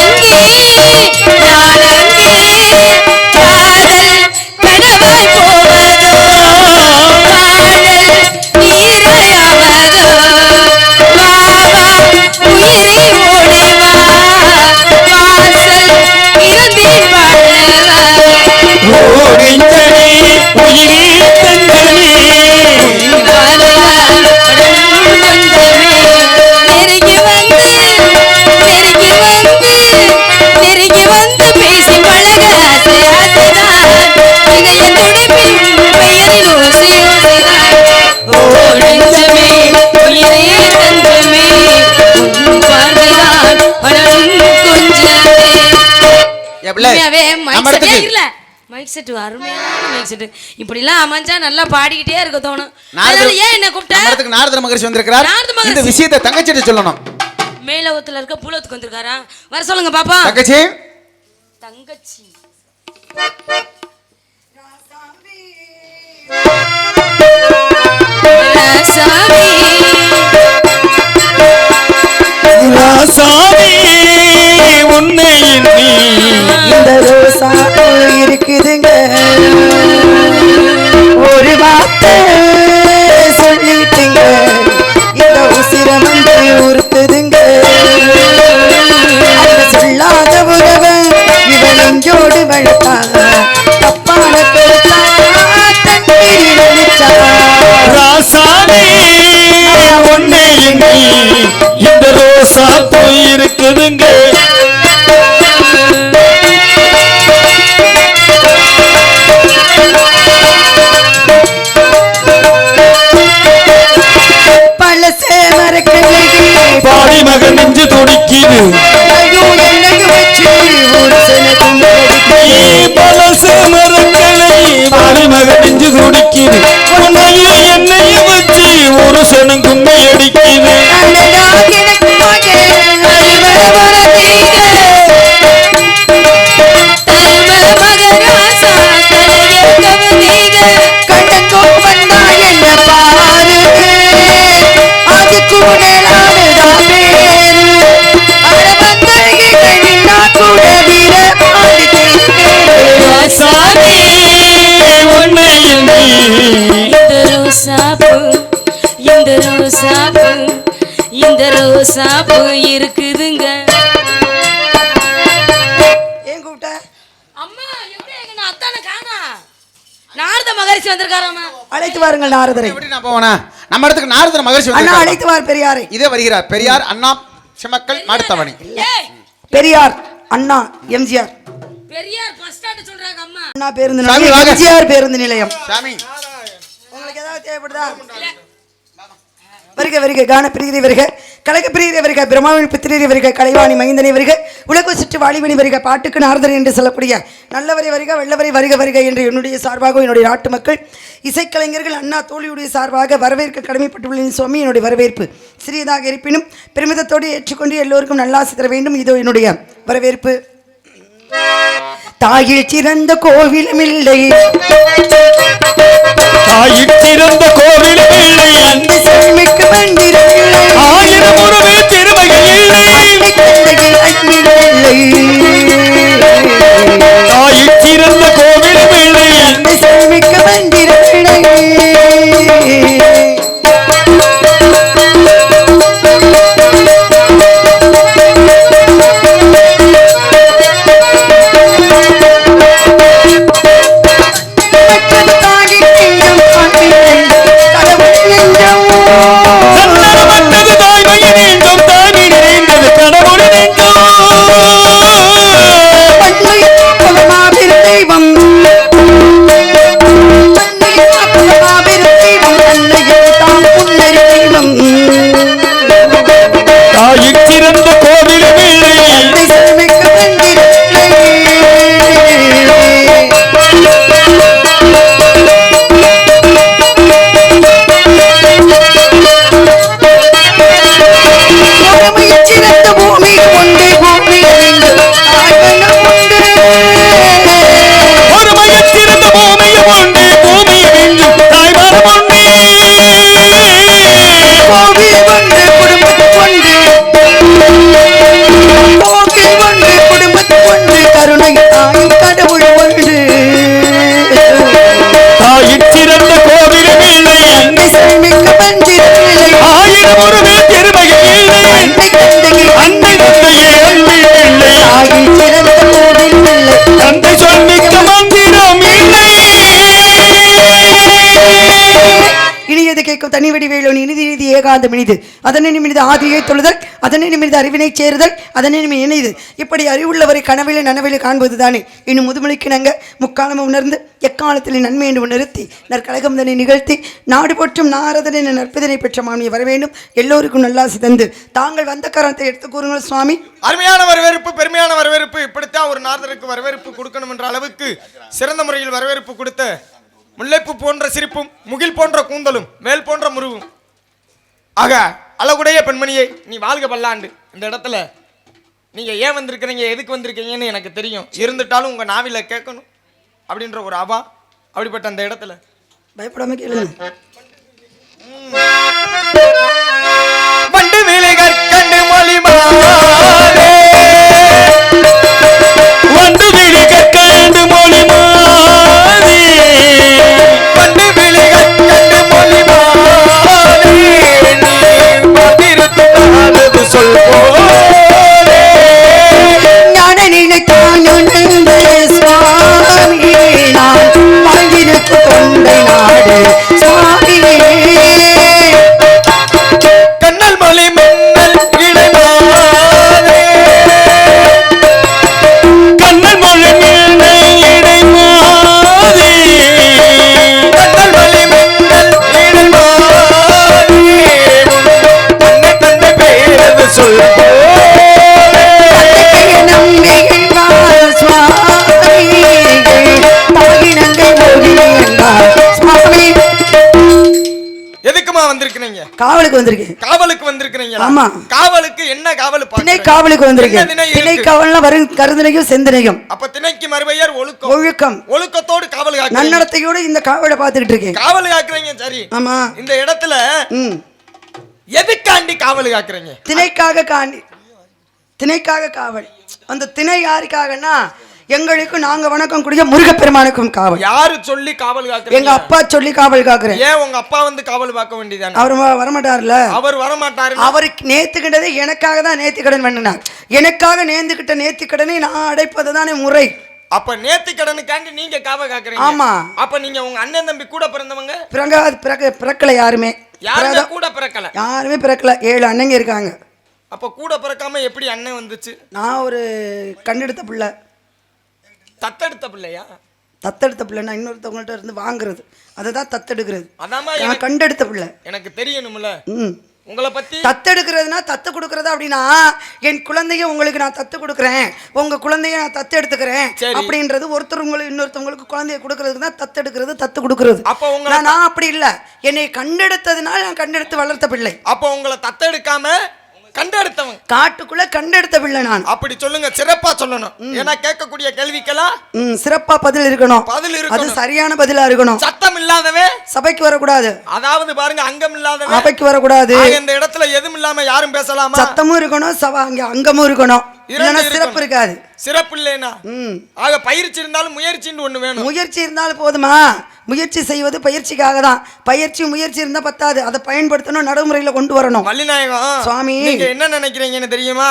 எங்கே, நான் அங்கே, காதல் கனவாய் போவதோ, காதல் நீரையாவதோ, வா வா உயிரை ஓடி வா, வாசல் இருந்தேன் வாழவா. ஓ நெஞ்சமே உயிரே தஞ்சமே, பார்வைதான் பலனும் கொஞ்சமே, நெருங்கி வந்து பிள்ளை உண்மையாவே நம்ம மைக் செட்டே இடத்துக்கு இல்ல மைக் செட் அருமையான மைக் செட் இப்படி எல்லாம் அமைஞ்சா நல்லா பாடிக்கிட்டே இருக்க தோணும் நாரத அதனால ஏன் என்ன கூப்பிட்ட நம்ம இடத்துக்கு நாரத மகரிஷி வந்திருக்கிறார் நாரத மகரிஷி. இந்த விஷயத்தை தங்கச்சிட்ட சொல்லணும் மேலோகத்துல இருக்க பூலோகத்துக்கு வந்திருக்காரா வர சொல்லுங்க பாப்பா தங்கச்சி தங்கச்சி ராசாவி ராசாவி உன்னை எண்ணி இந்த ரோசா இருக்குதுங்க ஒரு வார்த்தை சொல்லிட்டுங்க இந்த உசிரம் வந்து உறுத்துதுங்க அந்த சொல்லாத உறவ இவள் எங்கோடு வளர்த்தாங்க தப்பான கருத்தா தண்ணீர் வலிச்சா ராசாவி உன்னை எண்ணி இந்த ரோசா போய் இருக்குதுங்க பழசே மறக்கலையே பாடி மகன் நெஞ்சு துடிக்குது ஐயோ என்னைக்கு வச்சு ஒரு சனத்துங்க பலசு மரங்களை பாடி மகன் நெஞ்சு துடிக்குது உன்னையும் என்னையும் வச்சு ஒரு சனம் கும்மி அடிக்குது ராசாவி உன்னை எண்ணி இந்த ரோசாப்பு இருக்குதுங்க ஏன் கூப்பிட்ட அம்மா எப்படி எங்க அத்தான காணா நாரத மகரிஷி வந்திருக்காராமா அழைத்து வாருங்கள் நாரதரை எப்படி நான் போவனா நம்ம இடத்துக்கு நாரத மகரிஷி அண்ணா வந்திருக்கார் அழைத்து வார் பெரியாரை இதே வருகிறார் பெரியார் அண்ணா சிமக்கல் மாடுத்தவணி ஏய் பெரியார் அண்ணா எம்ஜிஆர் பெரியார் பஸ் ஸ்டாண்ட் சொல்றாங்க அம்மா அண்ணா பேருந்து சாமி, நிலையம் வாங்க. எம்ஜிஆர் பேருந்து நிலையம் சாமி உங்களுக்கு ஏதாவது தேவைப்படுதா வருக வருக கான பிரியரை வருக கலக பிரியரை வருக பிரம்மாவின் பித்திரரை வருக கலைவாணி மைந்தனை வருக உலக சுற்று வாலிபனி வருக பாட்டுக்கு நாரதர் என்று சொல்லக்கூடிய நல்லவரை வருக வெள்ளவரை வருக வருக என்று என்னுடைய சார்பாக என்னுடைய நாட்டு மக்கள் இசைக்கலைஞர்கள் அண்ணா தோழியுடைய சார்பாக வரவேற்க கடமைப்பட்டுள்ளேன் சுவாமி என்னுடைய வரவேற்பு சிறியதாக இருப்பினும் பெருமிதத்தோடு ஏற்றுக்கொண்டு எல்லோருக்கும் நல்லாசி தர வேண்டும் இதோ என்னுடைய வரவேற்பு தாயில் சிறந்த கோவிலும் இல்லை தாயிற் சிறந்த கோவில் இல்லை அன்பு செழுமைக்கு மந்திரம் இல்லை ஆயிரம் உறவே திருமைகள் இல்லை தந்தையில் அன்பில் இல்லை தாயிற் சிறந்த கோவில் இல்லை அன்பு செழுமைக்கு மந்திரம் இல்லை சந்தனமற்றது தாய்மையின் நெஞ்சம் தானி நிறைந்தது கடவுள் நெஞ்சம் கேட்கும் தனி வடிவேலோன் இனிதி நீதி ஏகாந்த மினிது அதனை நிமிது ஆதியை தொழுதல் அதனை நிமிது அறிவினை சேருதல் அதனை நிமி இணைது இப்படி அறிவுள்ளவரை கனவிலே நனவிலே காண்பது தானே இன்னும் முதுமொழிக்கு நாங்க முக்காலமும் உணர்ந்து எக்காலத்தில் நன்மை என்று நிறுத்தி நற்கழகம் தன்னை நிகழ்த்தி நாடு போற்றும் நாரதனை நற்பதனை பெற்ற மாமியை வர வேண்டும் எல்லோருக்கும் நல்லாசி தந்து தாங்கள் வந்த காரணத்தை எடுத்து கூறுங்கள் சுவாமி. அருமையான வரவேற்பு, பெருமையான வரவேற்பு. இப்படித்தான் ஒரு நாரதருக்கு வரவேற்பு கொடுக்கணும் என்ற அளவுக்கு சிறந்த முறையில் வரவேற்பு கொடுத்த முல்லைப்பூ போன்ற சிரிப்பும் முகில் போன்ற கூந்தலும் மேல் போன்ற முருவும் ஆக அழகுடைய பெண்மணியை நீ வாழ்க பல்லாண்டு. இந்த இடத்துல நீங்க ஏன் வந்திருக்கிறீங்க, எதுக்கு வந்திருக்கீங்கன்னு எனக்கு தெரியும். இருந்துட்டாலும் உங்க நாவில கேட்கணும் அப்படின்ற ஒரு ஆபா. அப்படிப்பட்ட அந்த இடத்துல பயப்படாம கேளுங்க. வண்டு விழிகள் கண்டு மொழிமாலே வந்து விழி கண்டு மொழி மாறி வண்டு விழிகள் கண்டு மொழிமாலே பார்த்திருத்தானது சொல்வோரே ஞான நினைத்தான் சுவாமி நான் வாழ்ந்திருக்கு தொண்டை நாடு சுவாமி கண்ணல் மொழி மின்னல் இடைமாறே கண்ணன் மொழி மீனை இடை மாறி கண்ணல் மொழி மின்னல் இடைமாறே தன்னை தந்தை பேரது சொல்வோரே எதுக்குமா வந்திருக்கீங்க? காவலுக்கு வந்திருக்கேன். காவலுக்கு வந்திருக்கீங்க. ஆமா. காவலுக்கு என்ன காவல்? திணை காவலுக்கு வந்திருக்கேன். என்ன திணை திணை இருக்கு? காவல்னா வரும் கருதினையும் செந்தனையும். அப்ப திணைக்கு மறுபெயர் ஒழுக்கம். ஒழுக்கம். ஒழுக்கத்தோடு காவல் காக்கிறீங்க. நன்னடத்தையோடு இந்த காவலை பார்த்துக்கிட்டு இருக்கேன். காவல் காக்கிறீங்க சரி. ஆமா. இந்த இடத்துல ம். எதுக்காண்டி காவல் காக்கிறீங்க? திணைக்காக காவல். அந்த திணை யாருக்காகனா எங்களுக்கு நாங்க வணக்கம் கூடிய முருகப்பெருமானுக்கும் காவல். யாரு சொல்லி காவல் காக்கிறீங்க? எங்க அப்பா சொல்லி காவல் காக்குறேன். ஏன் உங்க அப்பா வந்து காவல் பார்க்க வேண்டியதானே? அவர் வரமாட்டார்ல. அவர் வரமாட்டாரு. அவருக்கு நேத்துக்கிட்டதே எனக்காக தான் நேர்த்திக்கடன் பண்ணினார். எனக்காக நேர்ந்துகிட்ட நேர்த்திக்கடனை நான் அடைப்பது தானே முறை. அப்ப நேர்த்திக்கடனுக்காண்டி நீங்க காவல் காக்குறீங்க. ஆமா. அப்ப நீங்க உங்க அண்ணன் தம்பி கூட பிறந்தவங்க பிறக்கல யாருமே. யாருமே கூட பிறக்கல. யாருமே பிறக்கல. 7 அண்ணங்க இருக்காங்க. அப்ப கூட பிறக்காம எப்படி அண்ணன் வந்துச்சு? நான் ஒரு கண்டெடுத்த பிள்ளை. தத்தெடுத்த பிள்ளையா? தத்தெடுத்த பிள்ளைன்னா இன்னொருத்தவங்கள்ட்ட இருந்து வாங்குறது, அதுதான் தத்தெடுக்கிறது. அதாம்மா நான் கண்டெடுத்த பிள்ளை. எனக்கு தெரியணும்ல. ம். உங்களை பத்தி தத்தெடுக்கிறதுனா தத்து கொடுக்கறது அப்படின்னா என் குழந்தைய உங்களுக்கு நான் தத்து கொடுக்குறேன், உங்க குழந்தைய நான் தத்து எடுத்துக்கிறேன் அப்படின்றது. ஒருத்தர் உங்களுக்கு இன்னொருத்தவங்களுக்கு குழந்தைய கொடுக்கறதுக்கு தான் தத்தெடுக்கிறது, தத்து கொடுக்கறது. அப்போ உங்களை நான் அப்படி இல்லை. என்னை கண்டெடுத்ததுனால நான் கண்டெடுத்து வளர்த்த பிள்ளை. அப்போ உங்களை தத்தெடுக்காம கண்டெடுத்தவன், காட்டுக்குள்ள கண்டெடுத்த பிள்ளை நான். அப்படி சொல்லுங்க, சிறப்பா சொல்லணும். ஏன்னா கேட்கக்கூடிய கேள்விக்கெல்லாம் சிறப்பா பதில் இருக்கணும். பதில் இருக்கணும். அது சரியான பதிலா இருக்கணும். சத்தம் இல்லாதவே சபைக்கு வரக்கூடாது. அதாவது பாருங்க, அங்கம் இல்லாதவே சபைக்கு வரக்கூடாது. இந்த இடத்துல எதுவும் இல்லாம யாரும் பேசலாமா? சத்தமும் இருக்கணும், அங்கமும் இருக்கணும். இல்லைன்னா சிறப்பு இருக்காது. சிறப்பு இல்லைனா ஆக பயிற்சி இருந்தாலும் முயற்சின்னு ஒண்ணு வேணும். முயற்சி இருந்தாலும் போதுமா? முயற்சி செய்வது பயிற்சிக்காக தான். முயற்சி இருந்தா பத்தாது, அதை பயன்படுத்தணும், நடைமுறையில கொண்டு வரணும். மல்லிநாயகம் சுவாமி, நீங்க என்ன நினைக்கிறீங்கன்னு தெரியுமா?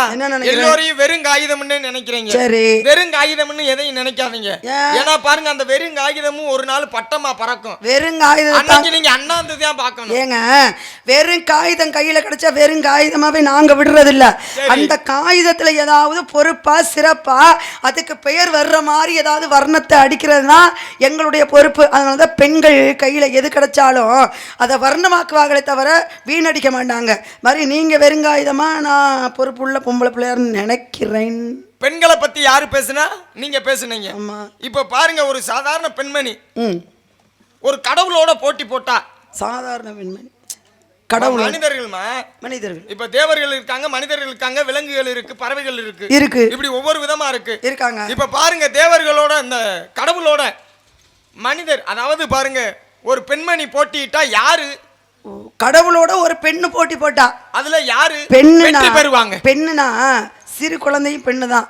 எல்லோரையும் வெறும் காகிதம்னு நினைக்கிறீங்க. சரி, வெறும் காகிதம்னு எதையும் நினைக்காதீங்க. ஏன்னா பாருங்க, அந்த வெறும் காகிதமும் ஒரு நாள் பட்டமா பறக்கும். வெறும் காகிதம் நீங்க அண்ணாந்து தான் பார்க்கணும். ஏங்க, வெறும் காகிதம் கையில கிடைச்சா வெறும் காகிதமாவே நாங்க விடுறது இல்ல. அந்த காகிதத்துல ஏதாவது பொறுப்பா சிறப்பா அதுக்கு பெயர் வர்ற மாதிரி ஏதாவது வர்ணத்தை அடிக்கிறது தான் எங்களுடைய பொறுப்பு. அதனால பெண்கள் கையில எது கிடைச்சாலும் அதை வர்ணமாக்குவாங்களே தவிர வீணடிக்க மாட்டாங்க. மாதிரி நீங்க வெறுங்காயுதமா நான் பொறுப்புள்ள பொம்பளை பிள்ளையார்னு நினைக்கிறேன். பெண்களை பத்தி யாரு பேசுனா? நீங்க பேசுனீங்க. இப்ப பாருங்க, ஒரு சாதாரண பெண்மணி ஒரு கடவுளோட போட்டி போட்டா, சாதாரண பெண்மணி கடவுள் மனிதர்கள் இப்ப தேவர்கள் இருக்காங்க, மனிதர்கள் இருக்காங்க, விலங்குகள் இருக்கு, பறவைகள் இருக்கு, இப்படி ஒவ்வொரு விதமா இருக்காங்க. இப்ப பாருங்க, தேவர்களோட இந்த கடவுளோட மனிதர், அதாவது பாருங்க, ஒரு பெண்மணி போட்டிட்டா யாரு? கடவுளோட ஒரு பெண்ணு போட்டி போட்டா அதுல யாரு பெண்ணு பெறுவாங்க? பெண்ணுனா சிறு குழந்தையும் பெண்ணு தான்.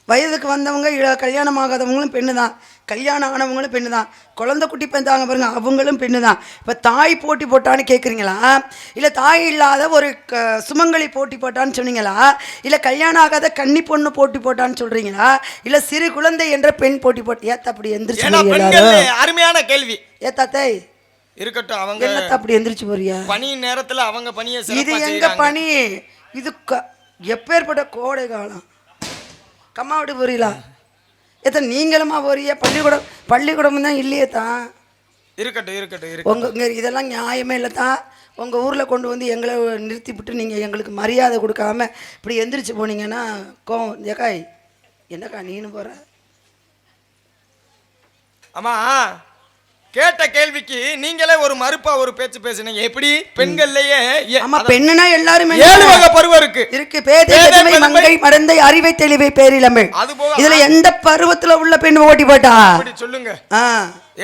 வயதுக்கு வந்தவங்க, கல்யாணம் ஆகாதவங்களும் பெண்ணு தான், கல்யாணம் ஆனவங்களும் பெண்ணு தான், குழந்தை குட்டி பெற்றாங்க பாருங்க, அவங்களும் பெண்ணு தான். இப்போ தாய் போட்டி போட்டான்னு கேட்குறீங்களா? இல்லை தாய் இல்லாத ஒரு சுமங்கலி போட்டி போட்டான்னு சொன்னீங்களா? இல்லை கல்யாணம் ஆகாத கன்னி பொண்ணு போட்டி போட்டான்னு சொல்கிறீங்களா? இல்லை சிறு குழந்தை என்ற பெண் போட்டி போட்டு ஏத்தா அப்படி எந்திரிச்சு? அருமையான கேள்வி. ஏத்தாத்தை இருக்கட்டும், அவங்க என்னத்த அப்படி எந்திரிச்சு போறியா? பனி நேரத்துல அவங்க பணியை இது சிறப்பா எங்க செய்றாங்க. பனி? இது எப்பேற்பட்ட கோடை காலம். கம்மா விட்டு போறீங்களா? எத்தனை நீங்களுமா போறிய? பள்ளிக்கூடம் தான் இல்லையே தான். இருக்கட்டும் இருக்கட்டும் இருக்கட்டும். உங்க இதெல்லாம் நியாயமே இல்லை தான். உங்கள் ஊரில் கொண்டு வந்து எங்களை நிறுத்திவிட்டு நீங்கள் எங்களுக்கு மரியாதை கொடுக்காம இப்படி எந்திரிச்சு போனீங்கன்னா கோவம். ஏக்காய் என்னக்கா நீனு போகிற? ஆமா, கேட்ட கேள்விக்கு நீங்களே ஒரு மறுப்பா ஒரு பேச்சு பேசுனீங்க. எப்படி பெண்கள்லயே ஆமா, பெண்ணுனா எல்லாருமே 7 வகை பருவம் இருக்கு. பேதை பெருமை மங்கை மடந்தை அறிவை தெளிவை பேரிளமை. அது போக இதுல எந்த பருவத்துல உள்ள பெண் ஓட்டி போட்டா? அப்படி சொல்லுங்க.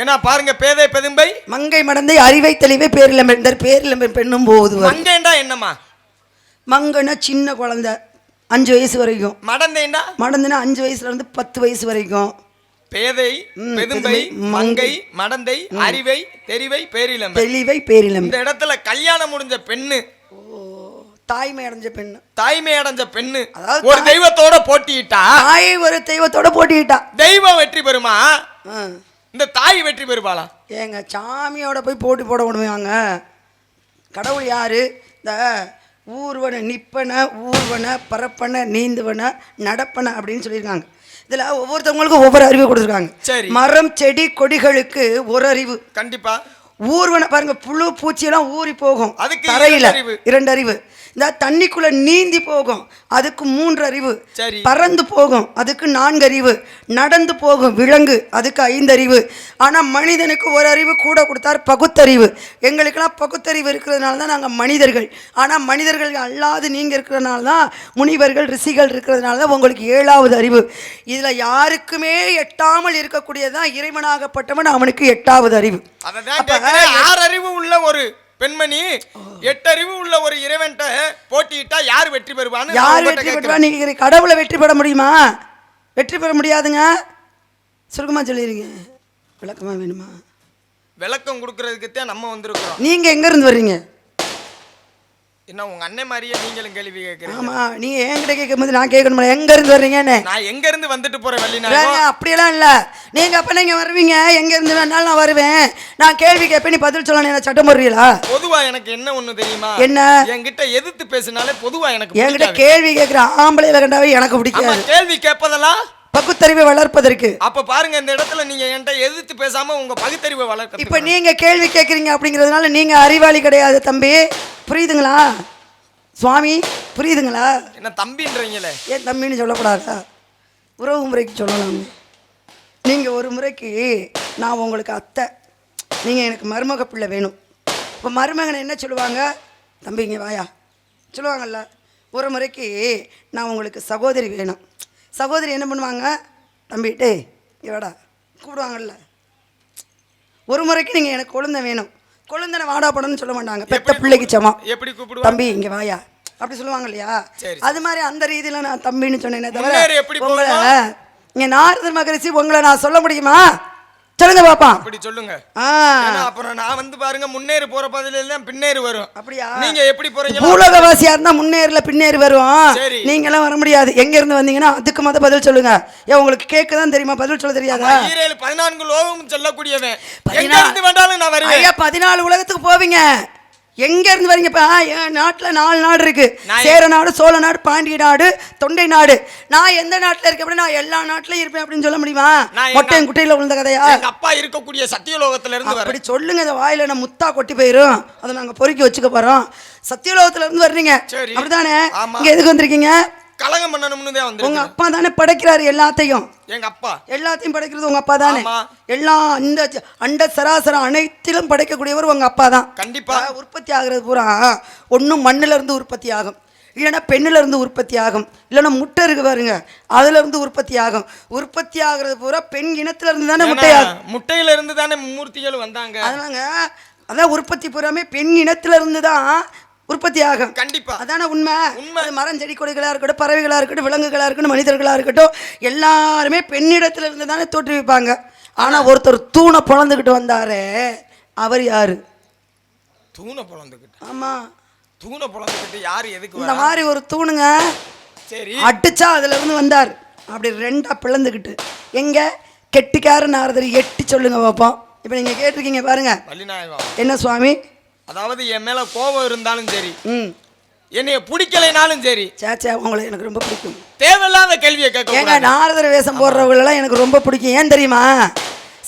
ஏன்னா பாருங்க, பேதை பெதும்பை மங்கை மடந்தை அறிவை தெளிவை பேரிளமை. இந்த பேரிளமை பெண்ணும் போகுது. மங்கைண்டா என்னமா? மங்கன்னா சின்ன குழந்தை 5 வயசு வரைக்கும். மடந்தைண்டா? மடந்தைனா 5 வயசுல இருந்து 10 வயசு வரைக்கும். பேதை பெதும்பை மங்கை மடந்தை அறிவை தெரிவை பேரிளமை. தெளிவை பேரிளமை. இந்த இடத்துல கல்யாணம் முடிஞ்ச பெண்ணு, தாய்மை அடைஞ்ச பெண்ணு, தாய்மை அடைஞ்ச பெண்ணு அதாவது ஒரு தெய்வத்தோட போட்டியிட்டா, தாயை ஒரு தெய்வத்தோட போட்டியிட்டா தெய்வம் வெற்றி பெறுமா? இந்த தாய் வெற்றி பெறுவாளா? ஏங்க சாமியோட போய் போட்டி போட விடுவாங்க? கடவுள் யாரு? இந்த ஊர்வன நிப்பன ஊர்வன பரப்பன நீந்துவன நடப்பன அப்படின்னு சொல்லியிருக்காங்க. இதுல ஒவ்வொருத்தவங்களுக்கும் ஒவ்வொரு அறிவு கொடுத்துருக்காங்க. சரி. மரம் செடி கொடிகளுக்கு ஒரு அறிவு. கண்டிப்பா. ஊர்வன பாருங்க, புழு பூச்சியெல்லாம் ஊறி போகும். அதுக்கு தரையில 2 அறிவு. இந்த தண்ணிக்குள்ள நீந்தி போகும், அதுக்கு 3 அறிவு. பறந்து போகும், அதுக்கு 4 அறிவு. நடந்து போகும் விலங்கு, அதுக்கு 5 அறிவு. ஆனா மனிதனுக்கு ஒரு அறிவு கூட கொடுத்தார், பகுத்தறிவு. எங்களுக்கெல்லாம் பகுத்தறிவு இருக்கிறதுனால தான் நாங்கள் மனிதர்கள். ஆனா மனிதர்கள் அல்லாது நீங்க இருக்கிறதுனால தான் முனிவர்கள் ரிஷிகள் இருக்கிறதுனால தான் உங்களுக்கு 7வது அறிவு. இதுல யாருக்குமே எட்டாமல் இருக்கக்கூடியதான் இறைவனாகப்பட்டவன், அவனுக்கு 8வது அறிவு. 6 அறிவு உள்ள ஒரு பெண்மணி 8 அறிவு உள்ள ஒரு இறைவன்ட்ட போட்டியிட்டா யார் வெற்றி பெறுவான்னு? யார் வெற்றி பெறுவா? நீங்க கடவுளை வெற்றி பெற முடியுமா? வெற்றி பெற முடியாதுங்க. சுருக்கமா சொல்லிருங்க. விளக்கமா வேணுமா? விளக்கம் கொடுக்கறதுக்கு தான் நம்ம வந்திருக்கிறோம். நீங்க எங்க இருந்து வர்றீங்க? என்ன உங்க அண்ணன் மாதிரியே நீங்களும் கேள்வி கேட்கறீங்க? ஆமா, நீங்க என்கிட்ட கேட்கும்போது நான் கேட்கணுமா எங்க இருந்து வர்றீங்கன்னு? நான் எங்க இருந்து வந்துட்டு போறேன் வள்ளிநாயகம். அப்படியெல்லாம் இல்ல. நீங்க அப்ப நீங்க வருவீங்க, எங்க இருந்து வேணாலும் நான் வருவேன். நான் கேள்வி கேட்பேன், நீ பதில் சொல்லணும். என்ன சட்டம் போடுறீங்களா? பொதுவா எனக்கு என்ன ஒண்ணு தெரியுமா? என்ன? என்கிட்ட எதிர்த்து பேசினாலே பொதுவா எனக்கு என்கிட்ட கேள்வி கேட்கிற ஆம்பளையில கண்டாவே எனக்கு பிடிக்காது. கேள்வி கேட்பதெல்லாம் பகுத்தறிவை வளர்ப்பதற்கு. அப்ப பாருங்க, இந்த இடத்துல நீங்க என்கிட்ட எதிர்த்து பேசாம உங்க பகுத்தறிவை வளர்க்க. இப்ப நீங்க கேள்வி கேட்கறீங்க அப்படிங்கிறதுனால நீங்க அறிவாளி கிடையாது தம்பி. புரியுதுங்களா சுவாமி? புரியுதுங்களா? என்ன தம்பின்றீங்களே? ஏன் தம்பின்னு சொல்லக்கூடாதா? உறவு முறைக்கு சொல்லலாம். நீங்கள் ஒரு முறைக்கு நான் உங்களுக்கு அத்தை, நீங்கள் எனக்கு மருமக பிள்ளை வேணும். இப்போ மருமகனை என்ன சொல்லுவாங்க? தம்பி இங்கே வாயா சொல்லுவாங்கல்ல. ஒரு முறைக்கு நான் உங்களுக்கு சகோதரி வேணும். சகோதரி என்ன பண்ணுவாங்க? தம்பி டே இவடா கூப்பிடுவாங்கல்ல. ஒரு முறைக்கு நீங்கள் எனக்கு கொழுந்தை வேணும். கொழுந்தனை வாடா படம்னு சொல்ல மாட்டாங்க, பெத்த பிள்ளைக்கு சமம். எப்படி கூப்பிடுவாங்க? தம்பி இங்கே வாயா அப்படி சொல்லுவாங்க இல்லையா? அது மாதிரி அந்த ரீதியில் நான் தம்பின்னு சொன்னேனே தவிர உங்களை இங்கே நாரத மகரிஷி உங்களை நான் சொல்ல முடியுமா? சொல்லுங்க பாப்பா. அப்படி சொல்லுங்க. அப்புறம் நான் வந்து பாருங்க, முன்னேறி போற பாதையில எல்லாம் பின்னேறி வரும். அப்படியா? நீங்க எப்படி போறீங்க? பூலோகவாசியா இருந்தா முன்னேறல பின்னேறி வரும். நீங்க எல்லாம் வர முடியாது. எங்க இருந்து வந்தீங்கன்னா அதுக்கு மொத பதில் சொல்லுங்க. ஏன் உங்களுக்கு கேட்கதான் தெரியுமா, பதில் சொல்ல தெரியாதா? 14 லோகம் சொல்லக்கூடியவன். எங்க இருந்து வந்தாலும் நான் வருவேன். ஐயா 14 உலகத்துக்கு போவீங்க. எங்க இருந்து வரீங்கப்பா? என் நாட்டுல 4 நாடு இருக்கு. சேர நாடு, சோழ நாடு, பாண்டிய நாடு, தொண்டை நாடு. நான் எந்த நாட்டுல இருக்கேன் அப்படின்னா நான் எல்லா நாட்டுலயும் இருப்பேன் அப்படின்னு சொல்ல முடியுமா? மொட்டையும் குட்டையில விழுந்த கதையா? எங்க அப்பா இருக்கக்கூடிய சத்தியலோகத்துல இருந்து வரேன். அப்படி சொல்லுங்க. இந்த வாயில நான் முத்தா கொட்டி போயிரும். அதை நாங்க பொறுக்கி வச்சுக்க போறோம். சத்தியலோகத்துல இருந்து வர்றீங்க அப்படிதானே? இங்க எதுக்கு வந்திருக்கீங்க? கலகம் பண்ணணும்னு தான் வந்திருக்கேன். உங்க அப்பா தானே படைக்கிறாரு எல்லாத்தையும். எங்க அப்பா எல்லாத்தையும் படைக்கிறது உங்க அப்பா தானே. எல்லாம் அந்த அண்ட சராசர அனைத்திலும் படைக்கக்கூடியவர் உங்க அப்பா தான். கண்டிப்பா. உற்பத்தி ஆகுறது பூரா ஒன்னும் மண்ணுல இருந்து உற்பத்தி ஆகும், இல்லைன்னா பெண்ணுல இருந்து உற்பத்தி ஆகும், இல்லைன்னா முட்டை இருக்கு பாருங்க அதுல இருந்து உற்பத்தி ஆகும். உற்பத்தி ஆகுறது பூரா பெண் இனத்துல இருந்து தானே முட்டையாகும். முட்டையில இருந்து தானே மூர்த்திகள் வந்தாங்க. அதனால அதான் உற்பத்தி பூராமே பெண் இனத்துல இருந்து தான் உற்பத்தி ஆகும். கண்டிப்பா. அதான உண்மை. மரம் செடி கொடிகளா இருக்கட்டும், பறவைகளா இருக்கட்டும், விலங்குகளா இருக்கட்டும், மனிதர்களா இருக்கட்டும், எல்லாருமே பெண்ணிடத்துல இருந்து தானே தோற்றுவிப்பாங்க. ஆனா ஒருத்தர் தூணை பொழந்துக்கிட்டு வந்தாரு, அவர் யாரு? தூணை பொழந்துக்கிட்டு? ஆமா, தூணை பொழந்துக்கிட்டு யாரு? எதுக்கு இந்த மாதிரி ஒரு தூணுங்க. சரி, அடிச்சா அதுல இருந்து வந்தார். அப்படி 2ஆ பிளந்துக்கிட்டு. எங்க கெட்டிக்கார நாரதர் எட்டி சொல்லுங்க பாப்போம். இப்போ நீங்கள் கேட்டிருக்கீங்க பாருங்க. வள்ளிநாயகம், என்ன சுவாமி? அதாவது என் மேல கோபம் இருந்தாலும் சரி, ம் என்னைய பிடிக்கலைனாலும் சரி, சேச்சா உங்களை எனக்கு ரொம்ப பிடிக்கும். தேவையில்லாத கேள்வியை கேட்க ஏங்க நாரதர் வேஷம் போடுறவங்களெல்லாம் எனக்கு ரொம்ப பிடிக்கும். ஏன் தெரியுமா?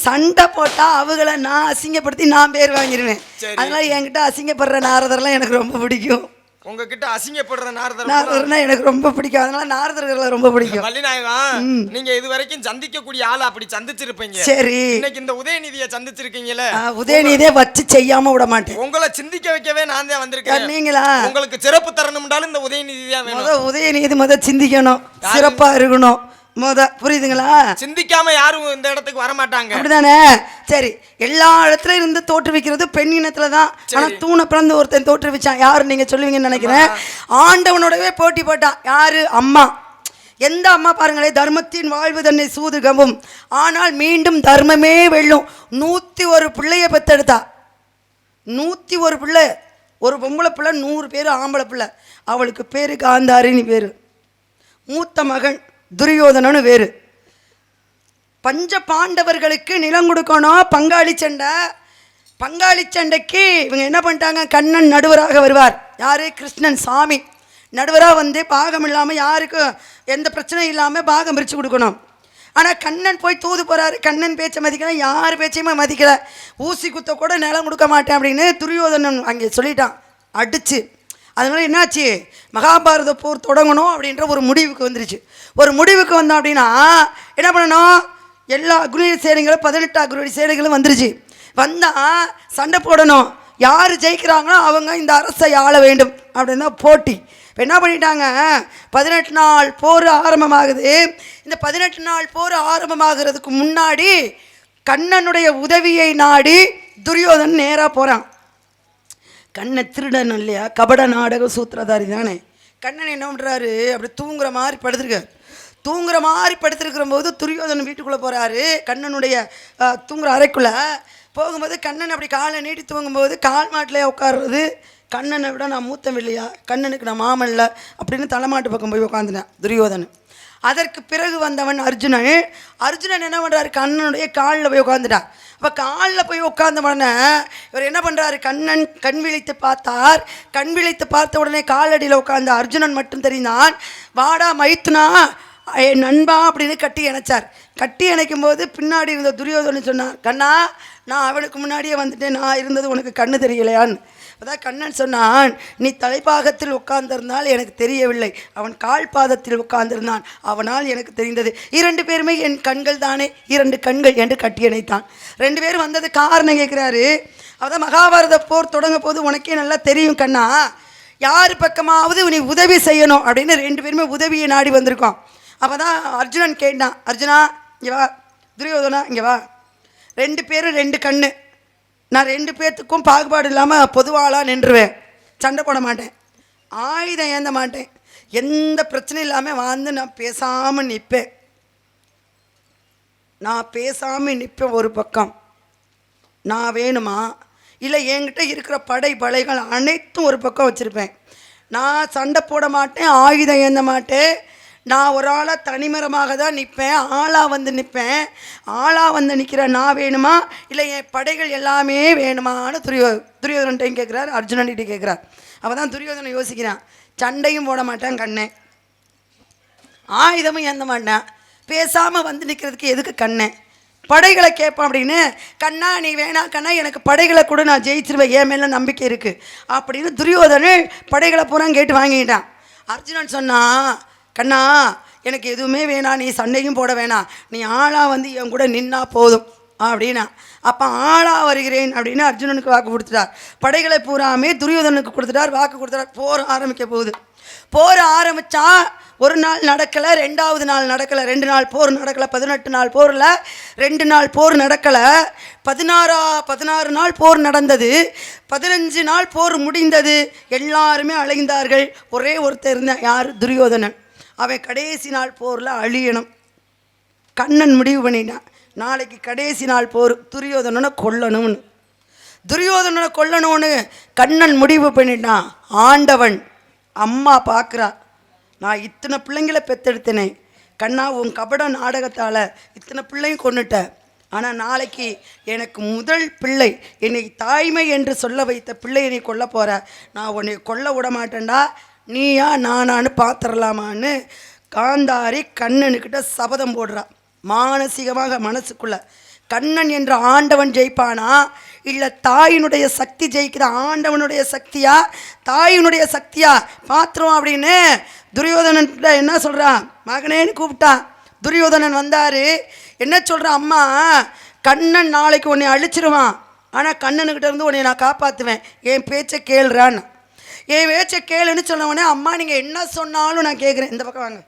சண்டை போட்டா அவங்கள நான் அசிங்கப்படுத்தி நான் பேர் வாங்கிடுவேன். அதனால என்கிட்ட அசிங்கப்படுற நாரதர்லாம் எனக்கு ரொம்ப பிடிக்கும். உங்ககிட்ட அசிங்கப்படுற நாரதர்னா எனக்கு ரொம்ப பிடிக்கும். அதனால நாரதர்களை ரொம்ப பிடிக்கும். வள்ளிநாயகம், நீங்க இது வரைக்கும் சந்திக்கக்கூடிய ஆளை அப்படி சந்திச்சிருப்பீங்க. சரி, இன்னைக்கு இந்த உதயநிதியை சந்திச்சிருக்கீங்களே, உதயநிதியே வச்சு செய்யாம விட மாட்டேன். உங்களை சிந்திக்க வைக்கவே நான் தான் வந்திருக்கேன். நீங்களா? உங்களுக்கு சிறப்பு தரணும்னாலும் இந்த உதயநிதி தான் வேணும். உதயநிதி சிந்திக்கணும், சிறப்பா இருக்கணும். புரியுதுங்களா? சிந்திக்காம யாரும் இந்த இடத்துக்கு வர மாட்டாங்க. அப்படிதானே? சரி, எல்லா இடத்துல இருந்து தோற்றுவிக்கிறது பெண் இனத்துல தான். ஆனா தூணை பிறந்து ஒருத்தன் தோற்றுவிச்சான். யாரு நீங்க சொல்லுவீங்கன்னு நினைக்கிறேன். ஆண்டவனோடவே போட்டி போட்டான். யாரு? அம்மா. எந்த அம்மா பாருங்களேன், தர்மத்தின் வாழ்வு தன்னை சூதுகவும் ஆனால் மீண்டும் தர்மமே வெல்லும். 101 பிள்ளைய பெத்தெடுத்தா. 101 பிள்ளை. ஒரு பொம்பளை பிள்ளை, 100 பேர் ஆம்பளை பிள்ளை. அவளுக்கு பேரு காந்தாரின்னு பேரு. மூத்த மகன் துரியோதனன்னு வேறு. பஞ்ச பாண்டவர்களுக்கு நிலம் கொடுக்கணும், பங்காளி சண்டை. பங்காளி சண்டைக்கு இவங்க என்ன பண்ணிட்டாங்க? கண்ணன் நடுவராக வருவார். யாரு? கிருஷ்ணன் சாமி நடுவராக வந்து பாகம் இல்லாமல் யாருக்கும் எந்த பிரச்சனையும் இல்லாமல் பாகம் பிரித்து கொடுக்கணும். ஆனால் கண்ணன் போய் தூது போகிறாரு. கண்ணன் பேச்சை மதிக்கல, யார் பேச்சையுமே மதிக்கலை. ஊசி குத்த கூட நிலம் கொடுக்க மாட்டேன் அப்படின்னு துரியோதனன் அங்கே சொல்லிட்டான் அடிச்சு. அதனால என்னாச்சு? மகாபாரத போர் தொடங்கணும் அப்படின்ற ஒரு முடிவுக்கு வந்துருச்சு. ஒரு முடிவுக்கு வந்தோம் அப்படின்னா என்ன பண்ணணும்? எல்லா அக்னி சேனைகளும் 18 அக்னி சேனைகளும் வந்துருச்சு. வந்தால் சண்டை போடணும். யார் ஜெயிக்கிறாங்களோ அவங்க இந்த அரசை ஆள வேண்டும் அப்படின்னு தான் போட்டி. இப்போ என்ன பண்ணிட்டாங்க? 18 நாள் போர் ஆரம்பமாகுது. இந்த 18 நாள் போர் ஆரம்பமாகிறதுக்கு முன்னாடி கண்ணனுடைய உதவியை நாடி துரியோதனன் நேராக போகிறான். கண்ணை திருடன் இல்லையா, கபட நாடக சூத்திரதாரி தானே. கண்ணன் என்ன பண்ணுறாரு? அப்படி தூங்குற மாதிரி படுத்துருக்கார். தூங்குற மாதிரி படுத்துருக்கிற போது துரியோதனன் வீட்டுக்குள்ளே போகிறாரு. கண்ணனுடைய தூங்குற அறைக்குள்ளே போகும்போது கண்ணன் அப்படி காலை நீட்டி தூங்கும்போது கால் மாட்டிலே உட்காடுறது. கண்ணனை விட நான் மூத்தம் இல்லையா, கண்ணனுக்கு நான் மாமன் இல்லை அப்படின்னு தலைமாட்டு பக்கம் போய் உட்காந்துனேன் துரியோதனன். அதற்கு பிறகு வந்தவன் அர்ஜுனன். அர்ஜுனன் என்ன பண்ணுறாரு? கண்ணனுடைய காலில் போய் உட்காந்துட்டான். அப்போ காலில் போய் உட்கார்ந்த உடனே இவர் என்ன பண்ணுறாரு? கண்ணன் கண் விழித்து பார்த்தார். கண் விழித்து பார்த்த உடனே காலடியில் உட்கார்ந்த அர்ஜுனன் மட்டும் தெரிந்தான். வாடா மைத்துனா, என் நண்பா அப்படின்னு கட்டி இணைச்சார். கட்டி இணைக்கும் போது பின்னாடி இருந்த துரியோதனன் சொன்னார், கண்ணா நான் அவனுக்கு முன்னாடியே வந்துட்டேன், நான் இருந்தது உனக்கு கண்ணு தெரியலையான்னு. அதான் கண்ணன் சொன்னான், நீ தலைப்பாகத்தில் உட்கார்ந்திருந்தால் எனக்கு தெரியவில்லை, அவன் கால் பாதத்தில் உட்கார்ந்திருந்தான், அவனால் எனக்கு தெரிந்தது. 2 பேருமே என் கண்கள் தானே, 2 கண்கள் என்று கட்டி அணைத்தான். 2 பேரும் வந்தது காரணம் கேட்குறாரு. அதான் மகாபாரத போர் தொடங்க போது உனக்கே நல்லா தெரியும் கண்ணா, யார் பக்கமாவது நீ உதவி செய்யணும் அப்படின்னு 2 பேருமே உதவியை நாடி வந்திருக்கோம். அப்போ தான் அர்ஜுனன் கேட்டான், அர்ஜுனா இங்கே வா, துரியோதனா இங்கே வா, 2 பேரும் 2 கண்ணு, நான் 2 பேர்த்துக்கும் பாகுபாடு இல்லாமல் பொதுவாளாக நின்றுவேன், சண்டை போட மாட்டேன், ஆயுதம் ஏந்த மாட்டேன், எந்த பிரச்சனையும் இல்லாமல் வந்து நான் பேசாமல் நிற்பேன். நான் பேசாமல் நிற்பேன். ஒரு பக்கம் நான் வேணுமா இல்லை என்கிட்ட இருக்கிற படை பலைகள் அனைத்தும் ஒரு பக்கம் வச்சுருப்பேன். நான் சண்டை போட மாட்டேன், ஆயுதம் ஏந்த மாட்டேன், நான் ஒரு ஆளாக தனிமரமாக தான் நிற்பேன், ஆளாக வந்து நிற்பேன். ஆளாக வந்து நிற்கிற நான் வேணுமா இல்லை என் படைகள் எல்லாமே வேணுமான்னு துரியோதனன்ட்டையும் கேட்குறாரு, அர்ஜுனன்கிட்ட கேட்குறார். அப்போ தான் துரியோதனன் யோசிக்கிறான், சண்டையும் போட மாட்டேன் கண்ணே, ஆயுதமும் ஏந்த மாட்டேன், பேசாமல் வந்து நிற்கிறதுக்கு எதுக்கு கண்ணே, படைகளை கேட்பான் அப்படின்னு. கண்ணா நீ வேணா கண்ணா, எனக்கு படைகளை கூட நான் ஜெயிச்சிருவேன், என் மேலே நம்பிக்கை இருக்குது அப்படின்னு துரியோதனன் படைகளை பூரா கேட்டு வாங்கிட்டான். அர்ஜுனன் சொன்னான், கண்ணா எனக்கு எதுவுமே வேணாம், நீ சண்டையும் போட வேணாம், நீ ஆளாக வந்து என் கூட நின்னா போதும் அப்படின்னா. அப்போ ஆளாக வருகிறேன் அப்படின்னு அர்ஜுனனுக்கு வாக்கு கொடுத்துட்டார். படைகளை பூராமே துரியோதனனுக்கு கொடுத்துட்டார், வாக்கு கொடுத்துட்டார். போர் ஆரம்பிக்க போகுது. போர் ஆரம்பித்தா ஒரு நாள் நடக்கலை, 2வது நாள் நடக்கலை, 2 நாள் போர் நடக்கலை, 18 நாள் போரில் 2 நாள் போர் நடக்கலை, 16 நாள் போர் நடந்தது, 15 நாள் போர் முடிந்தது. எல்லாருமே அழைந்தார்கள். ஒரே ஒருத்தர் இருந்தான், யார்? துரியோதனன். அவன் கடைசி நாள் போரில் அழியணும். கண்ணன் முடிவு பண்ணிட்டான், நாளைக்கு கடைசி நாள் போர், துரியோதனனை கொல்லணும்னு. துரியோதனனை கொல்லணும்னு கண்ணன் முடிவு பண்ணிட்டான். ஆண்டவன் அம்மா பார்க்குறா, நான் இத்தனை பிள்ளைங்களை பெற்றெடுத்தேனே கண்ணா, உன் கபட நாடகத்தால் இத்தனை பிள்ளையும் கொண்டுட்ட, ஆனால் நாளைக்கு எனக்கு முதல் பிள்ளை என்னை தாய்மை என்று சொல்ல வைத்த பிள்ளை என்னை கொல்ல போகிற, நான் உன்னை கொல்ல விட மாட்டேன்டா, நீயா நானான்னு பார்த்துடலாமான்னு காந்தாரி கண்ணனுக்கிட்ட சபதம் போடுறா. மானசீகமாக மனசுக்குள்ள கண்ணன் என்ற ஆண்டவன் ஜெயிப்பானா இல்லை தாயினுடைய சக்தி ஜெயிக்கிற ஆண்டவனுடைய சக்தியா தாயினுடைய சக்தியா பார்த்துருவோம் அப்படின்னு துரியோதனன் என்ன சொல்கிறான், மகனேன்னு கூப்பிட்டான். துரியோதனன் வந்தார். என்ன சொல்கிறான், அம்மா கண்ணன் நாளைக்கு உன்னை அழிச்சிருவான், ஆனால் கண்ணனுக்கிட்ட இருந்து உன்னை நான் காப்பாற்றுவேன், என் பேச்சை கேளுறான்னு. என் பேச்சை கேளுன்னு சொன்ன உடனே, அம்மா நீங்கள் என்ன சொன்னாலும் நான் கேட்குறேன், இந்த பக்கம் வாங்க,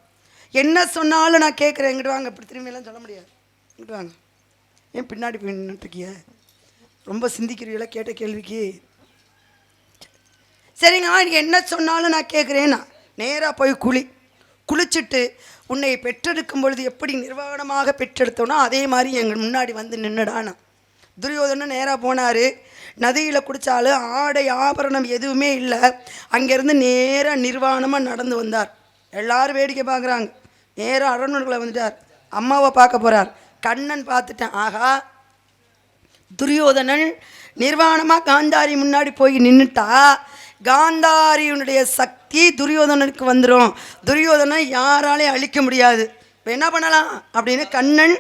என்ன சொன்னாலும் நான் கேட்குறேன், இங்கிட்டு வாங்க, இப்படி திரும்பியெல்லாம் சொல்ல முடியாது, இங்கிட்டு வாங்க, ஏன் பின்னாடி போய் நின்றுட்டுருக்கிய, ரொம்ப சிந்திக்கிறீங்களா கேட்ட கேள்விக்கு? சரிங்கம்மா நீங்கள் என்ன சொன்னாலும் நான் கேட்குறேன்னா, நேராக போய் குளிச்சுட்டு உன்னை பெற்றெடுக்கும் பொழுது எப்படி நிர்வாணமாக பெற்றெடுத்தோனோ அதே மாதிரி எங்கள் முன்னாடி வந்து நின்றுடானா. துரியோதனன் நேராக போனார். நதியில் குடித்தாலும் ஆடை ஆபரணம் எதுவுமே இல்லை. அங்கேருந்து நேராக நிர்வாணமாக நடந்து வந்தார். எல்லாரும் வேடிக்கை பார்க்குறாங்க. நேராக அரண்மனைக்குள்ளே வந்துட்டார். அம்மாவை பார்க்க போகிறார். கண்ணன் பார்த்துட்டேன், ஆகா துரியோதனன் நிர்வாணமாக காந்தாரி முன்னாடி போய் நின்றுட்டா காந்தாரியினுடைய சக்தி துரியோதனனுக்கு வந்துடும், துரியோதனை யாராலையும் அழிக்க முடியாது, இப்போ என்ன பண்ணலாம் அப்படின்னு கண்ணன்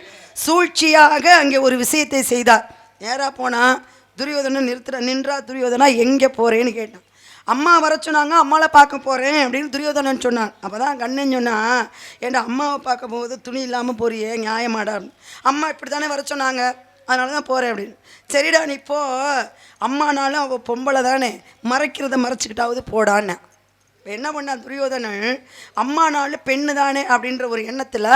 சூழ்ச்சியாக அங்கே ஒரு விஷயத்தை செய்தார். நேராக போனால் துரியோதனன் நின்றா. துரியோதனா எங்கே போகிறேன்னு கேட்டான். அம்மா வர சொன்னாங்க, அம்மாவை பார்க்க போகிறேன் அப்படின்னு துரியோதனன் சொன்னான். அப்போ தான் கண்ணன் சொன்னான், ஏன்டா அம்மாவை பார்க்க போகுது துணி இல்லாமல் போறியே நியாயமாடா, அம்மா இப்படி தானே வர சொன்னாங்க அதனால தான் போகிறேன் அப்படின்னு. சரிடா நீ இப்போ, அம்மானாலும் அவள் பொம்பளை தானே, மறைக்கிறத மறைச்சிக்கிட்டாவது போடான்னு. என்ன பண்ணான் துரியோதனன், அம்மானாலும் பெண்ணு தானே அப்படின்ற ஒரு எண்ணத்தில்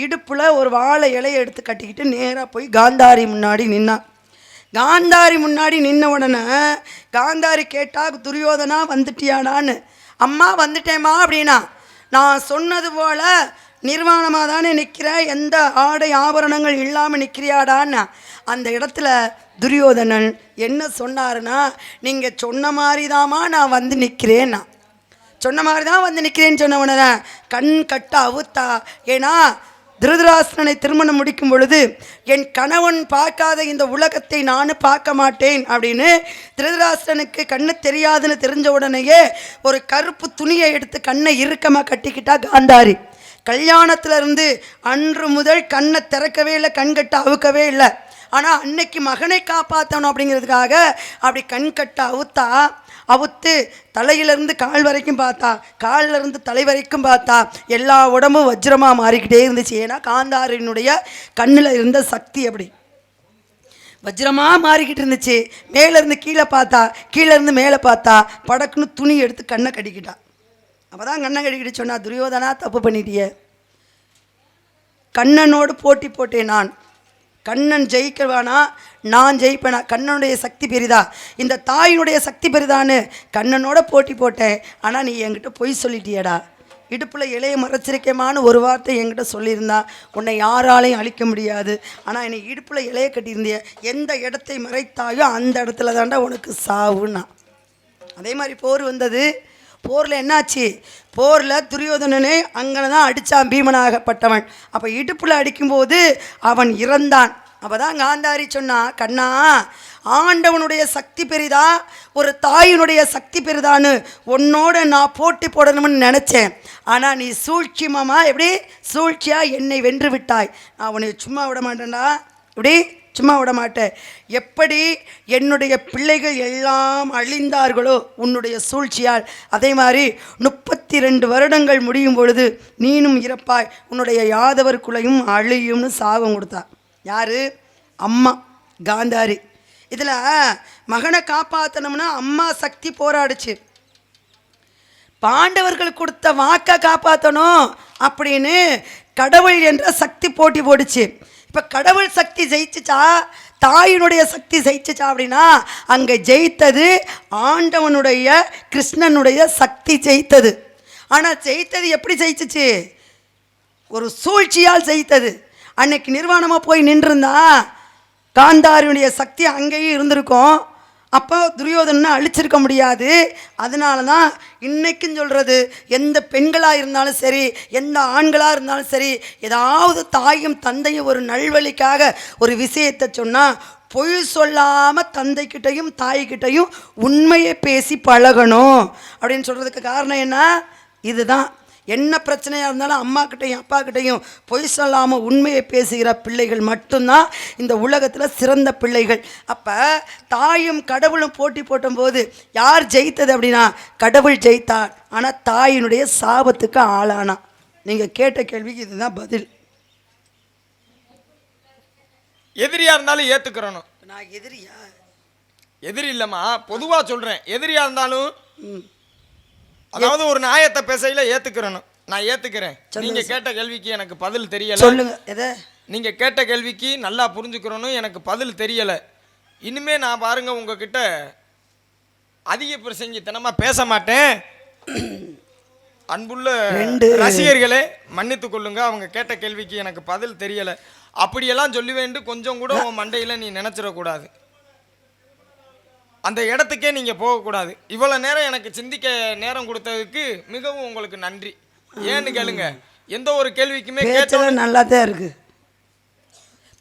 இடுப்பில் ஒரு வாழை இலையை எடுத்து கட்டிக்கிட்டு நேராக போய் காந்தாரி முன்னாடி நின்னான். காந்தாரி முன்னாடி நின்ன உடனே காந்தாரி கேட்டா, துரியோதனா வந்துட்டியாடான்னு. அம்மா வந்துட்டேம்மா அப்படின்னா, நான் சொன்னது போல் நிர்வாணமாக தானே நிற்கிற, எந்த ஆடை ஆபரணங்கள் இல்லாமல் நிற்கிறியாடான்னு. அந்த இடத்துல துரியோதனன் என்ன சொன்னாருன்னா, நீங்கள் சொன்ன மாதிரி தாம்மா நான் வந்து நிற்கிறேன்னா, சொன்ன மாதிரி தான் வந்து நிற்கிறேன்னு சொன்ன உடனே கண் கட்ட அவுத்தா. ஏன்னா திருதராஷ்டிரனை திருமணம் முடிக்கும் பொழுது, என் கணவன் பார்க்காத இந்த உலகத்தை நானும் பார்க்க மாட்டேன் அப்படின்னு திருதராஷ்டிரனுக்கு கண்ணு தெரியாதுன்னு தெரிஞ்ச உடனேயே ஒரு கருப்பு துணியை எடுத்து கண்ணை இறுக்கமாக கட்டிக்கிட்டா காந்தாரி. கல்யாணத்திலிருந்து அன்று முதல் கண்ணை திறக்கவே இல்லை, கண்கட்ட அவுக்கவே இல்லை. ஆனால் அன்னைக்கு மகனை காப்பாற்றணும் அப்படிங்கிறதுக்காக அப்படி கண்கட்ட அவுத்து தலையிலேருந்து கால் வரைக்கும் பார்த்தா, காலிலிருந்து தலை வரைக்கும் பார்த்தா, எல்லா உடம்பும் வஜ்ரமாக மாறிக்கிட்டே இருந்துச்சு. ஏன்னா காந்தாரினுடைய கண்ணில் இருந்த சக்தி அப்படி வஜ்ரமாக மாறிக்கிட்டு இருந்துச்சு. மேலேருந்து கீழே பார்த்தா, கீழேருந்து மேலே பார்த்தா, படக்குன்னு துணி எடுத்து கண்ணை கட்டிக்கிட்டா. அப்போ தான் கண்ணை கட்டிக்கிட்டு சொன்னா, துரியோதனா தப்பு பண்ணிட்டிய, கண்ணனோடு போட்டி போட்டேன் நான், கண்ணன் ஜெயிக்கவானா நான் ஜெயிப்பேனா, கண்ணனுடைய சக்தி பெரிதா இந்த தாயினுடைய சக்தி பெரிதான்னு கண்ணனோட போட்டி போட்டேன். ஆனால் நீ என்கிட்ட பொய் சொல்லிட்டியடா, இடுப்பில் இலையை மறைச்சிருக்கேமான்னு ஒரு வார்த்தை என்கிட்ட சொல்லியிருந்தா உன்னை யாராலையும் அழிக்க முடியாது. ஆனால் என்னை இடுப்பில் இலையை கட்டியிருந்திய, எந்த இடத்தை மறைத்தாயோ அந்த இடத்துல தாண்டா உனக்கு சாவுன்னா. அதே மாதிரி போர் வந்தது. போரில் என்னாச்சு, போரில் துரியோதனனே அங்கே தான் அடித்தான் பீமனாகப்பட்டவன். அப்போ இடுப்பில் அடிக்கும்போது அவன் இறந்தான். அப்போ தான் காந்தாரி சொன்னா, கண்ணா ஆண்டவனுடைய சக்தி பெரிதா ஒரு தாயினுடைய சக்தி பெரிதான்னு உன்னோட நான் போட்டி போடணும்னு நினச்சேன். ஆனால் நீ சூழ்ச்சியமாக எப்படி சூழ்ச்சியாக என்னை வென்று விட்டாய். நான் உன்னை சும்மா விட மாட்டேன்டா, இப்படி சும்மா விட மாட்டேன். எப்படி என்னுடைய பிள்ளைகள் எல்லாம் அழிந்தார்களோ உன்னுடைய சூழ்ச்சியால், அதே மாதிரி 32 வருடங்கள் முடியும் பொழுது நீனும் இறப்பாய், உன்னுடைய யாதவர் குலையும் அழியும்னு சாபம் கொடுத்தா. யார்? அம்மா காந்தாரி. இதில் மகனை காப்பாற்றணும்னா அம்மா சக்தி போராடுச்சு. பாண்டவர்கள் கொடுத்த வாக்கை காப்பாற்றணும் அப்படின்னு கடவுள் என்ற சக்தி போட்டி போடுச்சு. இப்போ கடவுள் சக்தி ஜெயிச்சுச்சா தாயினுடைய சக்தி ஜெயிச்சுச்சா அப்படின்னா, அங்கே ஜெயித்தது ஆண்டவனுடைய கிருஷ்ணனுடைய சக்தி ஜெயித்தது. ஆனால் ஜெயித்தது எப்படி ஜெயிச்சிச்சு? ஒரு சூழ்ச்சியால் ஜெயித்தது. அன்னைக்கு நிர்வாணமாக போய் நின்றுருந்தா காந்தாரியுடைய சக்தி அங்கேயும் இருந்திருக்கும். அப்போ துரியோதனனை அழிச்சிருக்க முடியாது. அதனால தான் இன்னைக்கும் சொல்கிறது, எந்த பெண்களாக இருந்தாலும் சரி, எந்த ஆண்களாக இருந்தாலும் சரி, ஏதாவது தாயும் தந்தையும் ஒரு நல்வழிக்காக ஒரு விஷயத்தை சொன்னால் பொய் சொல்லாமல் தந்தைக்கிட்டையும் தாய்கிட்டையும் உண்மையை பேசி பழகணும் அப்படின்னு சொல்கிறதுக்கு காரணம் என்ன? இதுதான். என்ன பிரச்சனையாக இருந்தாலும் அம்மாக்கிட்டையும் அப்பாக்கிட்டையும் பொய் சொல்லாமல் உண்மையை பேசுகிற பிள்ளைகள் மட்டும்தான் இந்த உலகத்தில் சிறந்த பிள்ளைகள். அப்போ தாயும் கடவுளும் போட்டி போட்டும்போது யார் ஜெயித்தது அப்படின்னா கடவுள் ஜெயித்தார். ஆனால் தாயினுடைய சாபத்துக்கு ஆளானா. நீங்கள் கேட்ட கேள்விக்கு இதுதான் பதில். எதிரியா இருந்தாலும் ஏத்துக்கிறணும். நான் எதிரியா? எதிரி இல்லம்மா, பொதுவா சொல்றேன். எதிரியா இருந்தாலும் அதாவது ஒரு நியாயத்தை பேசையில ஏத்துக்கிறணும். நான் ஏத்துக்கிறேன். நீங்க கேட்ட கேள்விக்கு எனக்கு பதில் தெரியல. சொல்லுங்க. எதை? நீங்க கேட்ட கேள்விக்கு நல்லா புரிஞ்சுக்கிறணும். எனக்கு பதில் தெரியல. இனிமே நான் பாருங்க உங்ககிட்ட அதிக பிரசங்கித்தனமா பேச மாட்டேன். அன்புள்ள ரசிகர்களே மன்னித்துக் கொள்ளுங்க, அவங்க கேட்ட கேள்விக்கு எனக்கு பதில் தெரியல. அப்படியெல்லாம் சொல்லி வேண்டும் கொஞ்சம் கூட உன் மண்டையில நீ நினைச்சிடக்கூடாது. அந்த இடத்துக்கே நீங்கள் போகக்கூடாது. இவ்வளோ நேரம் எனக்கு சிந்திக்க நேரம் கொடுத்ததுக்கு மிகவும் உங்களுக்கு நன்றி. ஏன்னு கேளுங்க, எந்த ஒரு கேள்விக்குமே பேச்செல்லாம் நல்லா தான் இருக்கு.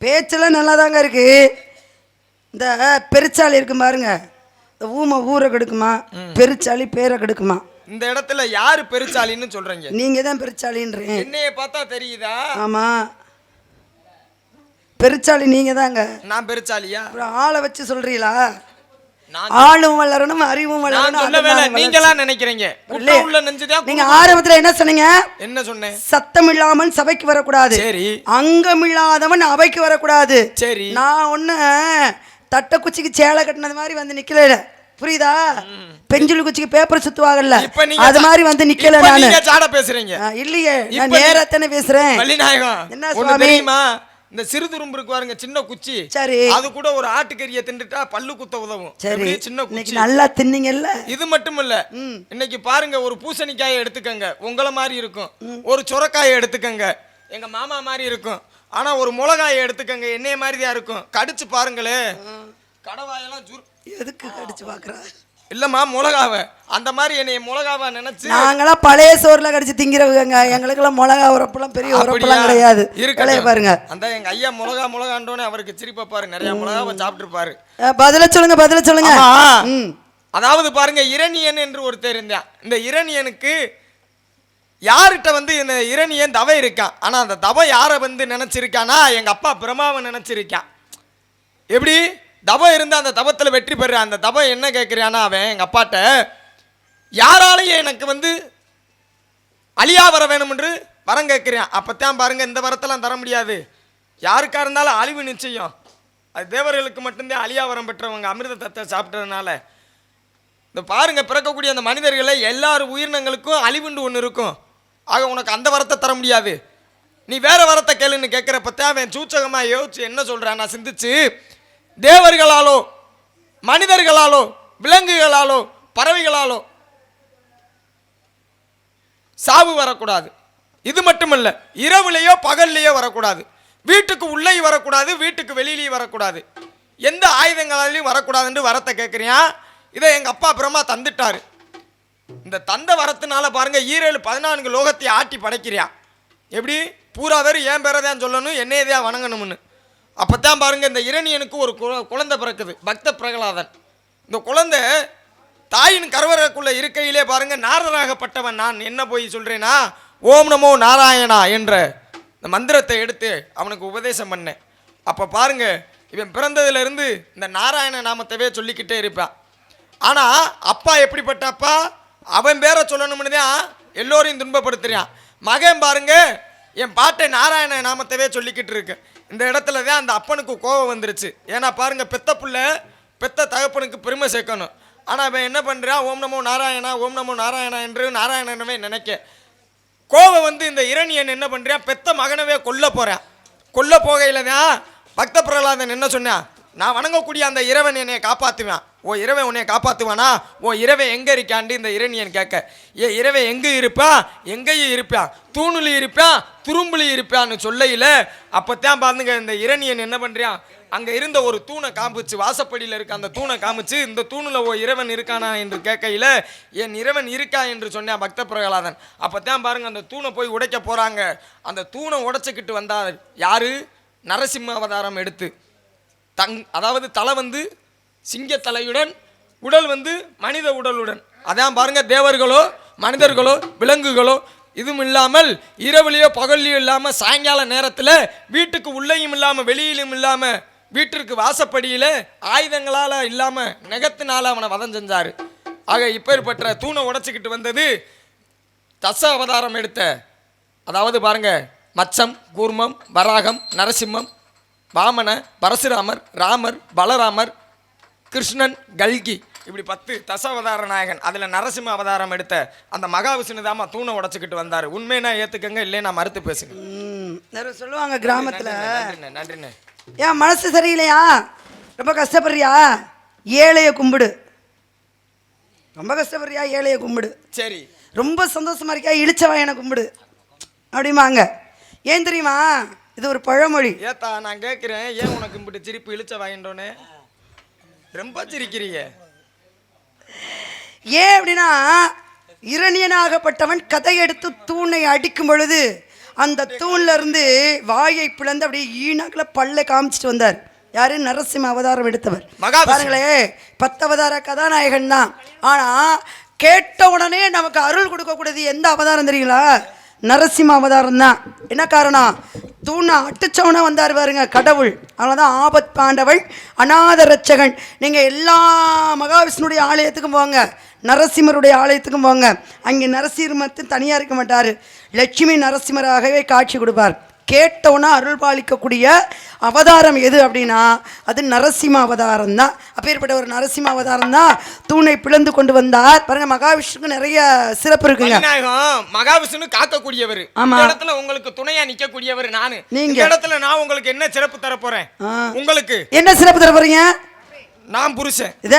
பேச்செல்லாம் நல்லா தாங்க இருக்கு. இந்த பெருச்சாளி இருக்கு பாருங்க, இந்த ஊமை ஊரை கெடுக்குமா, பெருச்சாளி பேரை கெடுக்குமா. இந்த இடத்துல யாரு பெருச்சாலின்னு சொல்றீங்க? நீங்க தான் பெருச்சாலின்றீங்க. என்னைய பார்த்தா தெரியுதா? ஆமா, பெருச்சாளி நீங்க தாங்க. நான் பெருச்சாலியா? அப்புறம் ஆளை வச்சு சொல்றீங்களா? ஆளும் வளரணும் அறிவும் வளரணும். நீங்களா நினைக்கிறீங்க? நீங்க ஆரம்பத்துல என்ன சொன்னீங்க? என்ன சொன்னேன்? சத்தம் இல்லாமல் சபைக்கு வரக்கூடாது, சரி. அங்கம் இல்லாதவன் அவைக்கு வரக்கூடாது, சரி. நான் ஒண்ணு தட்டை குச்சிக்கு சேலை கட்டினது மாதிரி வந்து நிக்கல, புரியுதா? பெஞ்சில் குச்சிக்கு பேப்பர் சுத்துவாங்கல்ல, அது மாதிரி வந்து நிக்கல. நானு சாட பேசுறீங்க இல்லையே, நான் நேரத்தானே பேசுறேன். என்ன தெரியுமா, இந்த சிறு துரும்பு இருக்கு பாருங்க, சின்ன குச்சி, சரி, அது கூட ஒரு ஆட்டுக்கறியை தின்னுட்டா பல்லு குத்த உதவும். சரி, சின்ன குச்சி நல்லா தின்னீங்கல்ல. இது மட்டும் இல்ல, இன்னைக்கு பாருங்க ஒரு பூசணிக்காயை எடுத்துக்கங்க, உங்களை மாதிரி இருக்கும். ஒரு சுரக்காயை எடுத்துக்கங்க, எங்க மாமா மாதிரி இருக்கும். ஆனா ஒரு மிளகாயை எடுத்துக்கங்க, என்னைய மாதிரி தான் இருக்கும். கடிச்சு பாருங்களே, கடவாயெல்லாம் எதுக்கு கடிச்சு பாக்குற? இல்லம்மா, மிளகாவை அந்த மாதிரி என்னைய மிளகாவா நினைச்சு. நாங்களாம் பழைய சோறுல கடிச்சு திங்கிறவங்க, எங்களுக்கெல்லாம் மிளகா உரப்பெல்லாம் பெரிய உரப்பெல்லாம் கிடையாது. இருக்கு பாருங்க, அந்த எங்க ஐயா மிளகாண்டோன்னு அவருக்கு சிரிப்பா பாரு, நிறைய மிளகாவை சாப்பிட்டு இருப்பாரு. பதில சொல்லுங்க, பதில சொல்லுங்க. அதாவது பாருங்க, இரணியன் என்று ஒருத்தர் இருந்தான். இந்த இரணியனுக்கு யார்கிட்ட வந்து இந்த இரணியன் தவ இருக்கான். ஆனா அந்த தவ யாரை வந்து நினைச்சிருக்கானா, எங்க அப்பா பிரம்மாவை நினைச்சிருக்கான். எப்படி தபம் இருந்து அந்த தபத்தில் வெற்றி பெற அந்த தபம் என்ன கேட்குறானா, அவன் எங்கள் அப்பாட்ட யாராலையும் எனக்கு வந்து அழியா வர வேணும் என்று வரம் கேட்குறான். அப்போத்தான் பாருங்க, இந்த வரத்தெல்லாம் தர முடியாது, யாருக்கா இருந்தாலும் அழிவு நிச்சயம். அது தேவர்களுக்கு மட்டும்தான் அழியா வரம் பெற்றவங்க அமிர்தத்தை சாப்பிட்டதுனால. இந்த பாருங்க, பிறக்கக்கூடிய அந்த மனிதர்களை எல்லாரும் உயிரினங்களுக்கும் அழிவுண்டு ஒன்று இருக்கும். ஆக உனக்கு அந்த வரத்தை தர முடியாது, நீ வேற வரத்தை கேளுன்னு கேட்குறப்பத்தான் அவன் சூச்சகமாக யோசிச்சு என்ன சொல்கிறான், நான் சிந்திச்சு, தேவர்களாலோ மனிதர்களாலோ விலங்குகளாலோ பறவைகளாலோ சாவு வரக்கூடாது. இது மட்டுமல்ல, இரவுலையோ பகல்லையோ வரக்கூடாது, வீட்டுக்கு உள்ளே வரக்கூடாது, வீட்டுக்கு வெளியிலேயே வரக்கூடாது, எந்த ஆயுதங்களாலையும் வரக்கூடாதுன்னு வரத்தை கேட்குறியான். இதை எங்கள் அப்பா பிரம்மா தந்துட்டாரு. இந்த தந்த வரத்தினால பாருங்க, 14 லோகத்தை ஆட்டி படைக்கிறியான். எப்படி பூரா பேர் என் பேரை தான் சொல்லணும், என்னையதான் வணங்கணும்னு. அப்போத்தான் பாருங்க, இந்த இரணியனுக்கு ஒரு குழந்தை பிறக்குது, பக்த பிரகலாதன். இந்த குழந்தை தாயின் கருவறைக்குள்ள இருக்கையிலே பாருங்க, நாரதராகப்பட்டவன் நான் என்ன போய் சொல்றேன்னா, ஓம் நமோ நாராயணா என்ற இந்த மந்திரத்தை எடுத்து அவனுக்கு உபதேசம் பண்ணேன். அப்போ பாருங்க, இவன் பிறந்ததுலேருந்து இந்த நாராயண நாமத்தவே சொல்லிக்கிட்டே இருப்பான். ஆனால் அப்பா எப்படிப்பட்ட அப்பா, அவன் பேரை சொல்லணும்னு தான் எல்லோரையும் துன்பப்படுத்துறான். மகன் பாருங்க, என் பாட்டை நாராயண நாமத்தவே சொல்லிக்கிட்டு இருக்கு. இந்த இடத்துல தான் அந்த அப்பனுக்கு கோபம் வந்துருச்சு. ஏன்னா பாருங்க, பெத்த புள்ள பெத்த தகப்பனுக்கு பெருமை சேர்க்கணும். ஆனால் அவன் என்ன பண்ணுறான், ஓம் நமோ நாராயணா ஓம் நமோ நாராயணா என்று நாராயணனவே நினைக்க கோபம் வந்து இந்த இரணியன் என்ன பண்ணுறான், பெத்த மகனவே கொல்ல போகிறான். கொல்ல போகையில் தான் பக்த பிரகலாதன் என்ன சொன்னான், நான் வணங்கக்கூடிய அந்த இறைவன் என்னை காப்பாற்றுவேன். ஓ இறைவன் உன்னை காப்பாற்றுவானா? ஓ இறைவன் எங்கே இருக்காண்டு இந்த இரணியன் கேட்க, இறைவன் எங்கே இருப்பான்? எங்கேயும் இருப்பான், தூணுலையும் இருப்பான், துரும்புலையும் இருப்பான்னு சொல்லையில் அப்போத்தான் பாருங்க இந்த இரணியன் என்ன பண்ணுறான், அங்கே இருந்த ஒரு தூணை காமிச்சு, வாசப்படியில் இருக்க அந்த தூணை காமிச்சு, இந்த தூணில் ஓ இறைவன் இருக்கானா என்று கேட்கையில் என் இறைவன் இருக்கா என்று சொன்னான் பக்த பிரகலாதன். அப்போத்தான் பாருங்க அந்த தூணை போய் உடைக்க போகிறாங்க. அந்த தூணை உடைச்சிக்கிட்டு வந்தார் யாரு? நரசிம்ம அவதாரம் எடுத்து. அதாவது தலை வந்து சிங்க தலையுடன், உடல் வந்து மனித உடலுடன். அதான் பாருங்க தேவர்களோ மனிதர்களோ விலங்குகளோ இதுவும் இல்லாமல் இரவுலையோ பகல்லையோ இல்லாமல் சாயங்கால நேரத்தில் வீட்டுக்கு உள்ளேயும் இல்லாமல் வெளியிலும் இல்லாமல் வீட்டிற்கு வாசப்படியில் ஆயுதங்களால் இல்லாமல் நெகத்தினால அவனை வதம் செஞ்சார். ஆக இப்பேற்பட்ட தூணை உடைச்சிக்கிட்டு வந்தது தச அவதாரம் எடுத்த, அதாவது பாருங்க மச்சம், கூர்மம், வராகம், நரசிம்மம், வாமன, பரசுராமர், ராமர், பலராமர், கிருஷ்ணன், கல்கி, இப்படி 10 தசாவதார நாயகன். அதில் நரசிம்ம அவதாரம் எடுத்த அந்த மகாவிஷ்ணு தாமா தூணை உடைச்சிக்கிட்டு வந்தார். உண்மைனா ஏற்றுக்கங்க, இல்லைன்னா மறுத்து பேசுங்க. சொல்லுவாங்க கிராமத்தில். நன்றிண்ணே. ஏன் மனசு சரியில்லையா? ரொம்ப கஷ்டப்படுறியா? ஏழைய கும்பிடு. ரொம்ப கஷ்டப்படுறியா? ஏழைய கும்பிடு. சரி. ரொம்ப சந்தோஷமா இருக்கியா? இழிச்சவாயனை கும்பிடு அப்படிமாங்க. ஏன் தெரியுமா? இது ஒரு பழமொழி. ஏத்தா நான் கேட்குறேன், ஏன் உனக்கு இப்படி சிரிப்பு இழிச்ச வாங்கிட்டோன்னே ரொம்ப சிரிக்கிறீங்க? ஏன் அப்படின்னா, இரணியனாகப்பட்டவன் கதை எடுத்து தூணை அடிக்கும் பொழுது அந்த தூண்ல இருந்து வாயை பிளந்து அப்படியே ஈனாக்கில் பல்ல காமிச்சிட்டு வந்தார். யாரு? நரசிம்ம அவதாரம் எடுத்தவர். பாருங்களே, 10 அவதார கதாநாயகன் தான். ஆனா கேட்ட உடனே நமக்கு அருள் கொடுக்கக்கூடியது எந்த அவதாரம் தெரியுங்களா? நரசிம்ம அவதாரம் தான். என்ன காரணம்? தூணை அட்டுச்சவனை வந்தார் பாருங்க கடவுள். அதனாலதான் ஆபத் பாண்டவள் அநாத ரட்சகன். நீங்கள் எல்லா மகாவிஷ்ணுடைய ஆலயத்துக்கும் போங்க, நரசிம்மருடைய ஆலயத்துக்கும் போங்க. அங்கே நரசிம்மத்து தனியாக இருக்க மாட்டார், லட்சுமி நரசிம்மராகவே காட்சி கொடுப்பார். கேட்டவுன்னா அருள் பாலிக்கக்கூடிய அவதாரம் எது அப்படின்னா அது நரசிம்ம அவதாரம் தான். அப்பேற்பட்ட ஒரு நரசிம்ம அவதாரம் தான் தூணை பிளந்து கொண்டு வந்தார். பாருங்க, மகாவிஷ்ணுக்கு நிறைய சிறப்பு இருக்குங்க. மகாவிஷ்ணு காக்கக்கூடியவர். இந்த இடத்துல உங்களுக்கு துணையா நிக்கக்கூடியவர் நானு. நீங்க இடத்துல நான் உங்களுக்கு என்ன சிறப்பு தர போறேன்? உங்களுக்கு என்ன சிறப்பு தர போறீங்க? நான் புருஷன். இத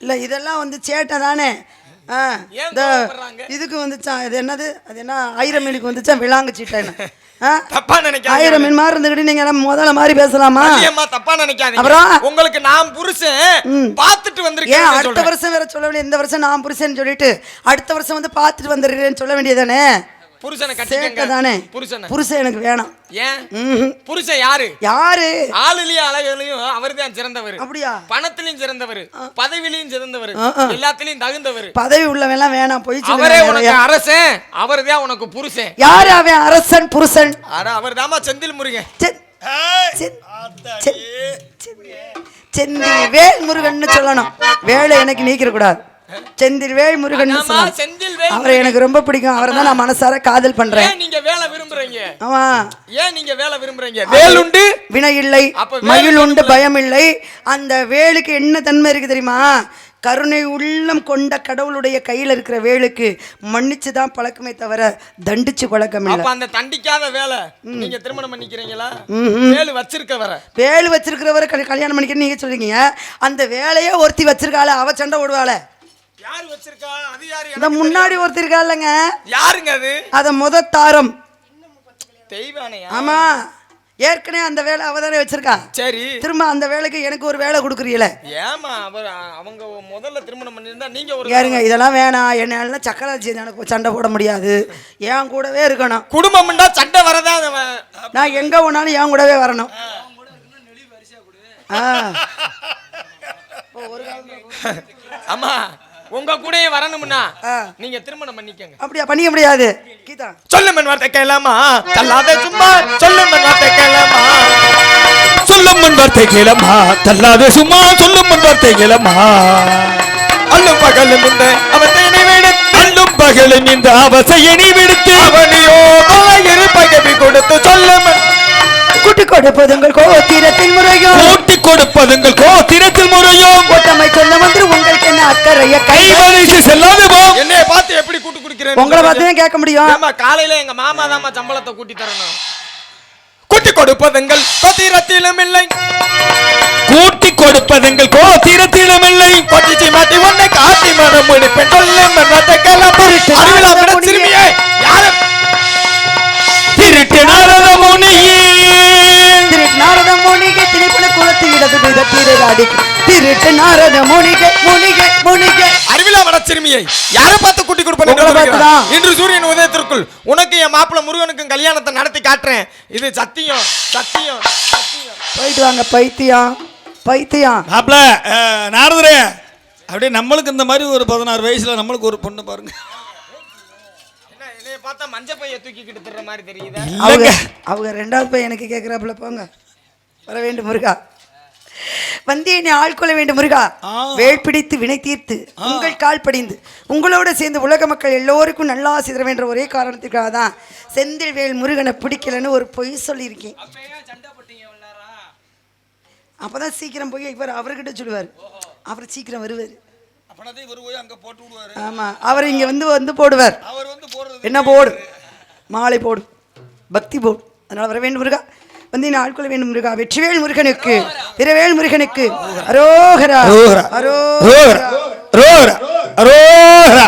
இல்ல, இதெல்லாம் வந்து சேட்டை தானே. இதுக்கு வந்துச்சா, இது என்னது, அது என்ன 1000 மீனுக்கு வந்துச்சா விளாங்கு சீட்டை. தப்பா நினைக்காதீங்க. 1000 மீன் மாதிரி இருந்துகிட்டு நீங்க முதல்ல மாதிரி பேசலாமா? தப்பா நினைக்காதீங்க. அப்புறம் உங்களுக்கு நான் புருஷன் பார்த்துட்டு வந்திருக்கேன். அடுத்த வருஷம் வேற சொல்ல வேண்டிய, இந்த வருஷம் நான் புருஷன் சொல்லிட்டு அடுத்த வருஷம் வந்து பார்த்துட்டு வந்துடுறேன்னு சொல்ல வேண்டியதானே? புருஷனை கட்டிக்கங்க தானே. புருஷன் எனக்கு வேணாம். ஏன்? புருஷன் யாரு? ஆளுலயும் அழகுலயும் அவர்தான் சிறந்தவர். அப்படியா? பணத்திலயும் சிறந்தவர், பதவியிலையும் சிறந்தவர், எல்லாத்திலயும் தகுந்தவர். பதவி உள்ளவன் எல்லாம் வேணாம், போய் அவரே உனக்கு அரசன், அவர்தான் உனக்கு புருஷன். யாரு அவன்? அரசன் புருஷன். அவர் தாமா செந்தில் முருகன். செந்தில் வேல் முருகன் சொல்லணும். வேலை எனக்கு நீக்கிற கூடாது. செந்தில் வேல் முருகன் அவரை எனக்கு ரொம்ப பிடிக்கும். அவரை தான் நான் மனசார காதல் பண்றேன். நீங்க வேலை விரும்புறீங்க? ஆமா. ஏன் நீங்க வேலை விரும்புறீங்க? வேல் உண்டு வினை இல்லை, மயில் உண்டு பயம் இல்லை. அந்த வேலுக்கு என்ன தன்மை இருக்கு தெரியுமா? கருணை உள்ளம் கொண்ட கடவுளுடைய கையில் இருக்கிற வேலுக்கு மன்னிச்சு தான் பழக்கமே தவிர தண்டிச்சு பழக்கம் இல்லை. அந்த தண்டிக்காத வேலை நீங்க திருமணம் பண்ணிக்கிறீங்களா? வேலு வச்சிருக்கவரை, வேலு வச்சிருக்கிறவரை கல்யாணம் பண்ணிக்கிறேன்னு நீங்க சொல்றீங்க. அந்த வேலையே ஒருத்தி வச்சிருக்காள, அவ சண்டை ஓடுவாள. யார் வச்சிருக்கா? அது யாரு? இந்த முன்னாடி ஒருத்தர் இருக்காலங்க. யாருங்க அது? அத முத தாரம் தெய்வானையா? ஆமா, ஏற்கனவே அந்த வேலை அவதானே வச்சிருக்கா. சரி, திரும்ப அந்த வேலைக்கு எனக்கு ஒரு வேலை கொடுக்குறீங்களே. ஏமா அவங்க முதல்ல திருமணம் பண்ணிருந்தா நீங்க ஒரு யாருங்க? இதெல்லாம் வேணாம், என்னால சக்கராச்சி எனக்கு சண்டை போட முடியாது, என் கூடவே இருக்கணும். குடும்பம்னா சண்டை வரதா? நான் எங்க போனாலும் என் கூடவே வரணும். ஆமா, உங்க கூடயே வரணும்னா நீங்க திருமணம் பண்ணிக்கங்க. அப்படியா? பண்ணிக்க முடியாது. கீதா சொல்லும் வார்த்தை கேளாமா, தள்ளாத சும்மா சொல்லும் வார்த்தை கேளாமா, சொல்லும் வார்த்தை கேளமா, தள்ளாத சும்மா சொல்லும் வார்த்தை கேளமா. அல்லும் பகலும் இந்த அவசையனை விடுத்து, அல்லும் பகலும் இந்த அவசையனை விடுத்து, அவனியோ இரு பகவி கொடுத்து சொல்லும் கூட்டி கொடுப்பதுங்கள் கோத்திரத்தில் முறையோ, கூட்டி கொடுப்பதுங்கள் கோத்திரத்தில் முறையோ, ஒட்டமை சொல்ல வந்து உங்களுக்கு என்ன அக்கறைய கைவரிசை செல்லாது போ. என்னைய பார்த்து எப்படி கூட்டு குடிக்கிறேன்? உங்களை பார்த்து தான் கேட்க முடியும். காலையில எங்க மாமா தான் சம்பளத்தை கூட்டி தரணும். கூட்டி கொடுப்பதெங்கள் கோத்திரத்திலும் இல்லை கூட்டி கொடுப்பதெங்கள் கோத்திரத்திலும் இல்லை கொட்டிச்சி மாட்டி உன்னை காட்டி மரம் முடிப்பேன் சொல்லும் சிறுமியே யாரும் திருட்டு நாரத முனியே நாரத முனிகை திணிப்பன குளத்து இடது வித தீரடி திருட்டு நாரத முனிகை முனிகை முனிகை அறிவிலா மட சிறுமியை யாரை பார்த்து கூட்டி உங்களை பார்த்துதான். கொடுப்பேன் இன்று சூரியன் உதயத்திற்குள் உனக்கு என் மாப்பிள்ள முருகனுக்கும் கல்யாணத்தை நடத்தி காட்டுறேன் இது சத்தியம் சத்தியம் சத்தியம் போயிட்டு வாங்க பைத்தியம் பைத்தியம் மாப்ள நாரதரே அப்படியே நம்மளுக்கு இந்த மாதிரி ஒரு 16 வயசுல நம்மளுக்கு ஒரு பொண்ணு பாருங்க என்ன என்னைய பார்த்தா மஞ்ச பைய தூக்கிக்கிட்டு திர்ற மாதிரி தெரியுதா அவங்க அவங்க ரெண்டாவது பையன் எனக்கு கேட்குறாப்புல போங்க வர வேண்டும் முருகா வந்தேன் ஆள்கொள்ள வேண்டும் முருகா வேல் பிடித்து வினை தீர்த்து உங்கள் கால் படிந்து உங்களோட சேர்ந்து உலக மக்கள் எல்லோருக்கும் நல்லா சிதற வேண்ட ஒரே காரணத்துக்காக தான் செந்தில் வேல் முருகனை பிடிக்கலன்னு ஒரு பொய் சொல்லியிருக்கேன். அப்பதான் சீக்கிரம் போய் இவர் அவர்கிட்ட சொல்லுவார், அவர் சீக்கிரம் வருவார். ஆமா அவர் இங்க வந்து போடுவார். என்ன போடு மாலை போடு பக்தி போடு. அதனால வர வேண்டும் முருகா வந்து ஆட்கொள்ள வேண்டும் முருகா. வெற்றிவேல் முருகனுக்கு பிறவேல் முருகனுக்கு அரோகரா அரோகரா அரோகரா அரோகரா